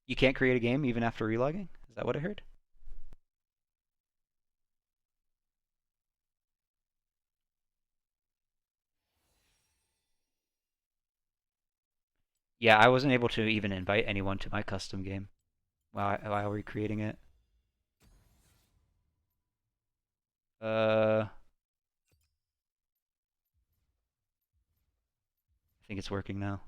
S1: You can't create a game even after relogging? Is that what I heard? Yeah, I wasn't able to even invite anyone to my custom game while recreating it. I think it's working now.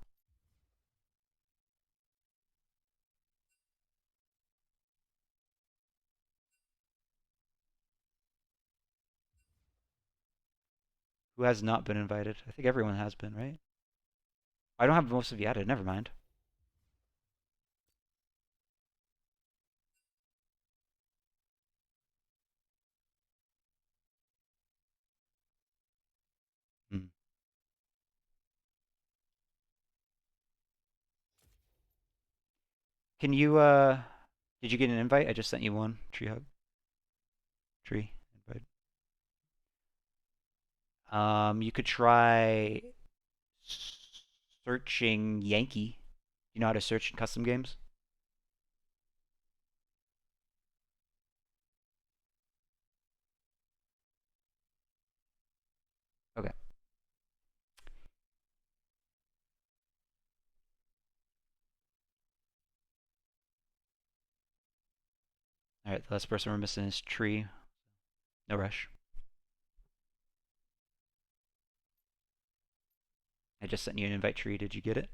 S1: Who has not been invited? I think everyone has been, right? I don't have most of you added. Never mind. Hmm. Can you did you get an invite? I just sent you one. Tree hug. Tree invite. You could try searching Yankee. You know how to search in custom games? Okay. All right. The last person we're missing is Tree. No rush. I just sent you an invite, Tree. Did you get it?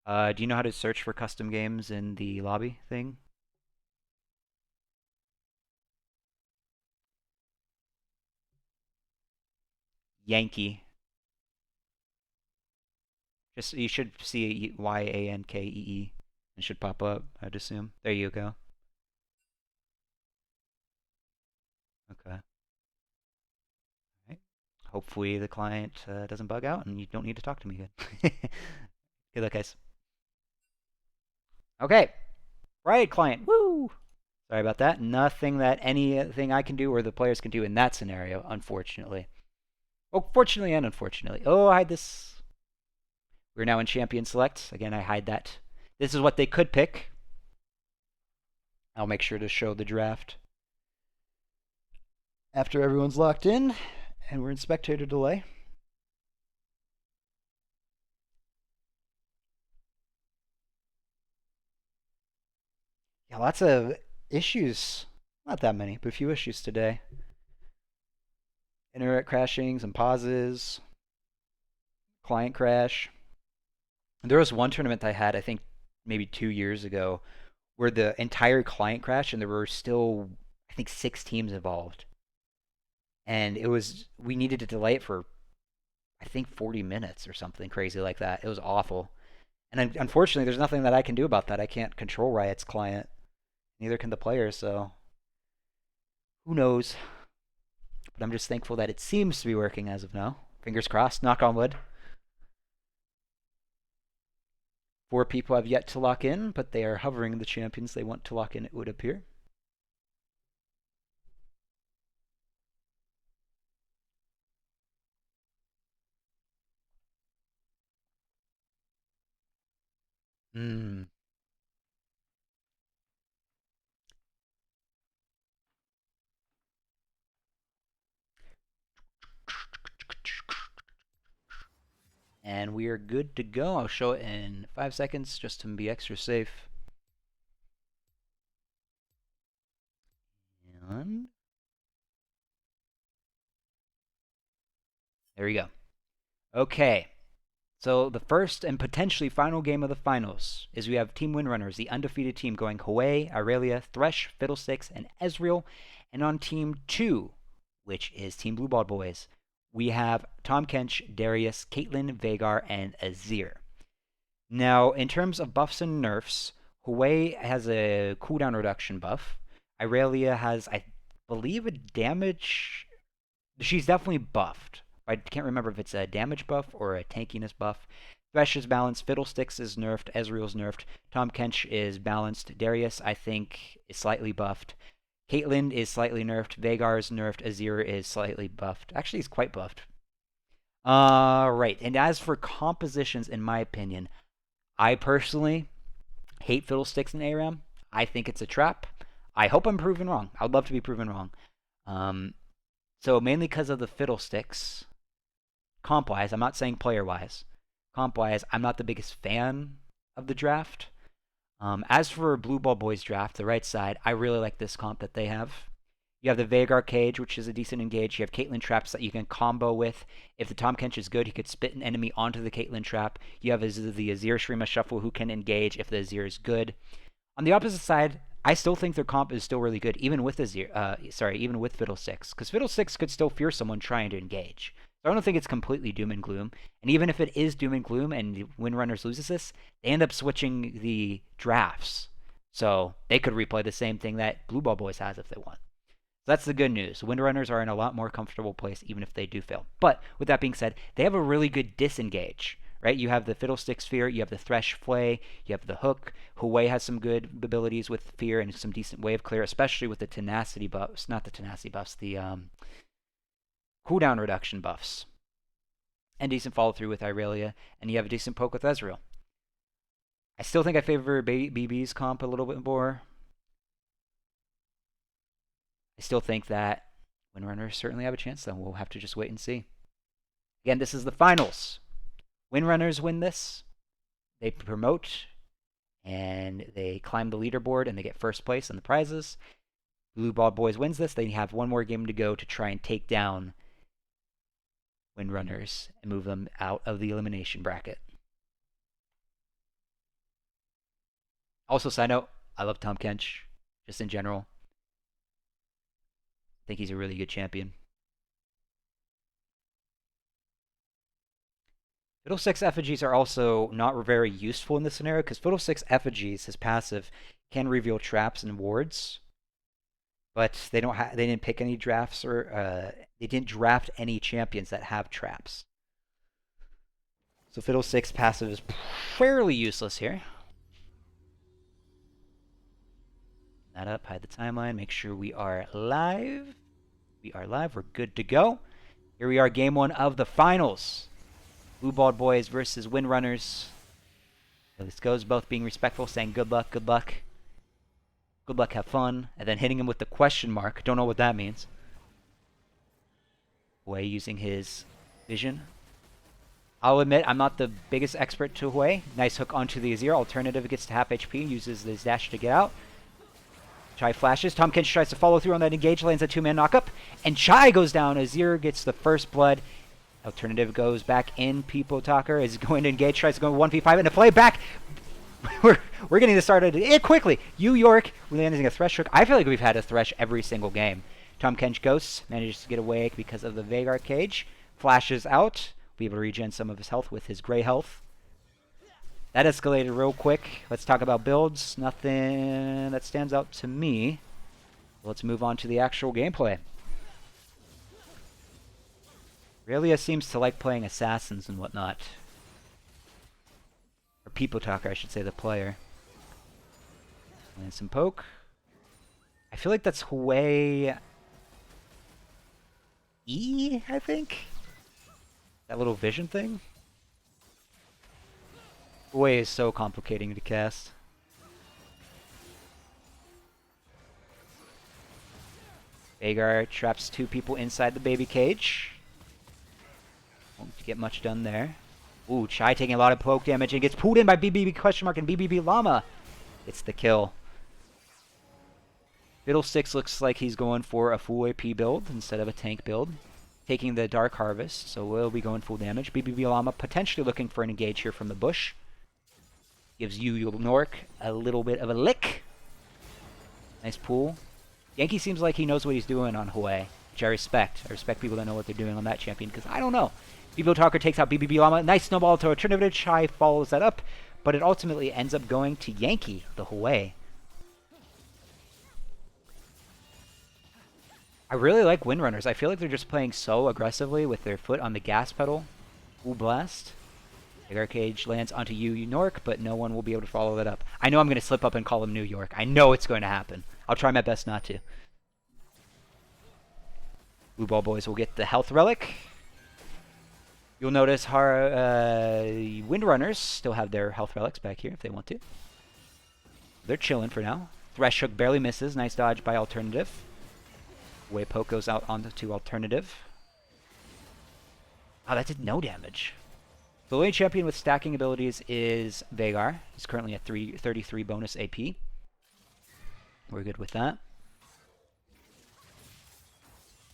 S1: Do you know how to search for custom games in the lobby thing? Yankee. Just you should see Yankee. It should pop up, I'd assume. There you go. Okay. Right. Hopefully the client doesn't bug out and you don't need to talk to me again. Good luck, guys. Okay. Right, client. Woo! Sorry about that. Nothing that anything I can do or the players can do in that scenario, unfortunately. Oh, fortunately and unfortunately. Oh, I hide this. We're now in champion select. Again, I hide that. This is what they could pick. I'll make sure to show the draft after everyone's locked in and we're in spectator delay. Yeah, lots of issues. Not that many, but a few issues today. Internet crashing, some pauses, client crash. There was one tournament I had, I think maybe 2 years ago, where the entire client crashed and there were still, I think, 6 teams involved. And we needed to delay it for, I think, 40 minutes or something crazy like that. It was awful. And unfortunately, there's nothing that I can do about that. I can't control Riot's client. Neither can the players, so who knows? But I'm just thankful that it seems to be working as of now. Fingers crossed, knock on wood. 4 people have yet to lock in, but they are hovering the champions they want to lock in, it would appear. Hmm. And we are good to go. I'll show it in 5 seconds just to be extra safe. And there we go. Okay. So the first and potentially final game of the finals is we have Team Windrunners, the undefeated team, going Hwei, Aurelia, Thresh, Fiddlesticks, and Ezreal. And on Team 2, which is Team Blue Ball Boys, we have Tom Kench, Darius, Caitlyn, Vagar, and Azir. Now, in terms of buffs and nerfs, Hwei has a cooldown reduction buff. Irelia has, I believe, a damage. She's definitely buffed. I can't remember if it's a damage buff or a tankiness buff. Thresh is balanced. Fiddlesticks is nerfed. Ezreal's nerfed. Tahm Kench is balanced. Darius, I think, is slightly buffed. Caitlyn is slightly nerfed. Veigar is nerfed. Azir is slightly buffed. Actually, he's quite buffed. Right. And as for compositions, in my opinion, I personally hate Fiddlesticks in ARAM. I think it's a trap. I hope I'm proven wrong. I would love to be proven wrong. So mainly because of the Fiddlesticks, comp-wise, I'm not saying player-wise. Comp-wise, I'm not the biggest fan of the draft. As for Blue Ball Boys draft, the right side, I really like this comp that they have. You have the Veigar Cage, which is a decent engage. You have Caitlyn traps that you can combo with. If the Tahm Kench is good, he could spit an enemy onto the Caitlyn trap. You have the Azir Shrima Shuffle who can engage if the Azir is good. On the opposite side, I still think their comp is still really good, even with Azir. Even with Fiddlesticks, because Fiddlesticks could still fear someone trying to engage. So I don't think it's completely doom and gloom. And even if it is doom and gloom and Windrunners loses this, they end up switching the drafts. So they could replay the same thing that Blue Ball Boys has if they want. So that's the good news. Windrunners are in a lot more comfortable place even if they do fail. But with that being said, they have a really good disengage. Right? You have the Fiddlesticks Fear, you have the Thresh Flay, you have the Hook. Hwei has some good abilities with Fear and some decent wave clear, especially with the Tenacity buffs. Not the Tenacity buffs, the cooldown reduction buffs. And decent follow through with Irelia, and you have a decent poke with Ezreal. I still think I favor BB's comp a little bit more. I still think that Windrunners certainly have a chance, though. We'll have to just wait and see. Again, this is the finals. Windrunners win this. They promote, and they climb the leaderboard, and they get first place in the prizes. Blue Ball Boys wins this. They have one more game to go to try and take down Windrunners and move them out of the elimination bracket. Also, side note, I love Tahm Kench, just in general. I think he's a really good champion. Fiddlesticks Effigies are also not very useful in this scenario because Fiddlesticks Effigies, his passive, can reveal traps and wards, but they didn't pick any drafts or they didn't draft any champions that have traps. So Fiddlesticks passive is fairly useless here. That up, hide the timeline, make sure we are live. We are live, we're good to go. Here we are, game one of the finals. Blue Ball Boys versus Windrunners. So this goes, both being respectful, saying good luck, good luck. Good luck, have fun. And then hitting him with the question mark. Don't know what that means. Hwei using his vision. I'll admit, I'm not the biggest expert to Hwei. Nice hook onto the Azir. Alternative gets to half HP, uses his dash to get out. Chai flashes. Tahm Kench tries to follow through on that engage, lands a two-man knockup. And Chai goes down. Azir gets the first blood. Alternative goes back in. People Talker is going to engage, tries to go 1v5 and a play back. We're getting this started quickly. York landing a Thresh hook. I feel like we've had a Thresh every single game. Tahm Kench ghosts, manages to get away because of the Veigar Cage. Flashes out. Be able to regen some of his health with his gray health. That escalated real quick. Let's talk about builds. Nothing that stands out to me. Let's move on to the actual gameplay. Irelia seems to like playing assassins and whatnot. Or People Talker, I should say, the player. And some poke. I feel like that's Hwei E, I think? That little vision thing? Hwei is so complicating to cast. Veigar traps two people inside the baby cage. Won't get much done there. Ooh, Chai taking a lot of poke damage and gets pulled in by BBB question mark and BBB Llama. It's the kill. Fiddlesticks looks like he's going for a full AP build instead of a tank build. Taking the Dark Harvest, so we'll be going full damage. BBB Llama potentially looking for an engage here from the bush. Gives Nork a little bit of a lick. Nice pull. Yankee seems like he knows what he's doing on Hwei, which I respect. I respect people that know what they're doing on that champion, because I don't know. BBB Talker takes out BBB Llama. Nice snowball to alternative. Chai follows that up. but it ultimately ends up going to Yankee the whole way. I really like Windrunners. I feel like they're just playing so aggressively with their foot on the gas pedal. Ooh, blast. Veigar Cage lands onto New York, but no one will be able to follow that up. I know I'm going to slip up and call him New York. I know it's going to happen. I'll try my best not to. Blue Ball Boys will get the health relic. You'll notice Windrunners still have their health relics back here if they want to. They're chilling for now. Thresh Hook barely misses. Nice dodge by Alternative. Way poke goes out onto Alternative. Oh, that did no damage. The lane champion with stacking abilities is Veigar. He's currently at 33 bonus AP. We're good with that.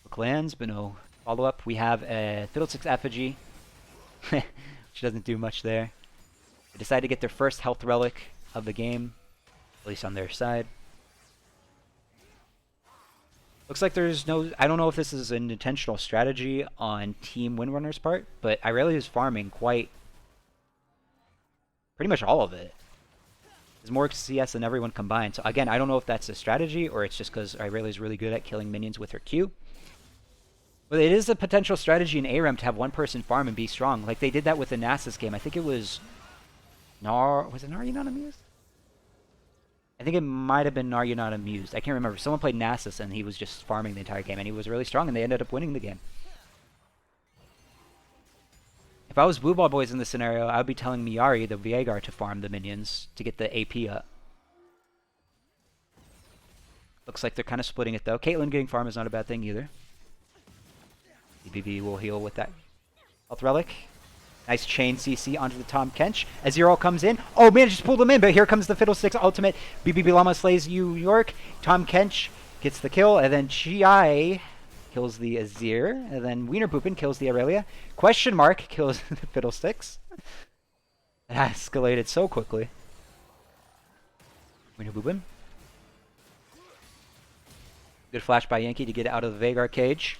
S1: Hook lands, but no follow-up. We have a Fiddlesticks Effigy, which doesn't do much there. They decide to get their first health relic of the game, at least on their side. Looks like there's no... I don't know if this is an intentional strategy on Team Windrunner's part, but Irelia is farming pretty much all of it. There's more CS than everyone combined. So again, I don't know if that's a strategy or it's just because Irelia is really good at killing minions with her Q. But it is a potential strategy in ARAM to have one person farm and be strong. Like they did that with the Nasus game. I think it was... Was it Gnar You're Not Amused? I think it might have been Gnar You're Not Amused. I can't remember. Someone played Nasus and he was just farming the entire game and he was really strong and they ended up winning the game. If I was Blue Ball Boys in this scenario, I would be telling Miari, the Veigar, to farm the minions to get the AP up. Looks like they're kind of splitting it though. Caitlyn getting farm is not a bad thing either. BBB will heal with that health relic. Nice chain CC onto the Tahm Kench. Azir comes in. Oh man, just pulled him in, but here comes the Fiddlesticks ultimate. BBB Llama slays New York. Tahm Kench gets the kill, and then Chi kills the Azir, and then Wienerpoopin kills the Aurelia. Question mark kills the Fiddlesticks. It escalated so quickly. Wienerpoopin. Good flash by Yankee to get out of the Veigar cage.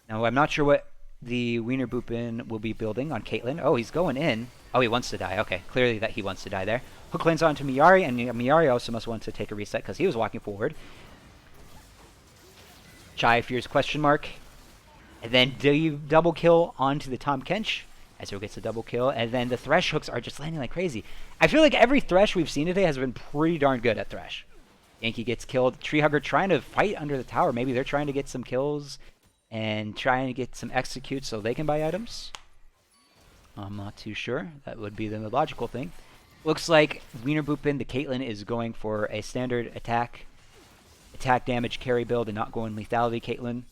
S1: Now I'm not sure what the Wienerpoopin will be building on Caitlyn. Oh, he's going in. Oh, he wants to die. Okay, clearly that he wants to die there. Hook lands onto Miari, and Miari also must want to take a reset because he was walking forward. Chai fears question mark. And then do you double kill onto the Tahm Kench? Ezreal gets a double kill, and then the Thresh hooks are just landing like crazy. I feel like every Thresh we've seen today has been pretty darn good at Thresh. Yankee gets killed. Treehugger trying to fight under the tower. Maybe they're trying to get some kills and trying to get some executes so they can buy items. I'm not too sure. That would be the logical thing. Looks like Wienerpoopin, the Caitlyn, is going for a standard attack damage carry build and not going lethality Caitlyn.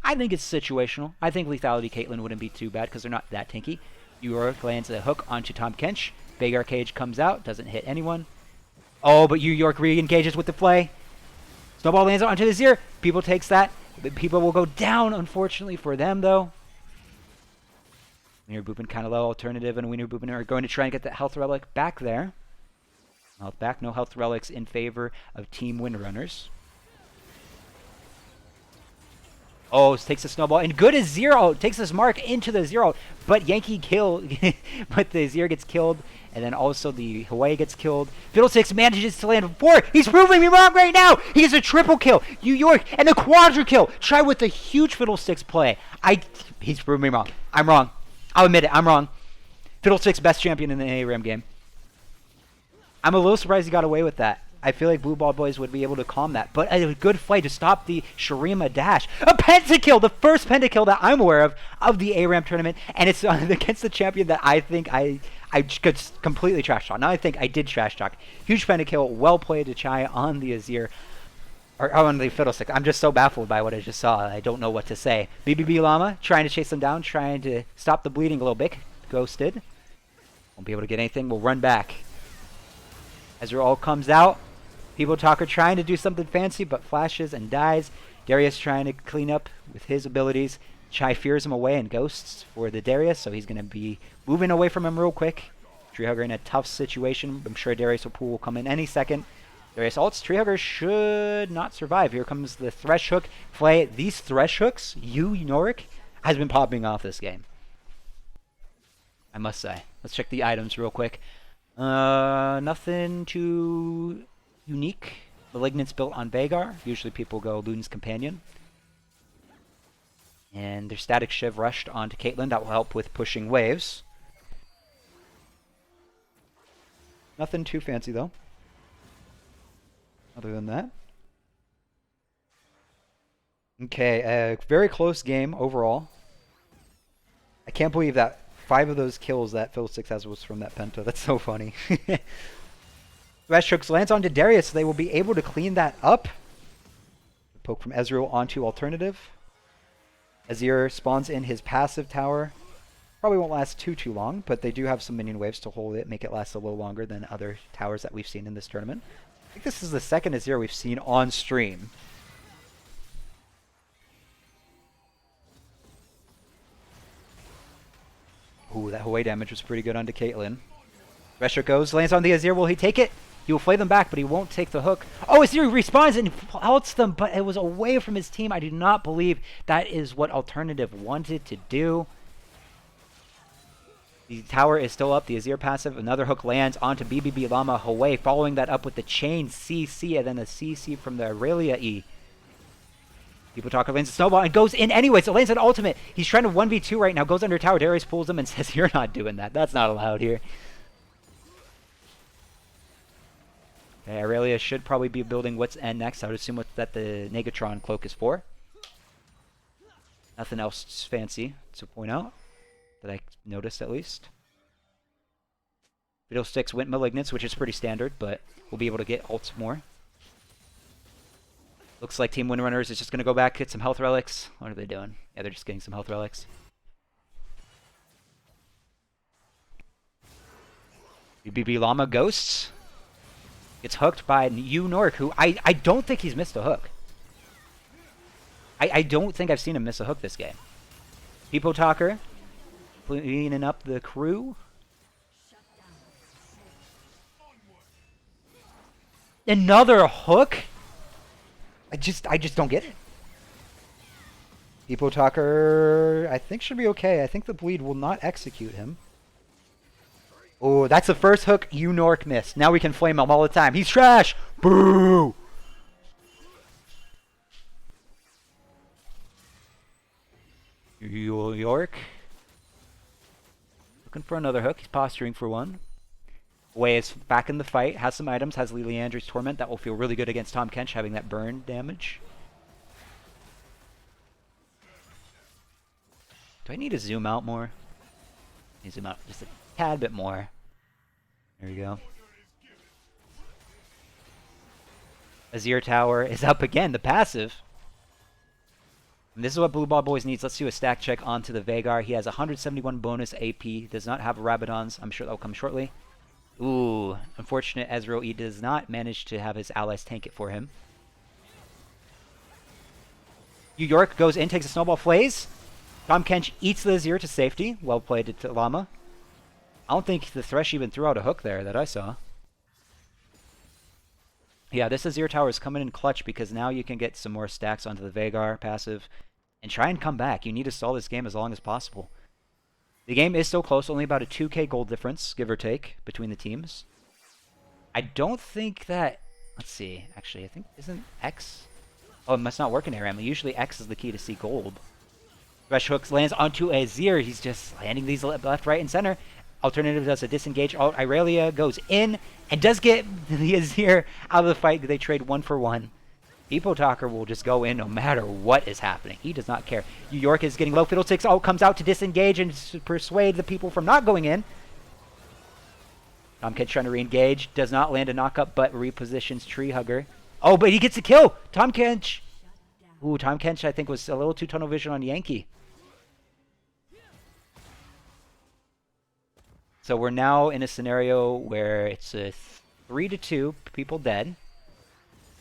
S1: I think it's situational. I think lethality Caitlyn wouldn't be too bad because they're not that tanky. New York lands a hook onto Tahm Kench. Veigar cage comes out, doesn't hit anyone. Oh, but New York re-engages with the flay. Snowball lands onto the Azir. People takes that. People will go down, unfortunately for them, though. Wienerpoopin kind of low. Alternative and Wienerpoopin are going to try and get that health relic back there. Health back. No health relics in favor of Team Windrunners. Oh, takes a snowball. And good as zero. Takes this mark into the zero. But Yankee killed. But the Azir gets killed. And then also the Hawaii gets killed. Fiddlesticks manages to land 4. He's proving me wrong right now. He gets a triple kill. New York and a quadra kill. Try with the huge Fiddlesticks play. He's proving me wrong. I'm wrong. I'll admit it. I'm wrong. Fiddlesticks best champion in the ARAM game. I'm a little surprised he got away with that. I feel like Blue Ball Boys would be able to calm that. But a good fight to stop the Shurima dash. A pentakill! The first pentakill that I'm aware of the ARAM tournament. And it's against the champion that I think I could completely trash talk. Now I think I did trash talk. Huge pentakill. Well played to Chai on the Azir. Or on the Fiddlestick. I'm just so baffled by what I just saw. I don't know what to say. BBB Llama trying to chase them down. Trying to stop the bleeding a little bit. Ghosted. Won't be able to get anything. We'll run back. Ezreal comes out. People Talker trying to do something fancy, but flashes and dies. Darius trying to clean up with his abilities. Chai fears him away and ghosts for the Darius, so he's going to be moving away from him real quick. Treehugger in a tough situation. I'm sure Darius will come in any second. Darius ults. Treehugger should not survive. Here comes the Thresh Hook. Flay. These Thresh Hooks, Yorick, has been popping off this game. I must say. Let's check the items real quick. Nothing too unique. Malignant's built on Vhagar. Usually people go Luden's Companion. And their Static Shiv rushed onto Caitlyn. That will help with pushing waves. Nothing too fancy though. Other than that. Okay, a very close game overall. I can't believe that 5 of those kills that Phil6 has was from that Penta. That's so funny. Thresh lands onto Darius, so they will be able to clean that up. Poke from Ezreal onto Alternative. Azir spawns in his passive tower. Probably won't last too long, but they do have some minion waves to hold it, make it last a little longer than other towers that we've seen in this tournament. I think this is the second Azir we've seen on stream. Ooh, that Hwei damage was pretty good onto Caitlyn. Thresher goes, lands on the Azir. Will he take it? He will flay them back, but he won't take the hook. Oh, Azir respawns and outs them, but it was away from his team. I do not believe that is what Alternative wanted to do. The tower is still up. The Azir passive. Another hook lands onto BBB Llama Hwei, following that up with the chain CC and then the CC from the Aurelia E. People talk lands a snowball and goes in anyway, so lands an ultimate. He's trying to 1v2 right now, goes under tower. Darius pulls him and says, "You're not doing that. That's not allowed here." Okay, Aurelia should probably be building what's end next. I would assume that the Negatron cloak is for. Nothing else fancy to point out that I noticed at least. Fiddlesticks went Malignants, which is pretty standard, but we'll be able to get ults more. Looks like Team Windrunners is just going to go back, get some health relics. What are they doing? Yeah, they're just getting some health relics. BBB Llama Ghosts gets hooked by Gnar, who I don't think he's missed a hook. I don't think I've seen him miss a hook this game. People Talker cleaning up the crew. Another hook? I just don't get it. People Talker, I think, should be okay. I think the bleed will not execute him. Oh, that's the first hook Gnar missed. Now we can flame him all the time. He's trash! Boo! York. Looking for another hook. He's posturing for one. Wei is back in the fight, has some items, has Liliandry's Torment. That will feel really good against Tahm Kench, having that burn damage. Do I need to zoom out more? Need to zoom out just a tad bit more. There we go. Azir Tower is up again, the passive. And this is what Blue Ball Boys needs. Let's do a stack check onto the Vhagar. He has 171 bonus AP, does not have Rabadons. I'm sure that will come shortly. Ooh, unfortunate Ezreal E does not manage to have his allies tank it for him. York goes in, takes a snowball, flays. Tahm Kench eats the Azir to safety. Well played to Llama. I don't think the Thresh even threw out a hook there that I saw. Yeah, this Azir Tower is coming in clutch because now you can get some more stacks onto the Vhagar passive and try and come back. You need to stall this game as long as possible. The game is still close, only about a 2k gold difference, give or take, between the teams. I don't think that... Let's see, actually, I think... Isn't X... Oh, it must not work in ARAM. Usually X is the key to see gold. Thresh hooks lands onto Azir. He's just landing these left, right, and center. Alternative does a disengage. Aurelia goes in and does get the Azir out of the fight. They trade 1 for 1. People Talker will just go in no matter what is happening. He does not care. York is getting low. Fiddlesticks comes out to disengage and persuade the people from not going in. Tahm Kench trying to re-engage. Does not land a knock-up, but repositions Tree Hugger. Oh, but he gets a kill! Tahm Kench! Ooh, Tahm Kench, I think, was a little too tunnel vision on Yankee. So we're now in a scenario where it's a 3-2, people dead.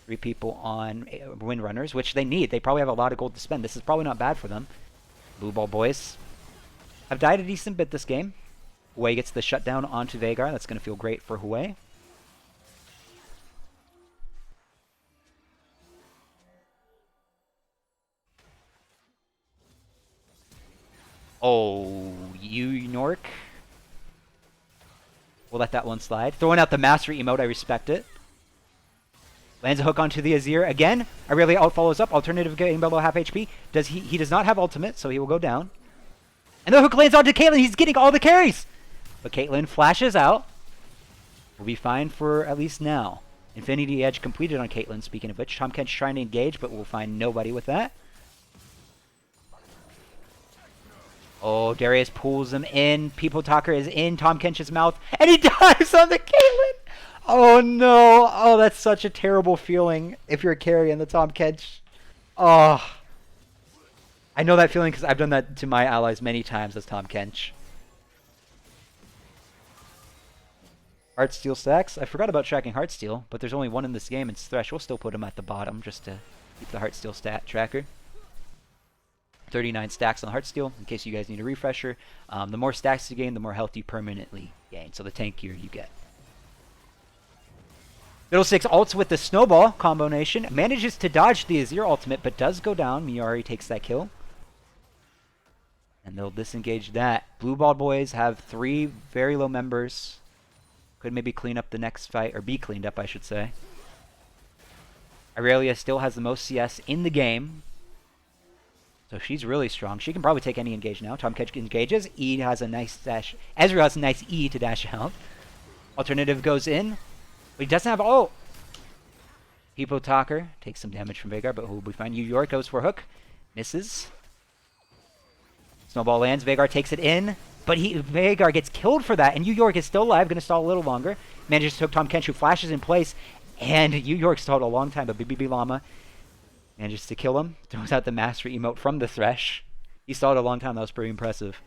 S1: 3 people on Windrunners, which they need. They probably have a lot of gold to spend. This is probably not bad for them. Blue Ball Boys have died a decent bit this game. Hwei gets the shutdown onto Vhagar. That's going to feel great for Hwei. Oh, Gnar. We'll let that one slide. Throwing out the master emote, I respect it. Lands a hook onto the Azir again. Irelia out follows up. Alternative getting below half HP. He does not have ultimate, so he will go down. And the hook lands onto Caitlyn. He's getting all the carries. But Caitlyn flashes out. We'll be fine for at least now. Infinity Edge completed on Caitlyn, speaking of which. Tahm Kench trying to engage, but we'll find nobody with that. Oh, Darius pulls him in. People Talker is in Tahm Kench's mouth. And he dives on the Caitlyn. Oh no! Oh, that's such a terrible feeling if you're a carry in the Tahm Kench. Oh. I know that feeling because I've done that to my allies many times as Tahm Kench. Heartsteel stacks. I forgot about tracking Heartsteel, but there's only one in this game, and Thresh will still put him at the bottom just to keep the Heartsteel stat tracker. 39 stacks on the Heartsteel, in case you guys need a refresher. The more stacks you gain, the more health you permanently gain, so the tankier you get. Fiddlesticks ults with the Snowball combination. Manages to dodge the Azir ultimate, but does go down. Miyari takes that kill. And they'll disengage that. Blue Ball Boys have 3 very low members. Could maybe clean up the next fight, or be cleaned up, I should say. Irelia still has the most CS in the game. So she's really strong. She can probably take any engage now. Tahm Kench engages. E has a nice dash. Ezreal has a nice E to dash out. Alternative goes in. But he doesn't have ult. People Talker takes some damage from Veigar, but who will be fine. New York goes for hook. Misses. Snowball lands. Veigar takes it in. But Veigar gets killed for that. And New York is still alive. Going to stall a little longer. Manages to hook Tahm Kench, who flashes in place. And New York stalled a long time. But BBB Llama manages to kill him. Throws out the master emote from the Thresh. He stalled a long time. That was pretty impressive.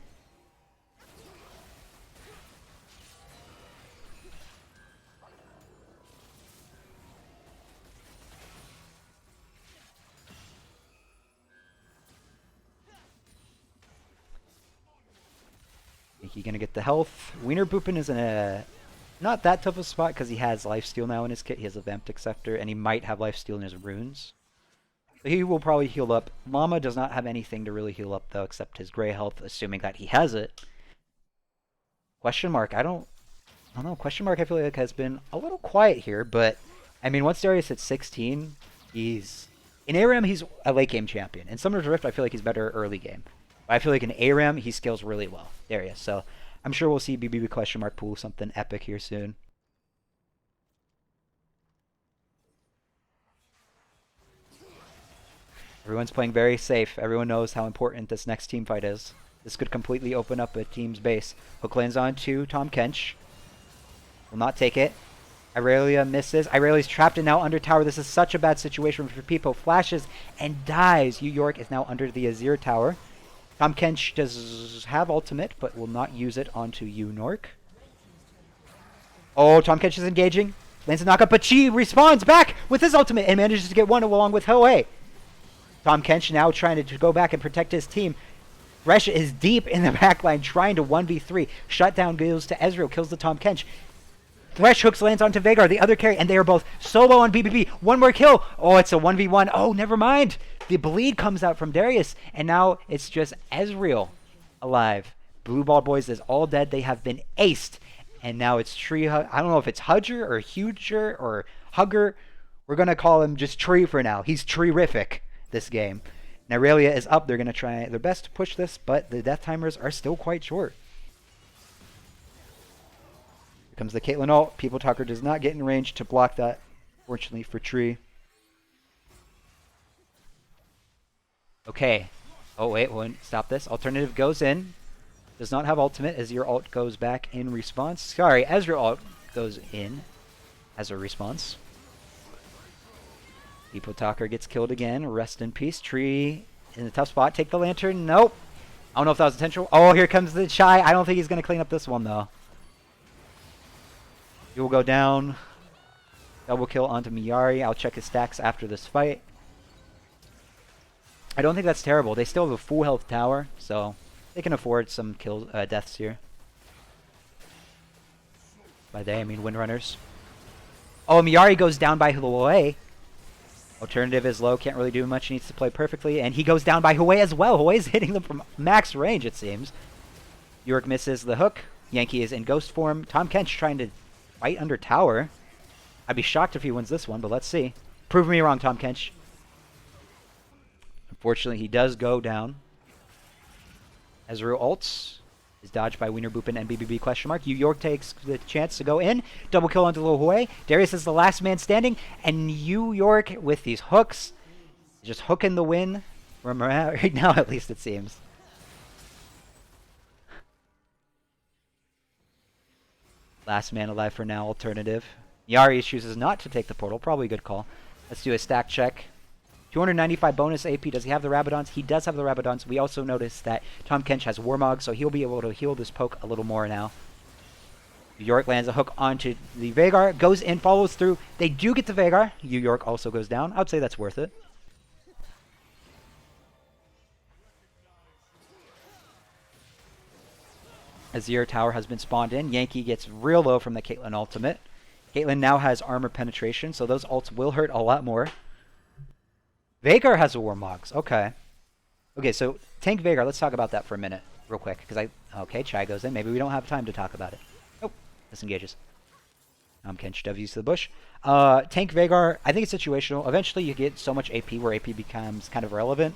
S1: He's gonna get the health. Wiener Boopin is in a not that tough a spot because he has lifesteal now in his kit. He has a Vamptic Scepter, and he might have lifesteal in his runes. So he will probably heal up. Llama does not have anything to really heal up though, except his gray health, assuming that he has it. Question mark. I don't know. Question mark. I feel like has been a little quiet here, but I mean, once Darius hits 16, he's in ARAM. He's a late game champion. In Summoner's Rift, I feel like he's better early game. I feel like in ARAM, he scales really well, Darius. So I'm sure we'll see BBB question mark pull something epic here soon. Everyone's playing very safe. Everyone knows how important this next team fight is. This could completely open up a team's base. Hook lands on to Tahm Kench. Will not take it. Irelia misses. Irelia's trapped and now under tower. This is such a bad situation for Pipo. Flashes and dies. Yu York is now under the Azir tower. Tahm Kench does have ultimate, but will not use it onto Yu Nork. Oh, Tahm Kench is engaging. Lands a knockup, but she respawns back with his ultimate and manages to get one along with Hoei. Tahm Kench now trying to go back and protect his team. Thresh is deep in the backline trying to 1v3. Shutdown goes to Ezreal, kills the Tahm Kench. Thresh hooks lands onto Veigar, the other carry, and they are both solo on BBB. One more kill. Oh, it's a 1v1. Oh, never mind. The bleed comes out from Darius, and now it's just Ezreal alive. Blue Ball Boys is all dead. They have been aced. And now it's Tree I don't know if it's Hudger or Huger or Hugger. We're going to call him just Tree for now. He's Tree-rific this game. Now Irelia is up. They're going to try their best to push this, but the death timers are still quite short. Here comes the Caitlyn ult. People Talker does not get in range to block that, fortunately for Tree. Okay. Oh, wait. Stop this. Alternative goes in. Does not have ultimate as your ult goes back in response. Sorry, Ezreal ult goes in as a response. People Talker gets killed again. Rest in peace. Tree in a tough spot. Take the lantern. Nope. I don't know if that was intentional. Oh, here comes the Shy. I don't think he's going to clean up this one, though. He will go down. Double kill onto Miyari. I'll check his stacks after this fight. I don't think that's terrible. They still have a full health tower, so they can afford some deaths here. By they, I mean Windrunners. Oh, Miyari goes down by Huawei. Alternative is low, can't really do much, needs to play perfectly, and he goes down by Huawei as well. Huawei's hitting them from max range, it seems. York misses the hook. Yankee is in ghost form. Tom Kench trying to fight under tower. I'd be shocked if he wins this one, but let's see. Prove me wrong, Tom Kench. Unfortunately, he does go down. Ezreal ults is dodged by Wiener Boopin and BBB question mark. New York takes the chance to go in. Double kill onto Lo Hui. Darius is the last man standing, and New York with these hooks, just hooking the win from right now, at least it seems. Last man alive for now, alternative. Yari chooses not to take the portal. Probably a good call. Let's do a stack check. 295 bonus AP. Does he have the Rabadons? He does have the Rabadons. We also noticed that Tom Kench has Warmog, so he'll be able to heal this poke a little more now. York lands a hook onto the Veigar. Goes in, follows through. They do get the Veigar. New York also goes down. I would say that's worth it. Azir tower has been spawned in. Yankee gets real low from the Caitlyn ultimate. Caitlyn now has armor penetration, so those ults will hurt a lot more. Veigar has a Warmogs. Okay. Okay, so tank Veigar. Let's talk about that for a minute, real quick. Okay, Chai goes in. Maybe we don't have time to talk about it. Nope. Disengages. Kench W's to the bush. Tank Veigar, I think it's situational. Eventually you get so much AP where AP becomes kind of relevant.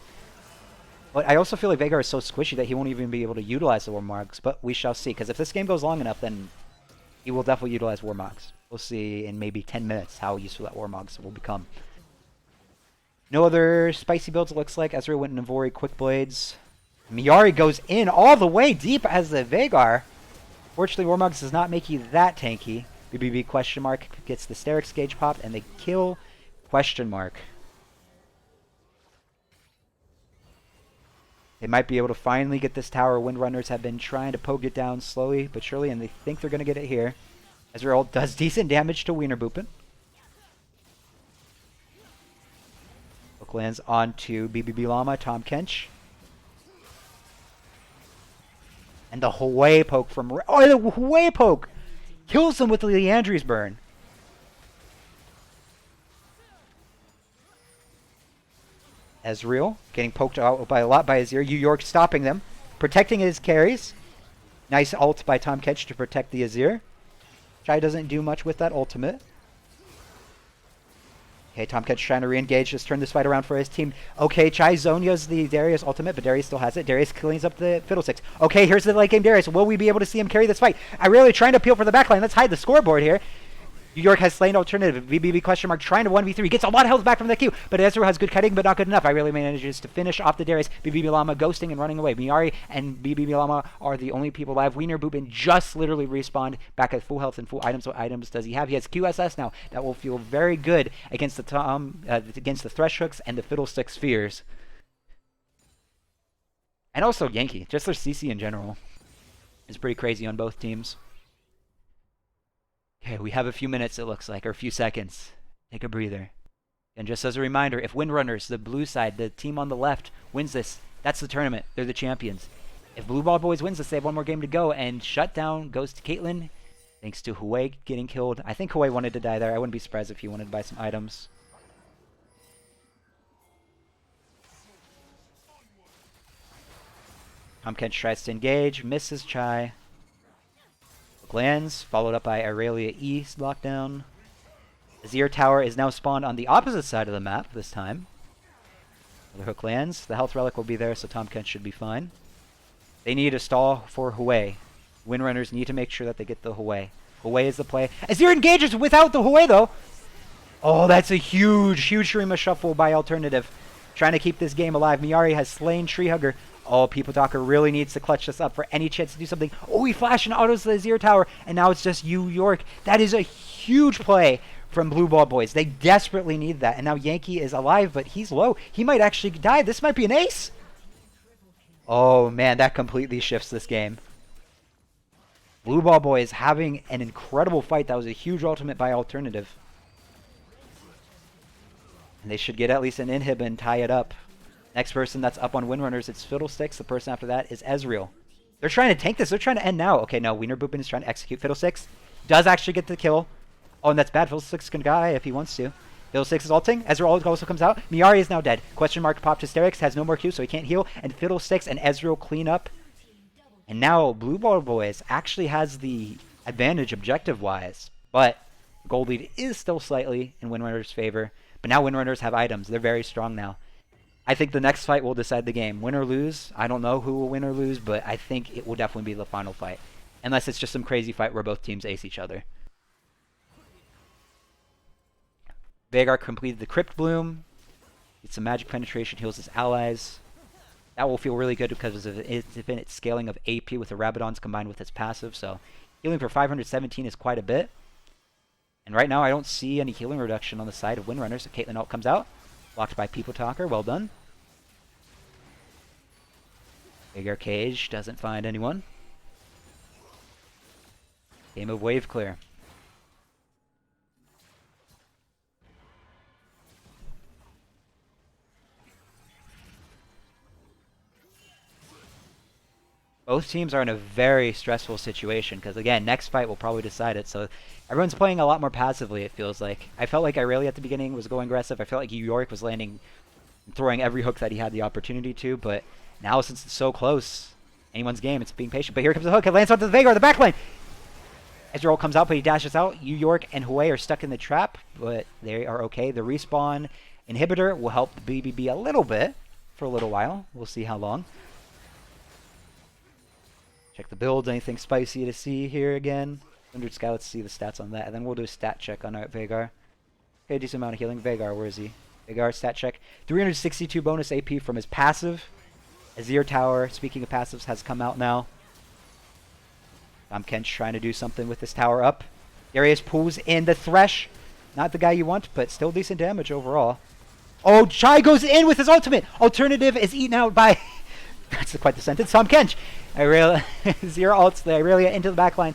S1: But I also feel like Veigar is so squishy that he won't even be able to utilize the Warmogs. But we shall see, because if this game goes long enough, then he will definitely utilize Warmogs. We'll see in maybe 10 minutes how useful that Warmogs will become. No other spicy builds, it looks like. Ezreal went in Navori, Quick Blades. Miyari goes in all the way deep as the Veigar. Fortunately, Warmogs does not make you that tanky. BBB question mark gets the Sterix gauge popped, and they kill question mark. They might be able to finally get this tower. Windrunners have been trying to poke it down slowly but surely, and they think they're going to get it here. Ezreal does decent damage to Wiener Boopin. Hook lands onto BBB Llama, Tom Kench. And the Hwei poke from... Oh, the Hwei poke! Kills him with the Leandri's burn. Ezreal getting poked out by a lot by Azir. New York stopping them. Protecting his carries. Nice ult by Tom Kench to protect the Azir. Chai doesn't do much with that ultimate. Okay, Tom Kench trying to re-engage, just turn this fight around for his team. Okay, Chai Zonya's the Darius ultimate, but Darius still has it. Darius cleans up the Fiddlesticks. Okay, here's the late game Darius. Will we be able to see him carry this fight? I'm really trying to appeal for the backline. Let's hide the scoreboard here. New York has slain alternative. BBB question mark trying to 1v3. Gets a lot of health back from the Q, but Ezreal has good cutting, but not good enough. I really manages to finish off the Darius. BBB Llama ghosting and running away. Miyari and BBB Llama are the only people alive. Wiener Boopin just literally respawned back at full health and full items. What items does he have? He has QSS now. That will feel very good against the against the Thresh Hooks and the Fiddlestick Spheres. And also Yankee. Just their CC in general is pretty crazy on both teams. Okay, we have a few minutes, it looks like, or a few seconds. Take a breather. And just as a reminder, if Windrunners, the blue side, the team on the left, wins this, that's the tournament. They're the champions. If Blue Ball Boys wins this, they have one more game to go, and Shutdown goes to Caitlyn, thanks to Hwei getting killed. I think Hwei wanted to die there. I wouldn't be surprised if he wanted to buy some items. Tom Kench tries to engage, misses Chai. Lands, followed up by Aurelia East lockdown. Azir Tower is now spawned on the opposite side of the map this time. Another hook lands. The health relic will be there, so Tom Kench should be fine. They need a stall for Hwei. Windrunners need to make sure that they get the Hwei. Hwei is the play. Azir engages without the Hwei, though. Oh, that's a huge, huge Shurima shuffle by alternative. Trying to keep this game alive. Miyari has slain Treehugger. Oh, People Talker really needs to clutch this up for any chance to do something. Oh, he flashed and autos the Azir Tower, and now it's just New York. That is a huge play from Blue Ball Boys. They desperately need that. And now Yankee is alive, but he's low. He might actually die. This might be an ace. Oh, man, that completely shifts this game. Blue Ball Boys having an incredible fight. That was a huge ultimate by alternative. And they should get at least an inhib and tie it up. Next person that's up on Windrunners, it's Fiddlesticks. The person after that is Ezreal. They're trying to tank this. They're trying to end now. Okay, no, Wiener Boopin is trying to execute. Fiddlesticks does actually get the kill. Oh, and that's bad. Fiddlesticks can die if he wants to. Fiddlesticks is ulting. Ezreal also comes out. Miyari is now dead. Question mark popped Hysterix. Has no more Q, so he can't heal. And Fiddlesticks and Ezreal clean up. And now Blue Ball Boys actually has the advantage objective-wise, but gold lead is still slightly in Windrunners' favor. But now Windrunners have items. They're very strong now. I think the next fight will decide the game. Win or lose, I don't know who will win or lose, but I think it will definitely be the final fight. Unless it's just some crazy fight where both teams ace each other. Veigar completed the Crypt Bloom. Gets some magic penetration, heals his allies. That will feel really good because of its infinite scaling of AP with the Rabadons combined with its passive. So healing for 517 is quite a bit. And right now I don't see any healing reduction on the side of Windrunners. So Caitlyn Alt comes out. Blocked by People Talker. Well done. Veigar Cage doesn't find anyone. Game of Wave Clear. Both teams are in a very stressful situation because, again, next fight will probably decide it. So everyone's playing a lot more passively, it feels like. I felt like Irelia at the beginning was going aggressive. I felt like York was landing, throwing every hook that he had the opportunity to. But now, since it's so close, anyone's game, it's being patient. But here comes the hook. It lands onto the Veigar, the backline. Ezreal comes out, but he dashes out. York and Hue are stuck in the trap, but they are okay. The respawn inhibitor will help the BBB a little bit for a little while. We'll see how long. Check the builds, anything spicy to see here again. 100 Sky, let's see the stats on that. And then we'll do a stat check on our Veigar. Okay, decent amount of healing. Veigar, where is he? Veigar, stat check. 362 bonus AP from his passive. Azir Tower, speaking of passives, has come out now. Tom Kench trying to do something with this tower up. Darius pulls in the Thresh. Not the guy you want, but still decent damage overall. Oh, Chai goes in with his ultimate. Alternative is eaten out by... That's quite the sentence. Tom Kench. Irelia, Zero ults the Irelia into the backline.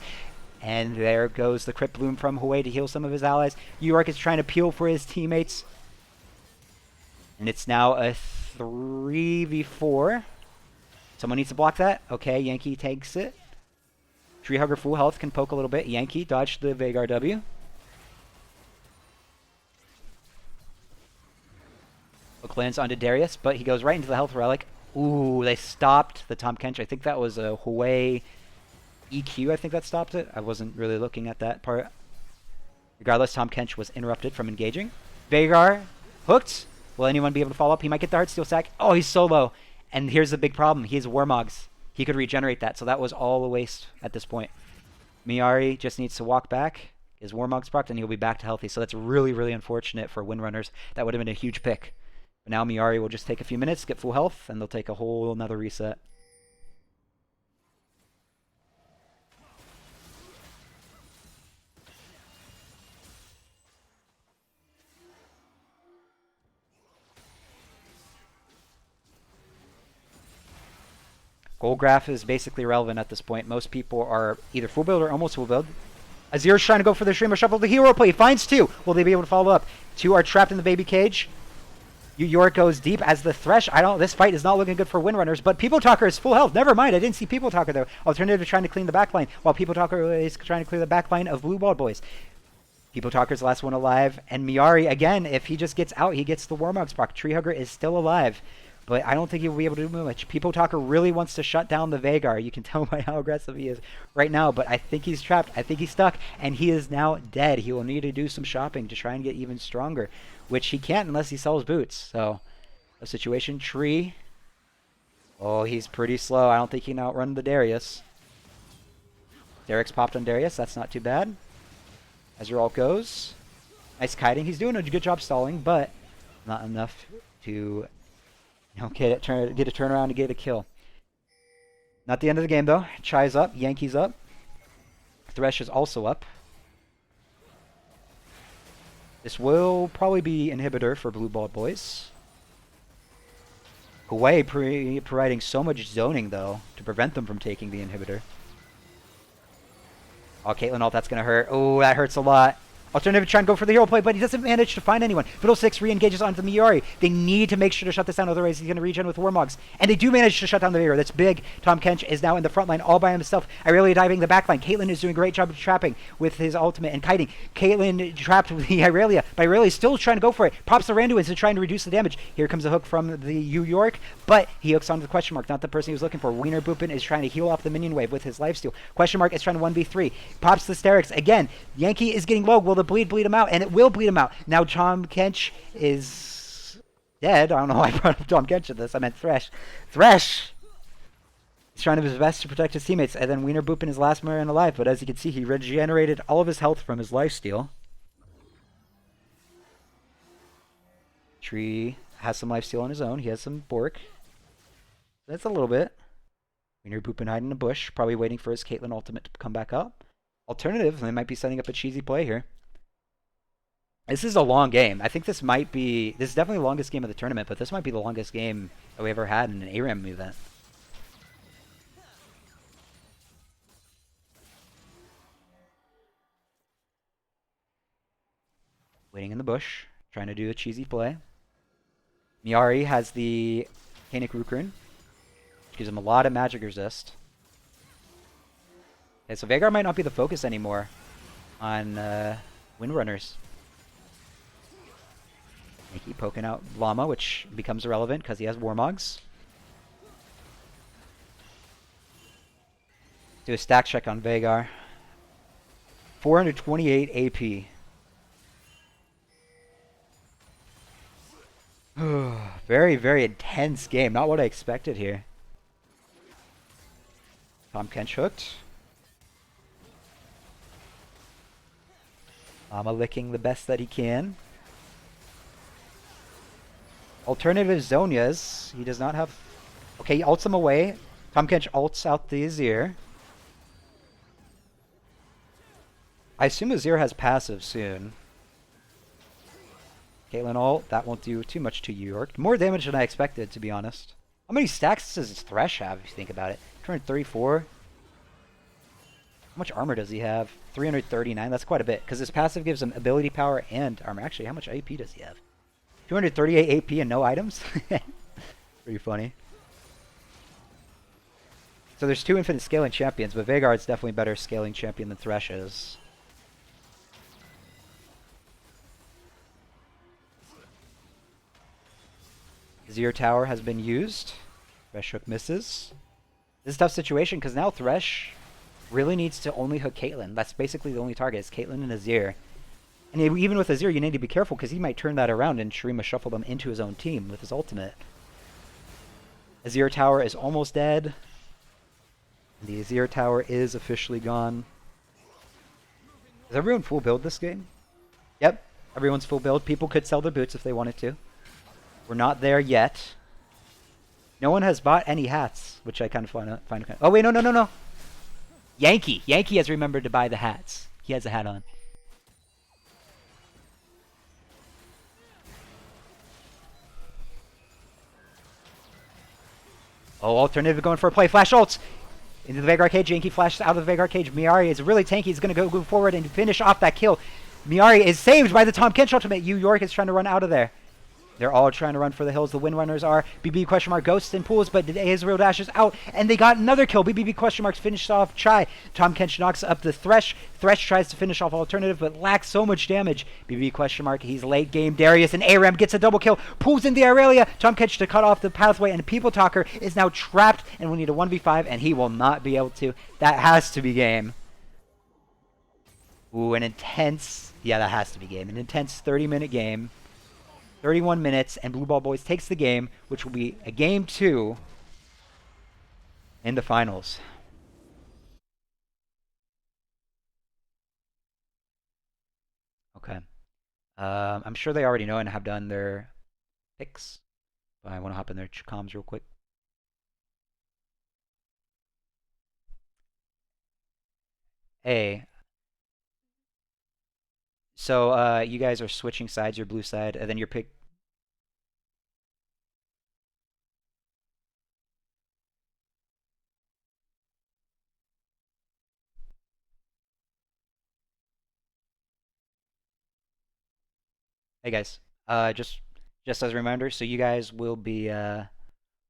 S1: And there goes the Crypt Bloom from Hue to heal some of his allies. York is trying to peel for his teammates. And it's now a 3v4. Someone needs to block that. Okay, Yankee takes it. Treehugger full health can poke a little bit. Yankee dodged the Veigar W. Hook lands onto Darius, but he goes right into the health relic. Ooh, they stopped the Tom Kench. I think that was a Hue EQ. I think that stopped it. I wasn't really looking at that part. Regardless, Tom Kench was interrupted from engaging. Veigar hooked. Will anyone be able to follow up? He might get the Heartsteel sack. Oh, he's so low. And here's the big problem. He has Warmogs. He could regenerate that, so that was all a waste at this point. Miari just needs to walk back. His Warmogs procced, and he'll be back to healthy. So that's really, really unfortunate for Windrunners. That would have been a huge pick. But now Miari will just take a few minutes, get full health, and they'll take a whole another reset. Gold graph is basically irrelevant at this point. Most people are either full build or almost full build. Azir's trying to go for the Streamer Shuffle. The hero play finds two. Will they be able to follow up? Two are trapped in the baby cage. York goes deep as the Thresh. This fight is not looking good for Windrunners, but People Talker is full health. Never mind, I didn't see People Talker there. Alternative trying to clean the backline, while People Talker is trying to clear the backline of Blue Ball Boys. People Talker's the last one alive, and Miari, again, if he just gets out, he gets the Warmogs proc. Treehugger is still alive, but I don't think he will be able to do much. People Talker really wants to shut down the Veigar. You can tell by how aggressive he is right now, but I think he's trapped. I think he's stuck, and he is now dead. He will need to do some shopping to try and get even stronger, which he can't unless he sells boots. So, a situation. Tree. Oh, he's pretty slow. I don't think he can outrun the Darius. Derek's popped on Darius. That's not too bad. As your ult goes. Nice kiting. He's doing a good job stalling, but not enough to get a turnaround and get a kill. Not the end of the game, though. Chai's up. Yankee's up. Thresh is also up. This will probably be inhibitor for Blue Ball Boys. Hue providing so much zoning, though, to prevent them from taking the inhibitor. Oh, Caitlyn ult, that's going to hurt. Oh, that hurts a lot. Alternative trying to go for the hero play, but he doesn't manage to find anyone. Fiddlesticks re-engages onto the Miari. They need to make sure to shut this down, otherwise he's going to regen with Warmogs. And they do manage to shut down the Veigar. That's big. Tahm Kench is now in the front line all by himself. Irelia diving the back line. Caitlyn is doing a great job of trapping with his ultimate and kiting. Caitlyn trapped with the Irelia, but Irelia is still trying to go for it. Pops the Randuin to trying to reduce the damage. Here comes a hook from the New York, but he hooks onto the question mark, not the person he was looking for. Wiener Boopin is trying to heal off the minion wave with his lifesteal. Question mark is trying to 1v3. Pops the Sterix again. Yankee is getting low. Will the bleed him out? And it will bleed him out. Now Tahm Kench is dead. I don't know why I brought up Tahm Kench in this. I meant Thresh. Thresh! He's trying his best to protect his teammates, and then Wiener Boopin is last man alive, but as you can see, he regenerated all of his health from his lifesteal. Tree has some lifesteal on his own. He has some Bork. That's a little bit. Wiener Boopin hiding in a bush, probably waiting for his Caitlyn ultimate to come back up. Alternative, they might be setting up a cheesy play here. This is a long game. I think this is definitely the longest game of the tournament, but this might be the longest game that we ever had in an ARAM event. Waiting in the bush, trying to do a cheesy play. Miari has the Kanik Rukrin, which gives him a lot of magic resist. Okay, so Veigar might not be the focus anymore on Windrunners. They keep poking out Llama, which becomes irrelevant because he has Warmogs. Do a stack check on Veigar. 428 AP. Very, very intense game. Not what I expected here. Tahm Kench hooked. Llama licking the best that he can. Alternative Zonias. He does not have... Okay, he ults him away. Tahm Kench ults out the Azir. I assume Azir has passive soon. Caitlyn ult. That won't do too much to York. More damage than I expected, to be honest. How many stacks does Thresh have, if you think about it? 234. How much armor does he have? 339. That's quite a bit, because his passive gives him ability power and armor. Actually, how much AP does he have? 238 AP and no items? Pretty funny. So there's two infinite scaling champions, but Veigar's definitely better scaling champion than Thresh is. Azir Tower has been used. Thresh hook misses. This is a tough situation because now Thresh really needs to only hook Caitlyn. That's basically the only target is Caitlyn and Azir. And even with Azir, you need to be careful because he might turn that around and Shurima shuffle them into his own team with his ultimate. Azir Tower is almost dead. The Azir Tower is officially gone. Is everyone full build this game? Yep, everyone's full build. People could sell their boots if they wanted to. We're not there yet. No one has bought any hats, which I kind of find kind of... Oh, wait, no. Yankee. Yankee has remembered to buy the hats. He has a hat on. Oh, Alternative going for a play. Flash ults into the Veigar cage. Yankee flashes out of the Veigar cage. Miari is really tanky. He's going to go forward and finish off that kill. Miari is saved by the Tahm Kench ultimate. Yu York is trying to run out of there. They're all trying to run for the hills. The Windrunners are. BB question mark ghosts and pools, but Israel dashes out, and they got another kill. BB question marks finished off Chai. Tahm Kench knocks up the Thresh. Thresh tries to finish off Alternative, but lacks so much damage. BB question mark. He's late game. Darius and ARAM gets a double kill. Pulls in the Aurelia. Tahm Kench to cut off the pathway, and People Talker is now trapped, and we need a 1v5, and he will not be able to. That has to be game. Ooh, an intense... Yeah, that has to be game. An intense 30-minute game. 31 minutes, and Blue Ball Boys takes the game, which will be a game 2 in the finals. Okay. I'm sure they already know and have done their picks, but I want to hop in their comms real quick. Hey. So, you guys are switching sides, your blue side, and then your pick... Hey guys, just as a reminder, so you guys will be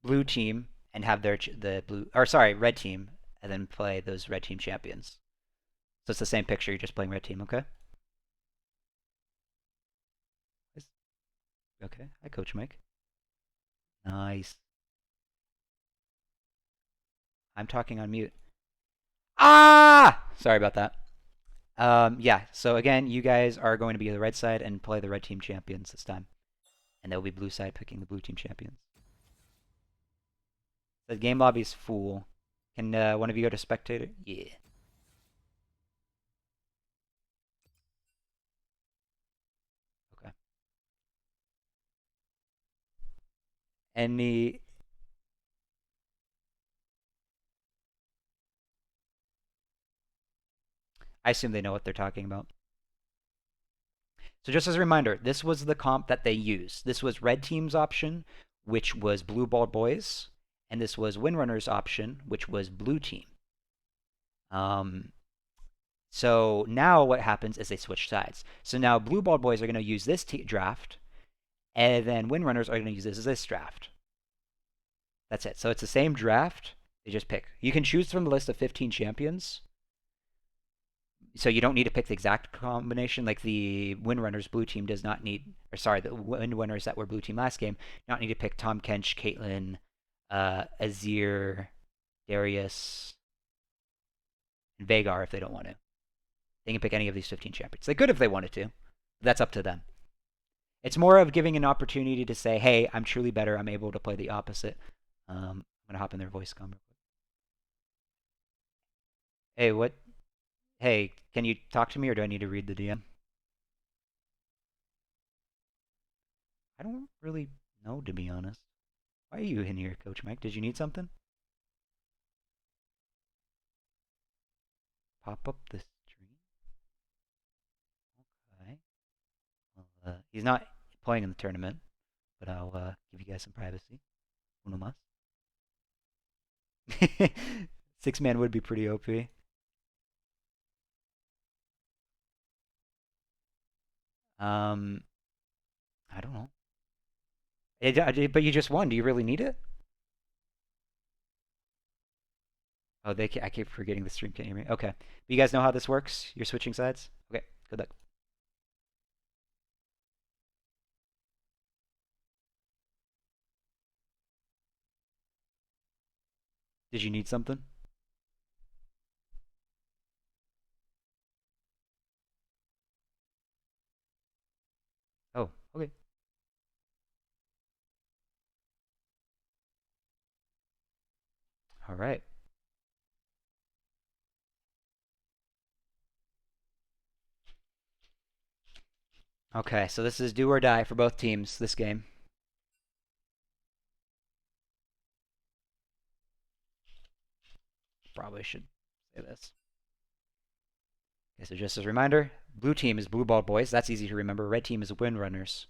S1: blue team and have the blue, or sorry, red team, and then play those red team champions. So it's the same picture. You're just playing red team, okay? Okay. Hi, Coach Mike. Nice. I'm talking on mute. Ah! Sorry about that. Yeah. So again, you guys are going to be the red side and play the red team champions this time, and there will be blue side picking the blue team champions. The game lobby is full. Can one of you go to spectator? Yeah. Okay. Any? I assume they know what they're talking about. So just as a reminder, this was the comp that they used. This was red team's option, which was blue ball boys, and this was Windrunners option, which was blue team. So now what happens is they switch sides. So now blue ball boys are going to use this draft, and then Windrunners are going to use this draft. That's it. So it's the same draft. They just pick. You can choose from the list of 15 champions. So you don't need to pick the exact combination. Like the Windrunners blue team does not need, or sorry, the Windrunners that were blue team last game, not need to pick Tom Kench, Caitlyn, Azir, Darius, and Vagar if they don't want to. They can pick any of these 15 champions. They could if they wanted to. That's up to them. It's more of giving an opportunity to say, hey, I'm truly better. I'm able to play the opposite. I'm going to hop in their voice comment. Hey, what? Hey, can you talk to me or do I need to read the DM? I don't really know, to be honest. Why are you in here, Coach Mike? Did you need something? Pop up the stream? Okay. Well, he's not playing in the tournament, but I'll give you guys some privacy. Uno mas. 6-man would be pretty OP. I don't know. But you just won. Do you really need it? Oh, I keep forgetting the stream can't hear me. Okay. But you guys know how this works? You're switching sides? Okay, good luck. Did you need something? Oh, okay. All right. Okay, so this is do or die for both teams this game. Probably should say this. Okay, so just as a reminder, blue team is blue ball boys. That's easy to remember. Red team is Windrunners.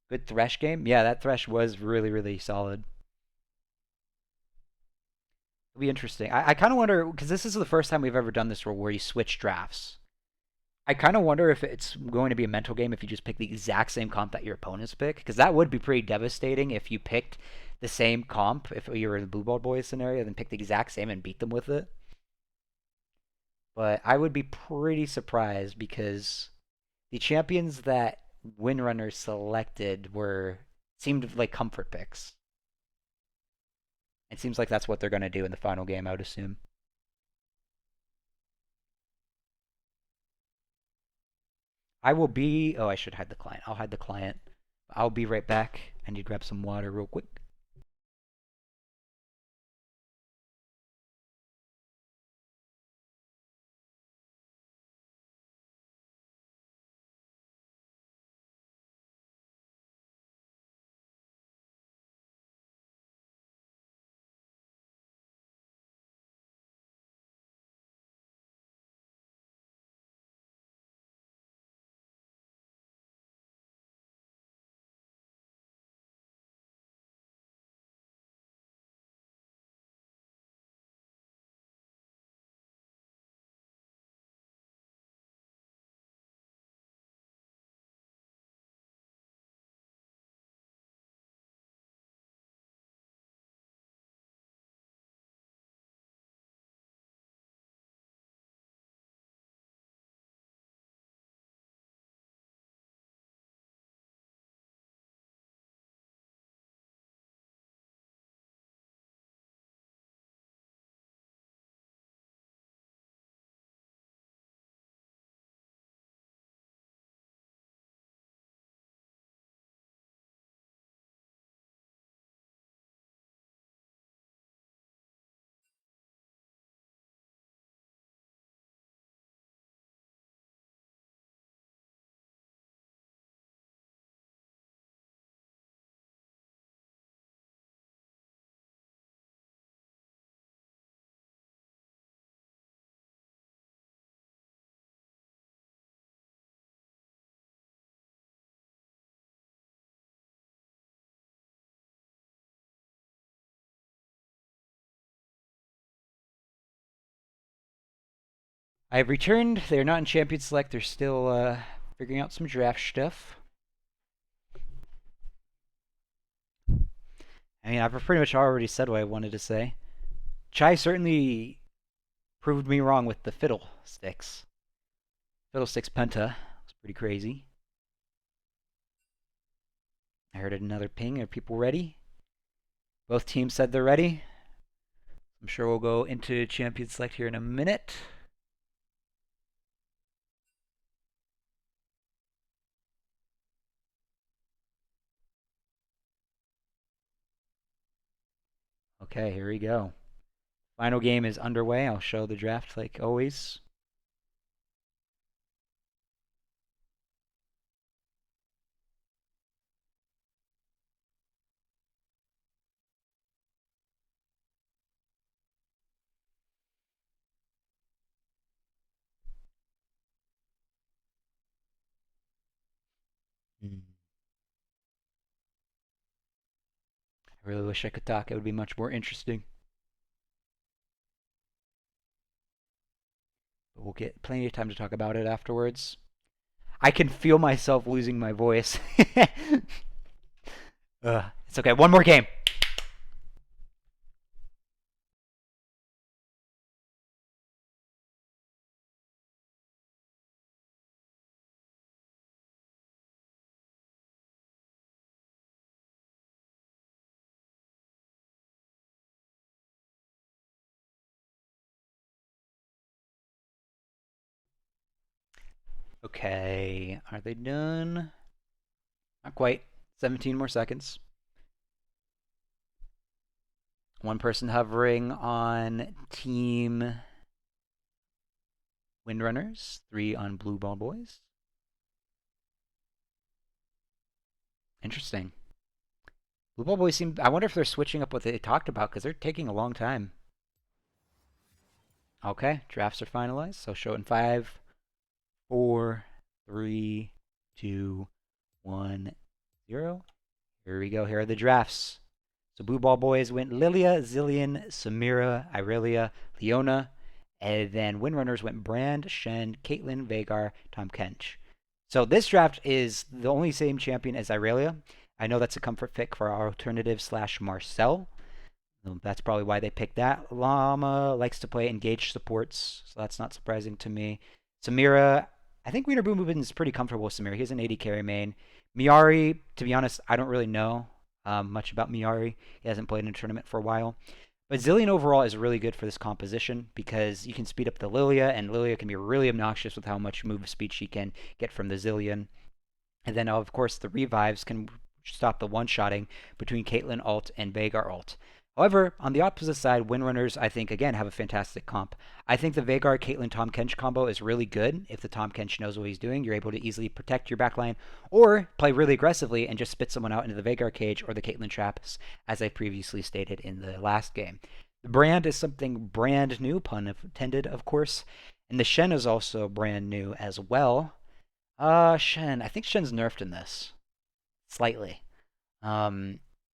S1: Good Thresh game. Yeah, that Thresh was really, really solid. It'll be interesting. I kind of wonder, because this is the first time we've ever done this where you switch drafts. I kind of wonder if it's going to be a mental game if you just pick the exact same comp that your opponents pick, because that would be pretty devastating if you picked the same comp, if you were in the blue ball boys scenario, then pick the exact same and beat them with it. But I would be pretty surprised because the champions that Windrunners selected seemed like comfort picks. It seems like that's what they're going to do in the final game, I would assume. I will be. Oh, I should hide the client. I'll hide the client. I'll be right back. I need to grab some water real quick. I've returned. They're not in Champion Select. They're still figuring out some draft stuff. I mean, I've pretty much already said what I wanted to say. Chai certainly proved me wrong with the Fiddlesticks. Fiddlesticks Penta was pretty crazy. I heard another ping. Are people ready? Both teams said they're ready. I'm sure we'll go into Champion Select here in a minute. Okay, here we go. Final game is underway. I'll show the draft like always. I really wish I could talk. It would be much more interesting. But we'll get plenty of time to talk about it afterwards. I can feel myself losing my voice. It's okay. One more game. Okay, are they done? Not quite. 17 more seconds. One person hovering on Team Windrunners, 3 on Blue Ball Boys. Interesting. Blue Ball Boys seem. I wonder if they're switching up what they talked about because they're taking a long time. Okay, drafts are finalized. So show it in 5, 4, 3, 2, 1, 0. Here we go. Here are the drafts. So Blue Ball Boys went Lilia, Zillion, Samira, Irelia, Leona, and then Windrunners went Brand, Shen, Caitlyn, Vagar, Tom Kench. So this draft is the only same champion as Irelia. I know that's a comfort pick for our alternative / Marcel. That's probably why they picked that. Llama likes to play engaged supports, so that's not surprising to me. Samira, I think Wiener Boom Boom is pretty comfortable with Samira. He's an AD carry main. Miari, to be honest, I don't really know much about Miari. He hasn't played in a tournament for a while. But Zillion overall is really good for this composition because you can speed up the Lilia, and Lilia can be really obnoxious with how much move speed she can get from the Zillion. And then, of course, the revives can stop the one-shotting between Caitlyn ult and Vagar ult. However, on the opposite side, Windrunners, I think, again, have a fantastic comp. I think the Vagar, Caitlyn, Tom Kench combo is really good. If the Tom Kench knows what he's doing, you're able to easily protect your backline or play really aggressively and just spit someone out into the Vagar cage or the Caitlyn traps, as I previously stated in the last game. The brand is something brand new, pun intended, of course, and the Shen is also brand new as well. Shen. I think Shen's nerfed in this. Slightly.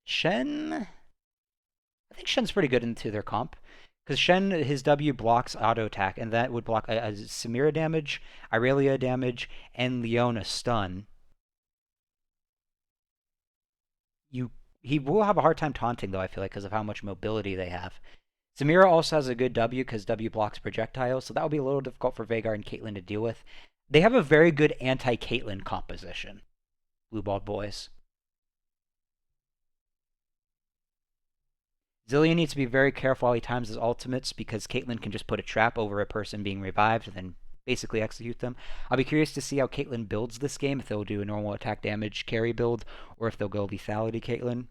S1: Shen... I think Shen's pretty good into their comp. Because Shen, his W blocks auto attack, and that would block a Samira damage, Irelia damage, and Leona stun. He will have a hard time taunting, though, I feel like, because of how much mobility they have. Samira also has a good W because W blocks projectiles, so that would be a little difficult for Vagar and Caitlyn to deal with. They have a very good anti-Caitlyn composition, Blue Ball Boys. Zillion needs to be very careful while he times his ultimates because Caitlyn can just put a trap over a person being revived and then basically execute them. I'll be curious to see how Caitlyn builds this game, if they'll do a normal attack damage carry build or if they'll go lethality Caitlyn.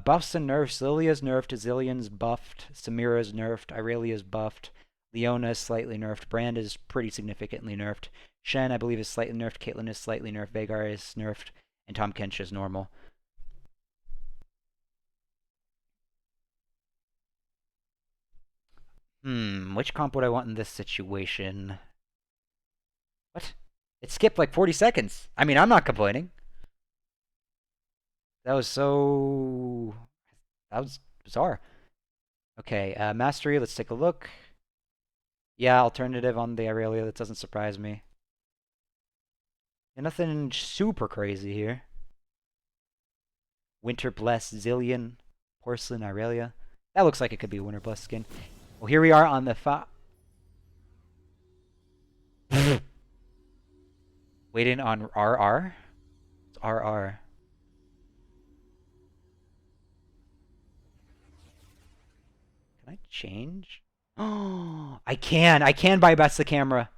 S1: Buffs and nerfs. Lilia's nerfed, Zillion's buffed, Samira's nerfed, Irelia's buffed, Leona is slightly nerfed, Brand is pretty significantly nerfed, Shen, I believe, is slightly nerfed, Caitlyn is slightly nerfed, Vagar is nerfed, and Tom Kench is normal. Which comp would I want in this situation? What? It skipped like 40 seconds. I mean, I'm not complaining. That was so... That was bizarre. Okay, Mastery, let's take a look. Yeah, alternative on the Aurelia. That doesn't surprise me. And nothing super crazy here. Winter Blessed Zillion. Porcelain Aurelia. That looks like it could be a Winter Blessed skin. Well, here we are on the waiting on RR. It's RR. Can I change? Oh, I can. I can bypass the camera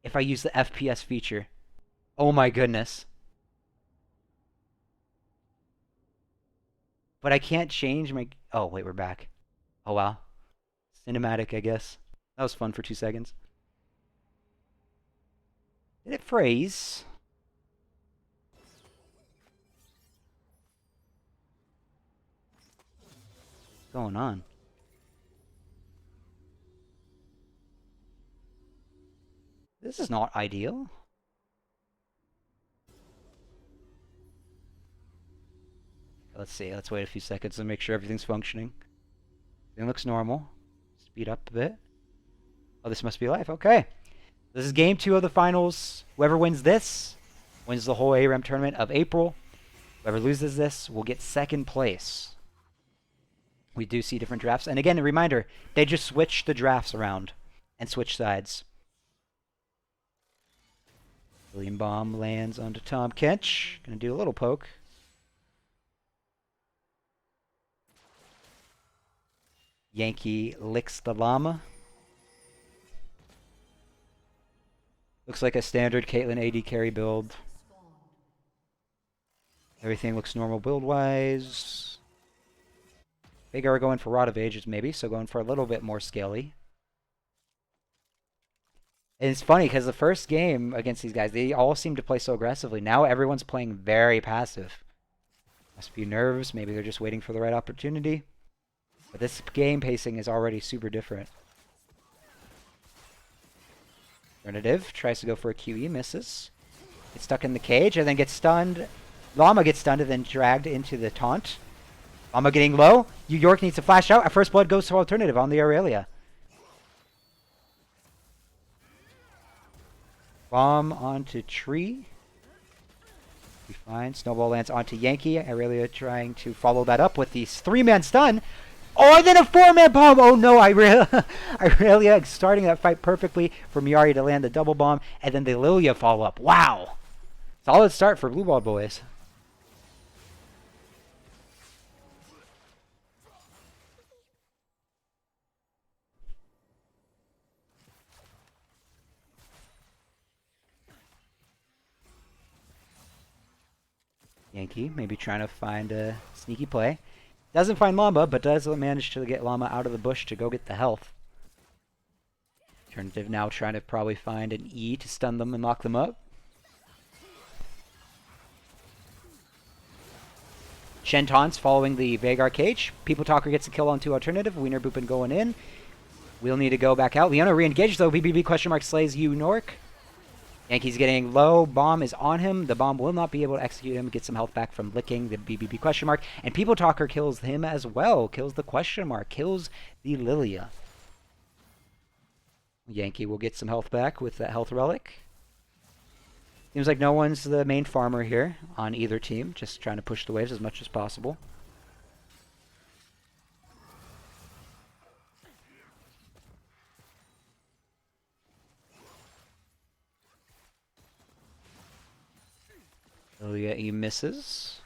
S1: if I use the FPS feature. Oh my goodness. But I can't change my... Oh, wait, we're back. Oh, wow. Cinematic, I guess. That was fun for 2 seconds. Did it freeze? What's going on? This is not ideal. Let's see. Let's wait a few seconds to make sure everything's functioning. Everything looks normal. Speed up a bit. Oh, this must be live. Okay. This is game 2 of the finals. Whoever wins this wins the whole ARAM tournament of April. Whoever loses this will get 2nd place. We do see different drafts. And again, a reminder, they just switch the drafts around and switch sides. William Bomb lands onto Tom Kench. Gonna do a little poke. Yankee licks the llama. Looks like a standard Caitlyn AD carry build. Everything looks normal build-wise. Veigar going for Rod of Ages maybe, so going for a little bit more scaly. And it's funny because the first game against these guys, they all seem to play so aggressively. Now everyone's playing very passive. Must be nerves. Maybe they're just waiting for the right opportunity. But this game pacing is already super different. Alternative tries to go for a QE, misses. Gets stuck in the cage and then gets stunned. Llama gets stunned and then dragged into the taunt. Llama getting low. York needs to flash out. At first blood goes to alternative on the Aurelia. Bomb onto tree. Be fine. Snowball lands onto Yankee. Aurelia trying to follow that up with the 3-man stun. Oh, and then a 4-man bomb! Oh no, Aurelia starting that fight perfectly for Miari to land the double bomb, and then the Lilia follow up. Wow! Solid start for Blue Ball boys. Yankee maybe trying to find a sneaky play. Doesn't find Llama, but does manage to get Llama out of the bush to go get the health. Alternative now trying to probably find an E to stun them and lock them up. Shenton's following the Veigar cage. People Talker gets a kill on 2 alternative. Wiener Boopin going in. We'll need to go back out. Leona re-engaged though. BBB question mark slays Nork. Yankee's getting low. Bomb is on him. The bomb will not be able to execute him. Get some health back from licking the BBB question mark. And People Talker kills him as well. Kills the question mark. Kills the Lilia. Yankee will get some health back with that health relic. Seems like no one's the main farmer here on either team. Just trying to push the waves as much as possible. Lilia, he misses.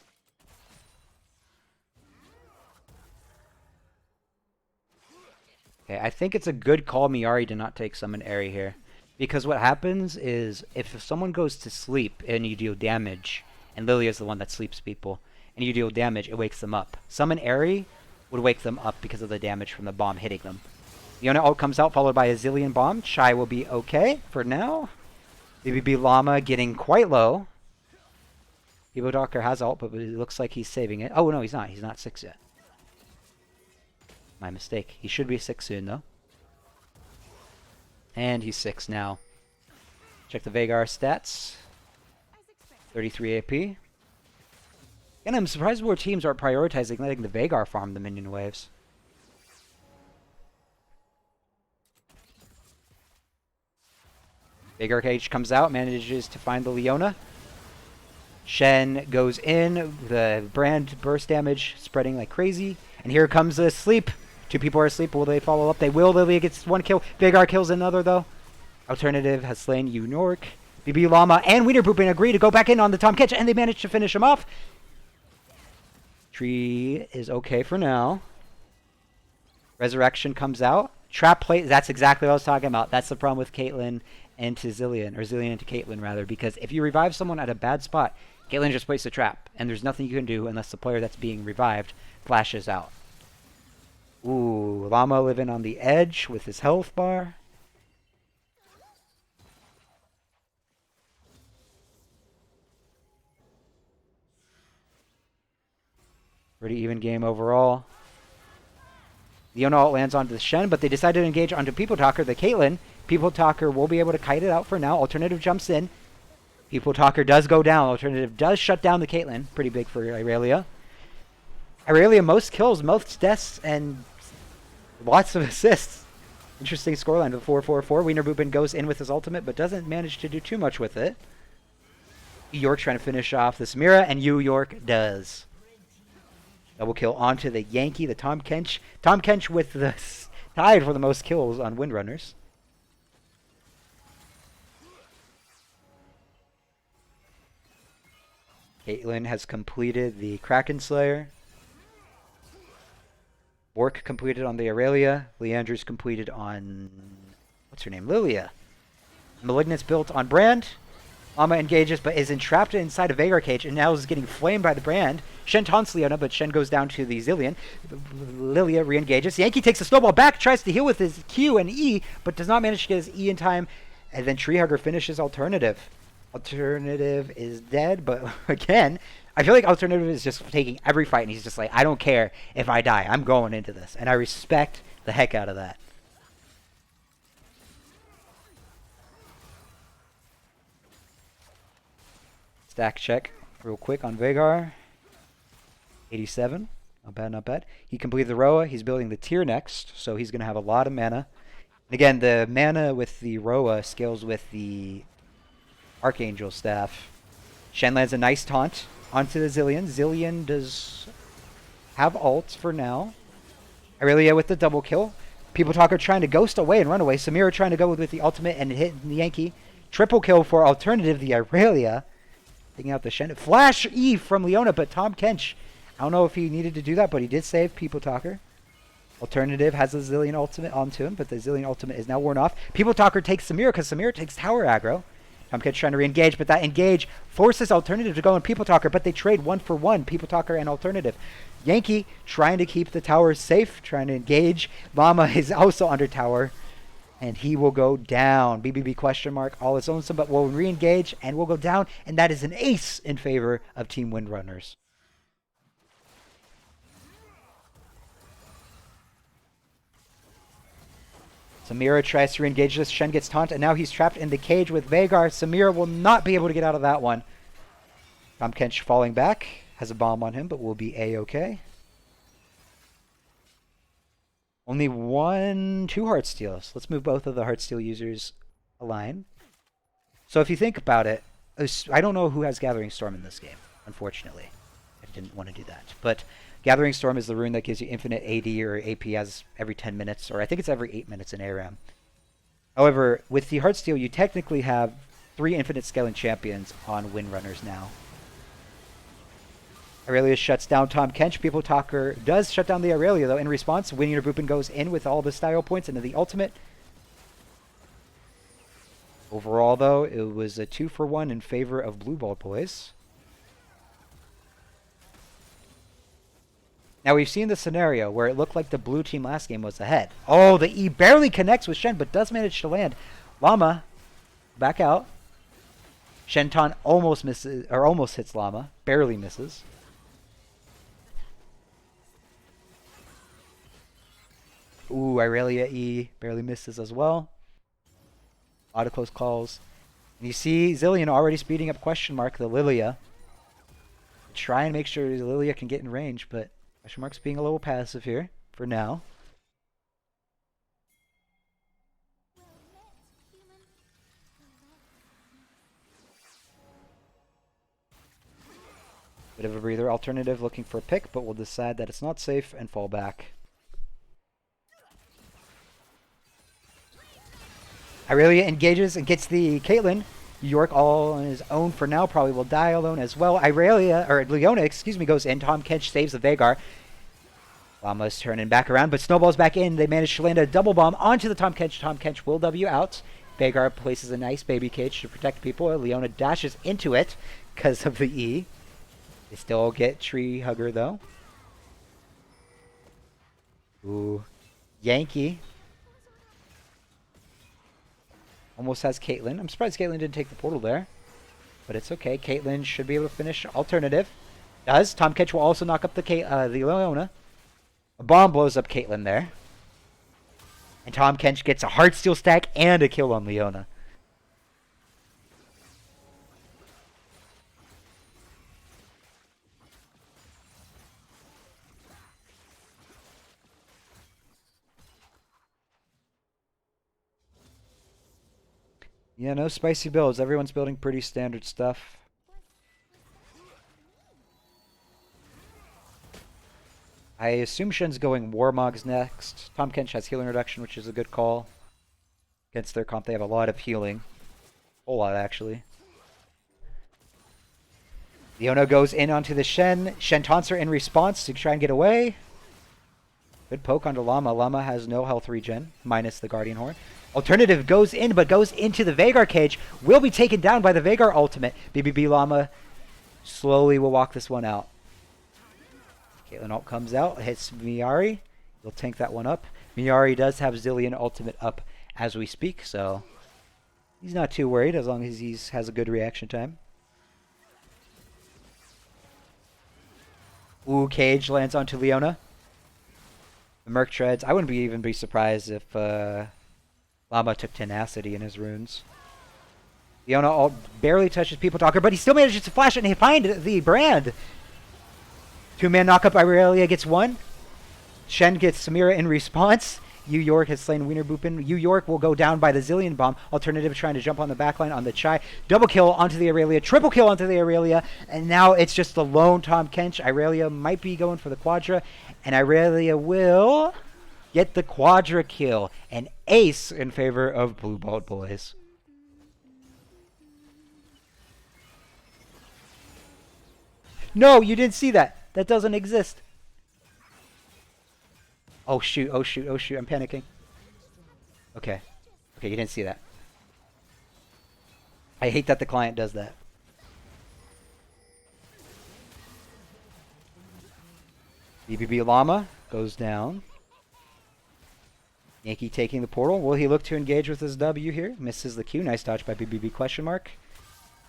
S1: Okay, I think it's a good call, Miari, to not take Summon Airy here. Because what happens is, if someone goes to sleep and you deal damage, and Lilia is the one that sleeps people, and you deal damage, it wakes them up. Summon Airy would wake them up because of the damage from the bomb hitting them. Leona ult comes out, followed by a Zillion bomb. Chai will be okay for now. BBB Llama getting quite low. Evo Docker has ult, but it looks like he's saving it. Oh, no, he's not. He's not 6 yet. My mistake. He should be 6 soon, though. And he's 6 now. Check the Veigar stats. 33 AP. And I'm surprised more teams are prioritizing letting the Veigar farm the minion waves. Big Arcade comes out, manages to find the Leona. Shen goes in, the brand burst damage spreading like crazy. And here comes the sleep. 2 people are asleep. Will they follow up? They will. Lilia gets 1 kill. Vagar kills another, though. Alternative has slain Yu Nork. BB Llama and Wienerpoopin agree to go back in on the Tom Catch, and they manage to finish him off. Tree is okay for now. Resurrection comes out. Trap plate, that's exactly what I was talking about. That's the problem with Caitlyn into Zillion, or Zillion into Caitlyn, rather, because if you revive someone at a bad spot, Caitlyn just placed a trap, and there's nothing you can do unless the player that's being revived flashes out. Ooh, Llama living on the edge with his health bar. Pretty even game overall. Leona ult lands onto the Shen, but they decided to engage onto People Talker, the Caitlyn. People Talker will be able to kite it out for now. Alternative jumps in. People Talker does go down. Alternative does shut down the Caitlyn. Pretty big for Irelia. Irelia, most kills, most deaths, and lots of assists. Interesting scoreline of 4-4-4. Wienerpoopin goes in with his ultimate, but doesn't manage to do too much with it. York trying to finish off the Samira, and York does. Double kill onto the Yankee, the Tom Kench. Tom Kench with the tied for the most kills on Windrunners. Caitlyn has completed the Kraken Slayer. Bork completed on the Aurelia. Leandre's completed on... what's her name? Lilia. Malignant's built on Brand. Llama engages, but is entrapped inside a Vagar cage, and now is getting flamed by the Brand. Shen taunts Leona, but Shen goes down to the Zillion. Lilia re-engages. Yankee takes a snowball back, tries to heal with his Q and E, but does not manage to get his E in time. And then Treehugger finishes Alternative. Alternative is dead, but again, I feel like Alternative is just taking every fight, and he's just like, I don't care if I die. I'm going into this. And I respect the heck out of that. Stack check real quick on Vagar. 87. Not bad, not bad. He completed the Roa. He's building the tier next, so he's going to have a lot of mana. And again, the mana with the Roa scales with the Archangel Staff. Shen lands a nice taunt onto the Zillion. Zillion does have ult for now. Irelia with the double kill. People Talker trying to ghost away and run away. Samira trying to go with the ultimate and hit the Yankee. Triple kill for Alternative, the Irelia. Taking out the Shen. Flash E from Leona, but Tom Kench, I don't know if he needed to do that, but he did save People Talker. Alternative has the Zillion ultimate onto him, but the Zillion ultimate is now worn off. People Talker takes Samira because Samira takes tower aggro. Tom Kench trying to re-engage, but that engage forces Alternative to go in People Talker, but they trade 1-for-1, People Talker and Alternative. Yankee trying to keep the tower safe, trying to engage. Llama is also under tower, and he will go down. BBB question mark, all his own, but will re-engage and will go down, and that is an ace in favor of Team Windrunners. Samira tries to re-engage this. Shen gets taunted, and now he's trapped in the cage with Vagar. Samira will not be able to get out of that one. Tom Kench falling back. Has a bomb on him, but will be A-okay. Only 2 Heartsteals. Let's move both of the Heartsteel users a line. So if you think about it, I don't know who has Gathering Storm in this game, unfortunately. I didn't want to do that. But Gathering Storm is the rune that gives you infinite AD or AP as every 10 minutes, or I think it's every 8 minutes in ARAM. However, with the Heartsteel, you technically have 3 infinite scaling champions on Windrunners now. Aurelia shuts down Tom Kench. People Talker does shut down the Aurelia, though. In response, Wienerpoopin goes in with all the style points into the ultimate. Overall, though, it was a 2-for-1 in favor of Blue Ball Boys. Now, we've seen the scenario where it looked like the blue team last game was ahead. Oh, the E barely connects with Shen, but does manage to land. Llama, back out. Shenton almost misses, or almost hits Llama. Barely misses. Ooh, Irelia E barely misses as well. A lot of close calls. And you see Zillion already speeding up question mark, the Lilia. Try and make sure Lilia can get in range, but question mark's being a little passive here for now. Bit of a breather. Alternative looking for a pick, but will decide that it's not safe and fall back. Irelia engages and gets the Caitlyn. York all on his own for now, probably will die alone as well. Irelia, or Leona, excuse me, goes in. Tahm Kench saves the Veigar. Llama's turning back around, but snowballs back in. They manage to land a double bomb onto the Tahm Kench. Tahm Kench will W out. Veigar places a nice baby cage to protect people. Leona dashes into it because of the E. They still get Tree Hugger, though. Ooh. Yankee. Almost has Caitlyn. I'm surprised Caitlyn didn't take the portal there. But it's okay. Caitlyn should be able to finish alternative. Does. Tahm Kench will also knock up the Leona. A bomb blows up Caitlyn there. And Tahm Kench gets a Heartsteel stack and a kill on Leona. Yeah, no spicy builds. Everyone's building pretty standard stuff. I assume Shen's going Warmogs next. Tahm Kench has healing reduction, which is a good call. Against their comp, they have a lot of healing. A whole lot, actually. Leona goes in onto the Shen. Shen taunts her in response to try and get away. Good poke onto Llama. Llama has no health regen, minus the Guardian Horn. Alternative goes in, but goes into the Veigar cage. Will be taken down by the Veigar ultimate. BBB Llama slowly will walk this one out. Caitlyn ult comes out, hits Miari. He'll tank that one up. Miari does have Zillion ultimate up as we speak, so he's not too worried as long as he has a good reaction time. Ooh, cage lands onto Leona. The Merc treads. I wouldn't even be surprised if Llama took tenacity in his runes. Leona barely touches People Talker, but he still manages to flash it and find the brand. Two-man knockup. Irelia gets one. Shen gets Samira in response. Yu York has slain Wiener Boopin. Yu York will go down by the Zillion Bomb. Alternative trying to jump on the backline on the Chai. Double kill onto the Irelia. Triple kill onto the Irelia. And now it's just the lone Tahm Kench. Irelia might be going for the Quadra. And Irelia will get the Quadra kill. An ace in favor of Blue Bald Boys. No, you didn't see that. That doesn't exist. Oh shoot, oh shoot, oh shoot, I'm panicking. Okay. Okay, you didn't see that. I hate that the client does that. BBB Llama goes down. Yankee taking the portal. Will he look to engage with his W here? Misses the Q. Nice dodge by BBB question mark.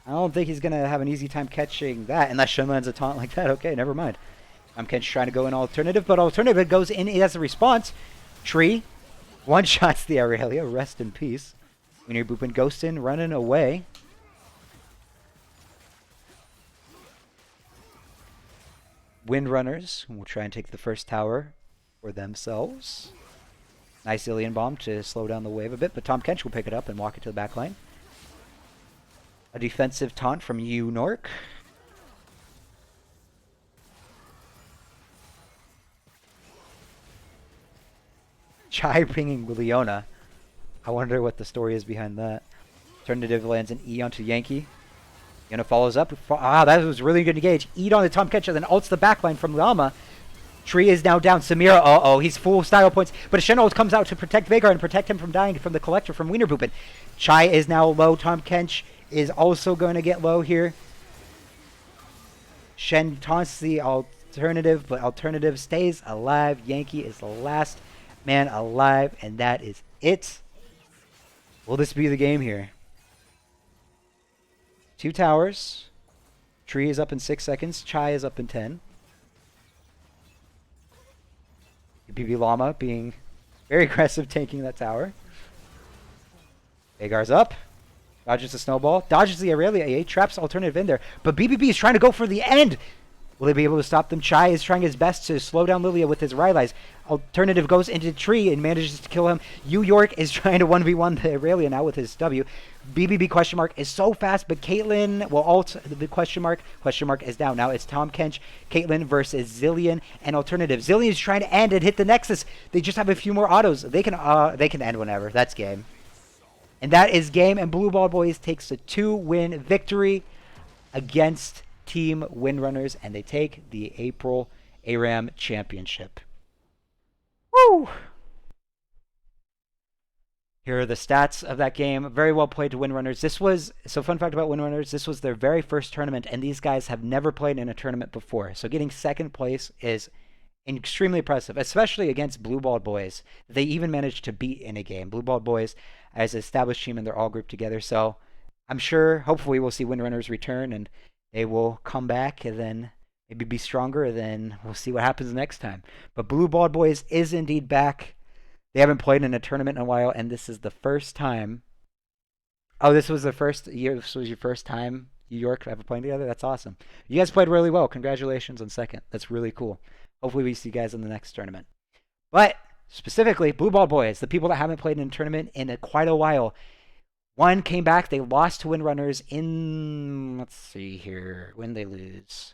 S1: I don't think he's going to have an easy time catching that unless Shen lands a taunt like that. Okay, never mind. I'm trying to go in alternative, but alternative goes in as a response. Tree one-shots the Aurelia. Rest in peace. Wiener Boopin ghosts in, running away. Windrunners will try and take the first tower for themselves. Nice Alien Bomb to slow down the wave a bit, but Tahm Kench will pick it up and walk it to the back line. A defensive taunt from Yu Nork. Chai pinging Leona. I wonder what the story is behind that. Alternative lands an E onto Yankee. Leona follows up. That was really good engage. E on the Tahm Kench, then ults the backline from Llama. Tree is now down. Samira, uh-oh, he's full style points. But Shen ult comes out to protect Veigar and protect him from dying from the Collector from Wiener Boopin. Chai is now low. Tahm Kench is also going to get low here. Shen taunts the alternative, but alternative stays alive. Yankee is the last man alive, and that is it. Will this be the game here? 2 towers. Tree is up in 6 seconds. Chai is up in 10. BB Llama being very aggressive, taking that tower. Veigar's up. Dodges the snowball. Dodges the Aurelia A. Traps alternative in there. But BBB is trying to go for the end. Will they be able to stop them? Chai is trying his best to slow down Lilia with his Rylai's. Alternative goes into the tree and manages to kill him. Yu York is trying to 1v1 the Aurelia now with his W. BBB question mark is so fast, but Caitlyn will ult the question mark is down. Now it's Tom Kench, Caitlyn versus Zillion, and Alternative. Zillion is trying to end and hit the Nexus. They just have a few more autos. They can end whenever. That's game. And that is game, and Blue Ball Boys takes a 2-win victory against Team Windrunners, and they take the April ARAM Championship. Woo! Here are the stats of that game. Very well played to Windrunners. Fun fact about Windrunners, this was their very first tournament, and these guys have never played in a tournament before. So getting second place is extremely impressive, especially against Blue Ball Boys. They even managed to beat in a game. Blue Ball Boys as an established team, and they're all grouped together. So I'm sure, hopefully, we'll see Windrunners return, and they will come back and then maybe be stronger. Then we'll see what happens next time. But Blue Ball Boys is indeed back. They haven't played in a tournament in a while, and this is the first time. Oh, this was the first year. This was your first time, New York, ever playing together? That's awesome. You guys played really well. Congratulations on second. That's really cool. Hopefully we see you guys in the next tournament. But specifically, Blue Ball Boys, the people that haven't played in a tournament in quite a while. One came back. They lost to Windrunners in, let's see here, when they lose.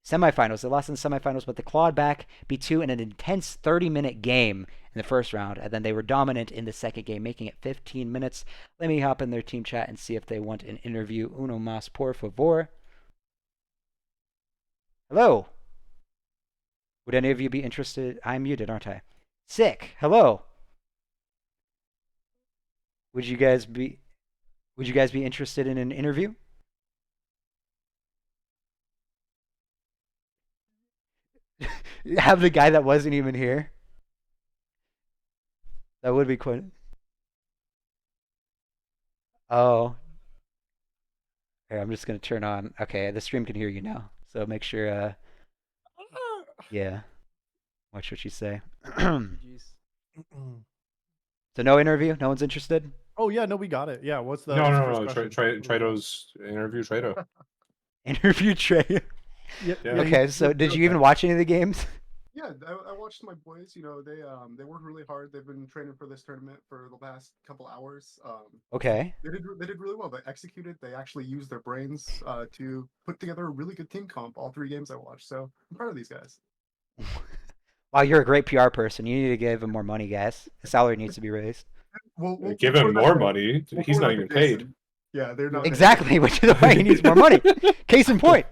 S1: Semifinals. They lost in the semifinals, but they clawed back, beat 2 in an intense 30-minute game in the first round, and then they were dominant in the second game, making it 15 minutes. Let me hop in their team chat and see if they want an interview. Uno más, por favor. Hello. Would any of you be interested? I'm muted, aren't I? Sick. Hello. Would you guys be interested in an interview? Have the guy that wasn't even here? That would be quite. Oh. Here, I'm just gonna turn on. Okay, the stream can hear you now. So make sure yeah. Watch what you say. So no interview? No one's interested?
S2: Oh yeah, no, we got it. Yeah, what's the
S3: No. Trado's interview. Trado.
S1: Interview Trey.
S2: Yeah.
S1: Okay, so did you even watch any of the games?
S4: Yeah, I watched my boys. You know, they worked really hard. They've been training for this tournament for the last couple hours.
S1: Okay.
S4: They did really well. They executed. They actually used their brains to put together a really good team comp. All 3 games I watched. So I'm proud of these guys.
S1: Wow, you're a great PR person. You need to give him more money, guys. The salary needs to be raised.
S4: We'll
S3: Give him more money. He's not even paid.
S4: Yeah, they're not
S1: exactly, which is why he needs more money. Case in point.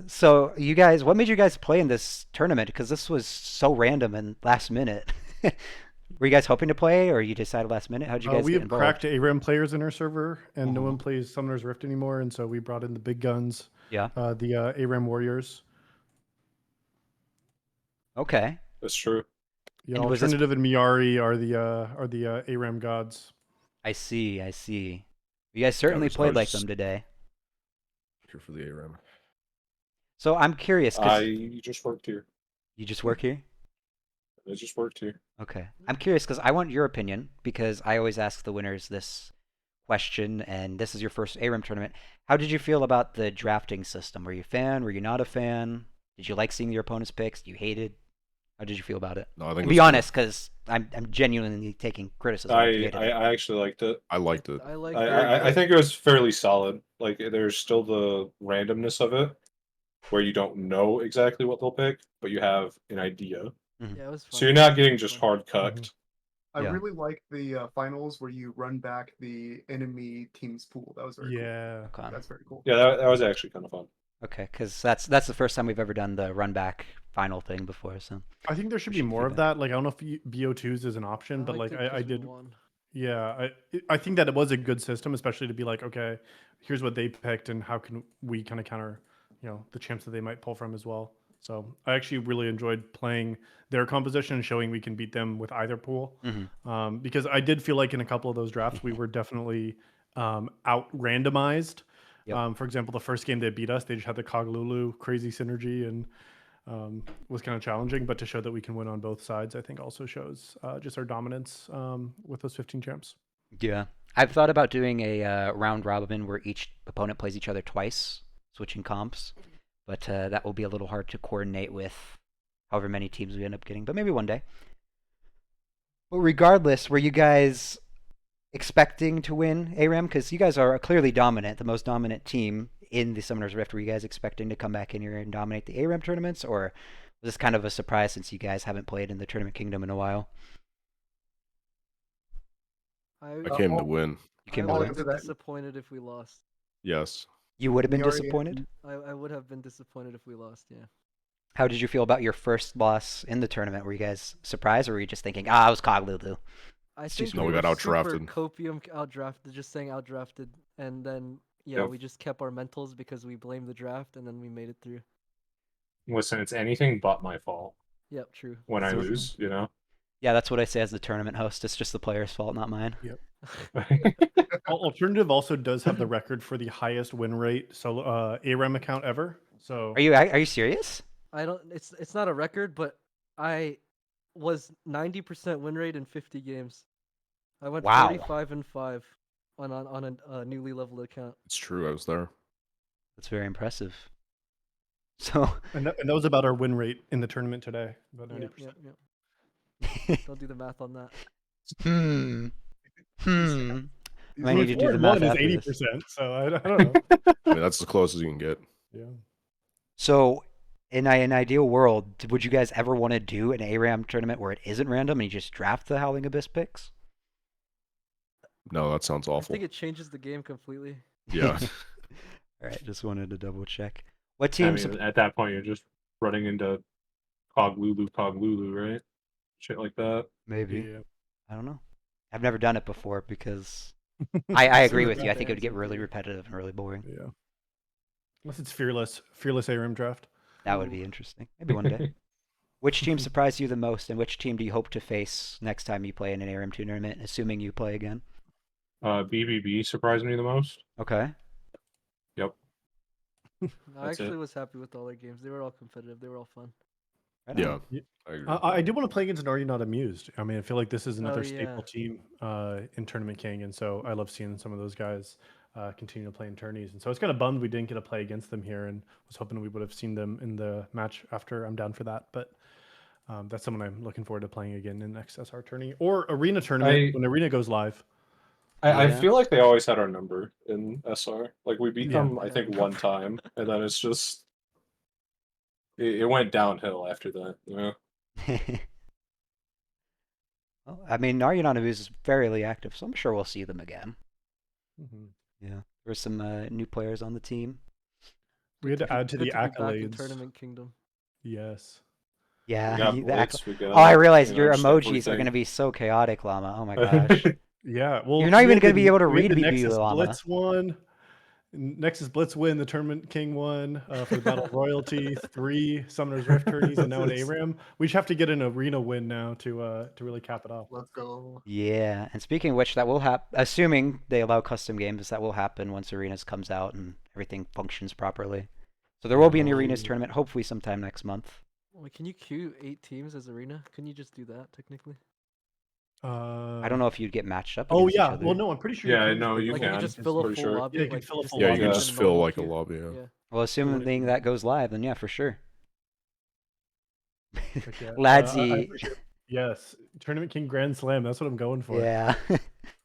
S1: So you guys, what made you guys play in this tournament? Because this was so random and last minute. Were you guys hoping to play, or you decided last minute? How did you guys
S2: we
S1: get
S2: have
S1: involved?
S2: cracked ARAM players in our server, and no one plays Summoner's Rift anymore, and so we brought in the big guns.
S1: Yeah.
S2: The ARAM Warriors.
S1: Okay.
S3: That's true.
S2: Yeah,
S1: And was
S2: Alternative and Miari are the ARAM gods.
S1: I see. You guys certainly played like them today.
S5: Here for the ARAM.
S1: So I'm curious.
S3: I just worked here.
S1: You just work here?
S3: I just worked here.
S1: Okay. I'm curious because I want your opinion, because I always ask the winners this question, and this is your first ARAM tournament. How did you feel about the drafting system? Were you a fan? Were you not a fan? Did you like seeing your opponent's picks? You hated? How did you feel about it?
S5: No, I think
S1: And be honest, because I'm genuinely taking criticism.
S3: I actually liked it.
S5: I liked it.
S3: I think it was fairly solid. Like, there's still the randomness of it, where you don't know exactly what they'll pick, but you have an idea.
S6: Yeah, it was fun.
S3: So you're not getting just hard cucked.
S4: I
S1: Yeah.
S4: really like the finals where you run back the enemy team's pool. That was very cool.
S1: Okay.
S4: That's very cool.
S3: Yeah, that was actually kind of fun.
S1: Okay, because that's the first time we've ever done the run back final thing before. So
S2: I think there should
S1: We
S2: be
S1: should
S2: more
S1: do
S2: of
S1: that.
S2: that. Like, I don't know if BO2s is an option, but like
S6: liked it 'cause
S2: I
S6: we
S2: did.
S6: won.
S2: Yeah, I think that it was a good system, especially to be like, okay, here's what they picked, and how can we kind of counter, the champs that they might pull from as well. So I actually really enjoyed playing their composition and showing we can beat them with either pool. Because I did feel like in a couple of those drafts we were definitely out randomized.
S1: Yep.
S2: For example, the first game they beat us, they just had the Coglulu crazy synergy and was kind of challenging. But to show that we can win on both sides, I think also shows just our dominance with those 15 champs.
S1: yeah, I've thought about doing a round robin where each opponent plays each other twice, switching comps, but that will be a little hard to coordinate with however many teams we end up getting. But maybe one day. But regardless, were you guys expecting to win ARAM? Because you guys are clearly dominant, the most dominant team in the Summoner's Rift. Were you guys expecting to come back in here and dominate the ARAM tournaments, or was this kind of a surprise since you guys haven't played in the Tournament Kingdom in a while?
S5: I came to win.
S1: You came
S6: I
S1: to
S6: would
S1: win?
S6: have been disappointed if we lost.
S5: Yes.
S1: You would have been
S4: We already-
S1: disappointed?
S6: I would have been disappointed if we lost, yeah.
S1: How did you feel about your first loss in the tournament? Were you guys surprised, or were you just thinking, it was Coglulu?
S6: I
S1: It's too
S6: think
S1: small.
S5: we
S6: were
S5: got
S6: super
S5: outdrafted.
S6: copium outdrafted, just saying outdrafted, and then yeah,
S3: Yep.
S6: we just kept our mentals because we blamed the draft, and then we made it through.
S3: Listen, it's anything but my fault
S6: Yep, true.
S3: when I
S1: So-
S3: lose, you know?
S1: Yeah, that's what I say as the tournament host. It's just the player's fault, not mine.
S2: Alternative also does have the record for the highest win rate solo ARAM account ever. So
S1: Are you serious?
S6: I don't. It's not a record, but I was 90% win rate in 50 games. I went
S1: Wow.
S6: 45-5 on a newly leveled account.
S5: It's true. I was there.
S1: That's very impressive. So,
S2: and that was about our win rate in the tournament today. About 90%.
S6: Yep, yep, yep. Don't do the math on that.
S1: hmm. I might need to do
S2: Four
S1: the
S2: and
S1: math
S2: one is
S1: after this.
S2: 80%. So I don't know.
S5: I mean, that's as close as you can get.
S2: Yeah.
S1: So, in an ideal world, would you guys ever want to do an ARAM tournament where it isn't random and you just draft the Howling Abyss picks?
S5: No, that sounds
S6: I
S5: awful.
S6: think it changes the game completely.
S5: Yeah.
S1: All right, just wanted to double check. What
S3: I
S1: teams?
S3: mean, at that point, you're just running into Coglulu, right? Shit like that.
S1: Maybe.
S2: Yeah.
S1: I don't know. I've never done it before because I agree with you. I
S6: rough
S1: think it would get
S6: answer,
S1: really
S6: dude.
S1: repetitive and really boring.
S2: Yeah. Unless it's fearless ARAM draft.
S1: That would be interesting. Maybe one day. Which team surprised you the most, and which team do you hope to face next time you play in an ARAM tournament, assuming you play again?
S3: BBB surprised me the most.
S1: Okay.
S3: Yep.
S6: I
S3: That's it.
S6: actually was happy with all their games. They were all competitive. They were all fun.
S1: Right
S5: Yeah.
S1: on.
S5: I agree.
S2: I do want to play against an Are You Not Amused? I mean, I feel like this is another
S6: yeah.
S2: staple team in Tournament King, and so I love seeing some of those guys continue to play in tourneys. And so I was kind of bummed we didn't get to play against them here, and was hoping we would have seen them in the match after. I'm down for that, but that's someone I'm looking forward to playing again in next SR tourney or Arena tournament when Arena goes live.
S3: I
S1: Yeah.
S3: feel like they always had our number in SR. Like, we beat
S2: Yeah.
S3: them, I think, one time, and then it's just... It went downhill after that, you know?
S1: Well, I mean, Naryananabu is fairly active, so I'm sure we'll see them again.
S2: Mhm.
S1: Yeah. There's some new players on the team.
S2: We had to add to
S6: Good
S2: the
S6: be back in
S2: accolades.
S6: Tournament Kingdom.
S2: Yes.
S1: Yeah.
S3: We got
S1: the
S3: Blitz, we got,
S1: Oh, I realized
S3: you know,
S1: your
S3: just
S1: emojis are
S3: everything.
S1: going to be so chaotic, Llama. Oh my gosh.
S2: Yeah. Well,
S1: You're not
S2: we
S1: even
S2: had
S1: gonna be able to
S2: we had
S1: read
S2: the
S1: BB
S2: Nexus
S1: Llama.
S2: Blitz one. Nexus Blitz win, the Tournament King won for the Battle of Royalty, 3 Summoner's Rift tourneys, and now an ARAM. We just have to get an arena win now to really cap it off.
S4: Let's go.
S1: Yeah, and speaking of which, that will happen. Assuming they allow custom games, that will happen once Arenas comes out and everything functions properly. So there will be an Arenas tournament, hopefully sometime next month.
S6: Wait, can you queue 8 teams as arena? Can you just do that technically?
S1: I don't know if you'd get matched up.
S2: Oh
S1: against each
S2: yeah.
S1: other.
S2: Well, no, I'm pretty sure.
S3: Yeah,
S2: can
S3: no,
S2: just
S3: you
S6: Like
S2: get
S6: you
S3: can.
S6: could just
S3: I'm
S6: fill a
S3: pretty
S6: full
S3: sure.
S6: lobby.
S2: Yeah, you can
S6: like,
S2: fill a
S6: just
S2: full
S5: Yeah,
S6: like
S5: you can
S2: lobby.
S5: just
S6: in
S5: fill
S6: normal
S5: like a
S6: queue.
S5: lobby. Yeah.
S1: Well, assuming that goes live, then yeah, for sure.
S2: Heck yeah.
S1: Ladsy.
S2: Yes, Tournament King Grand Slam. That's what I'm going for.
S1: Yeah,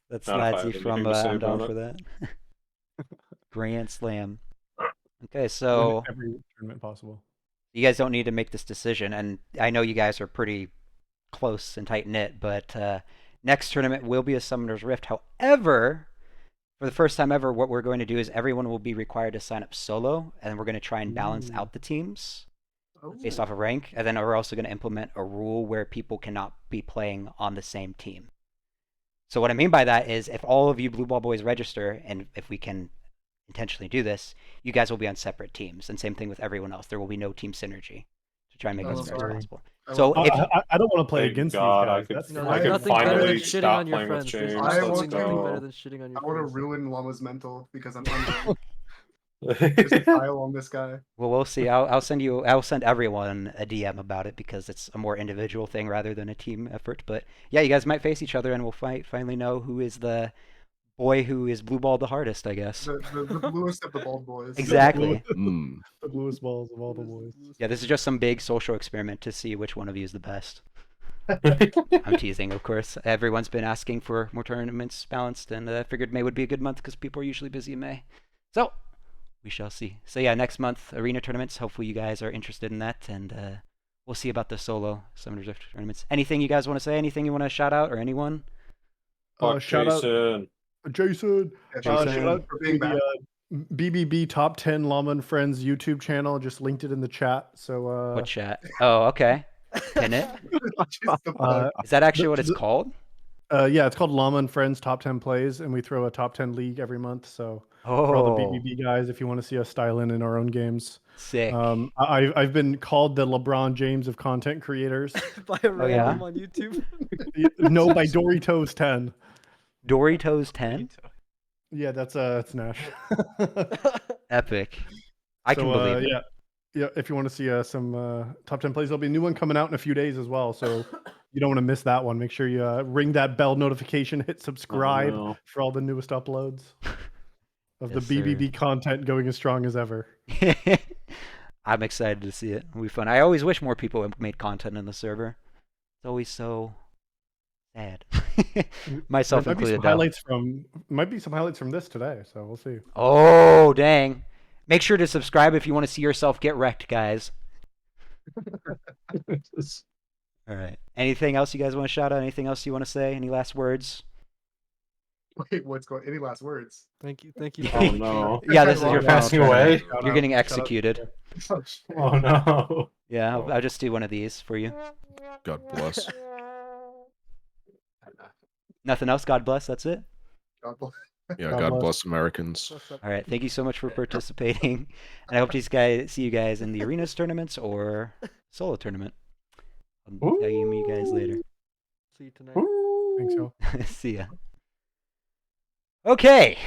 S1: that's
S3: Not if I have
S1: Ladsy
S3: anything
S1: from
S3: to say
S1: I'm down
S3: about
S1: for that. Grand Slam. Okay,
S2: Win
S1: so
S2: every tournament possible.
S1: you guys don't need to make this decision, and I know you guys are pretty close and tight knit, but next tournament will be a Summoner's Rift. However, for the first time ever, what we're going to do is everyone will be required to sign up solo, and we're going to try and balance
S2: Ooh.
S1: out the teams
S4: Oh,
S1: based off of rank, and then we're also going to implement a rule where people cannot be playing on the same team. So what I mean by that is if all of you Blue Ball Boys register, and if we can intentionally do this, you guys will be on separate teams, and same thing with everyone else. There will be no team synergy to try and make
S4: Oh,
S1: this as fair as
S4: sorry.
S1: possible.
S4: I
S1: So
S4: love
S1: if
S2: I don't want to play
S3: Thank
S2: against
S3: God,
S2: these
S3: I
S2: guys.
S3: could-
S2: That's
S6: No,
S3: I
S6: there's
S3: could
S6: nothing better than
S3: finally
S6: shitting
S3: stop
S6: on your
S3: playing with
S6: friends. There's
S3: James.
S4: I
S6: absolutely
S4: want to-
S6: nothing better than shitting on your
S4: I want to
S6: friends.
S4: ruin Llama's mental because I'm under. Just a pile on this guy.
S1: well, we'll see. I'll send everyone a DM about it because it's a more individual thing rather than a team effort. But yeah, you guys might face each other, and we'll finally know who is the boy who is blue balled the hardest, I guess.
S4: The bluest of the bald boys.
S1: Exactly.
S5: Mm.
S2: The bluest balls of all the boys.
S1: Yeah, this is just some big social experiment to see which one of you is the best. I'm teasing, of course. Everyone's been asking for more tournaments balanced, and I figured May would be a good month because people are usually busy in May. So, we shall see. So yeah, next month, arena tournaments. Hopefully you guys are interested in that, and we'll see about the solo Summoners Rift tournaments. Anything you guys want to say? Anything you want to shout out, or anyone?
S3: Fuck
S2: Shout out
S3: Jason.
S2: Jason.
S4: Yeah,
S2: Shout
S1: Jason.
S2: out
S4: for
S2: to
S4: being
S2: the
S4: back.
S2: BBB Top 10 Llama and Friends YouTube channel. Just linked it in the chat. So
S1: What chat? Oh, okay. Pin it.
S4: Just the plug.
S1: Is that actually
S2: The-
S1: what it's
S2: the-
S1: called?
S2: yeah, it's called Llama and Friends Top 10 Plays, and we throw a Top 10 league every month. So for all the
S1: Oh,
S2: BBB guys, if you want to see us style in our own games.
S1: sick.
S2: I've been called the LeBron James of content creators.
S6: By a
S1: Oh, yeah?
S6: random on YouTube.
S2: No, by Doritos 10.
S1: Doritos 10?
S2: Yeah, that's Nash.
S1: Epic. I can
S2: So,
S1: believe it.
S2: yeah. If you want to see some top 10 plays, there'll be a new one coming out in a few days as well. So you don't want to miss that one. Make sure you ring that bell notification, hit subscribe
S3: no.
S2: for all the newest uploads of
S1: Yes,
S2: the
S1: sir.
S2: BBB content going as strong as ever.
S1: I'm excited to see it. It'll be fun. I always wish more people made content in the server. It's always so sad. Myself
S2: There might be
S1: included.
S2: some
S1: though.
S2: highlights from this today. So we'll see.
S1: Oh, dang. Make sure to subscribe if you want to see yourself get wrecked, guys. All right. Anything else you guys want to shout out? Anything else you want to say? Any last words?
S4: Wait, what's going? Any last words?
S6: Thank you. Thank you.
S3: Oh no.
S1: Yeah, this is your
S3: You're passing
S1: final
S3: away?
S1: tournament. You're getting executed.
S3: Oh no.
S1: Yeah, I'll just do one of these for you.
S5: God bless.
S1: Nothing else? God bless. That's it?
S4: God bless.
S5: Yeah,
S2: God
S5: God
S2: bless.
S5: bless Americans.
S6: What's up?
S1: All right. Thank you so much for participating. And I hope to see you guys in the arenas tournaments or solo tournament. I'll tell you guys later.
S6: See you tonight.
S2: Thanks, y'all.
S1: See ya. Okay.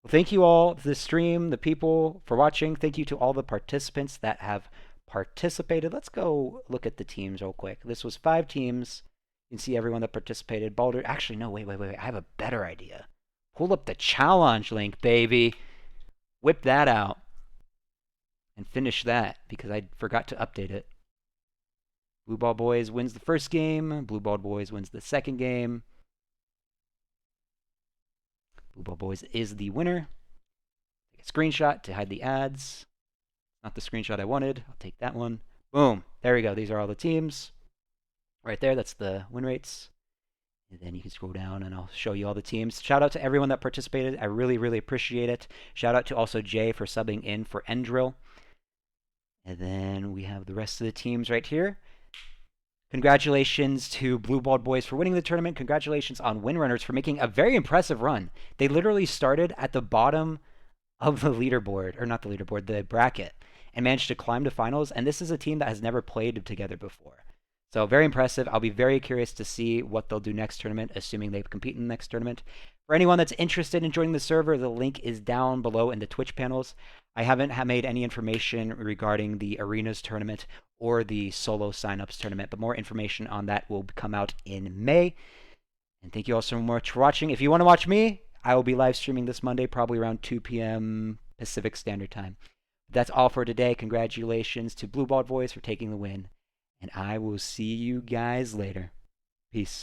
S1: Well, thank you all, the stream, the people for watching. Thank you to all the participants that have participated. Let's go look at the teams real quick. This was 5 teams. You can see everyone that participated. Baulder. Actually, no, wait. I have a better idea. Pull up the challenge link, baby. Whip that out. And finish that because I forgot to update it. Blue Ball Boys wins the first game. Blue Ball Boys wins the second game. Blue Ball Boys is the winner. Take a screenshot to hide the ads. Not the screenshot I wanted. I'll take that one. Boom. There we go. These are all the teams. Right there, that's the win rates. And then you can scroll down and I'll show you all the teams. Shout out to everyone that participated. I really, really appreciate it. Shout out to also Jay for subbing in for Endrill. And then we have the rest of the teams right here. Congratulations to Blue Balled Boys for winning the tournament. Congratulations on Windrunners for making a very impressive run. They literally started at the bottom of the leaderboard, or not the leaderboard, the bracket, and managed to climb to finals. And this is a team that has never played together before. So very impressive. I'll be very curious to see what they'll do next tournament, assuming they compete in the next tournament. For anyone that's interested in joining the server, the link is down below in the Twitch panels. I haven't made any information regarding the Arenas tournament or the solo signups tournament, but more information on that will come out in May. And thank you all so much for watching. If you want to watch me, I will be live streaming this Monday, probably around 2 p.m. Pacific Standard Time. That's all for today. Congratulations to Blue Balled Boys for taking the win. And I will see you guys later. Peace.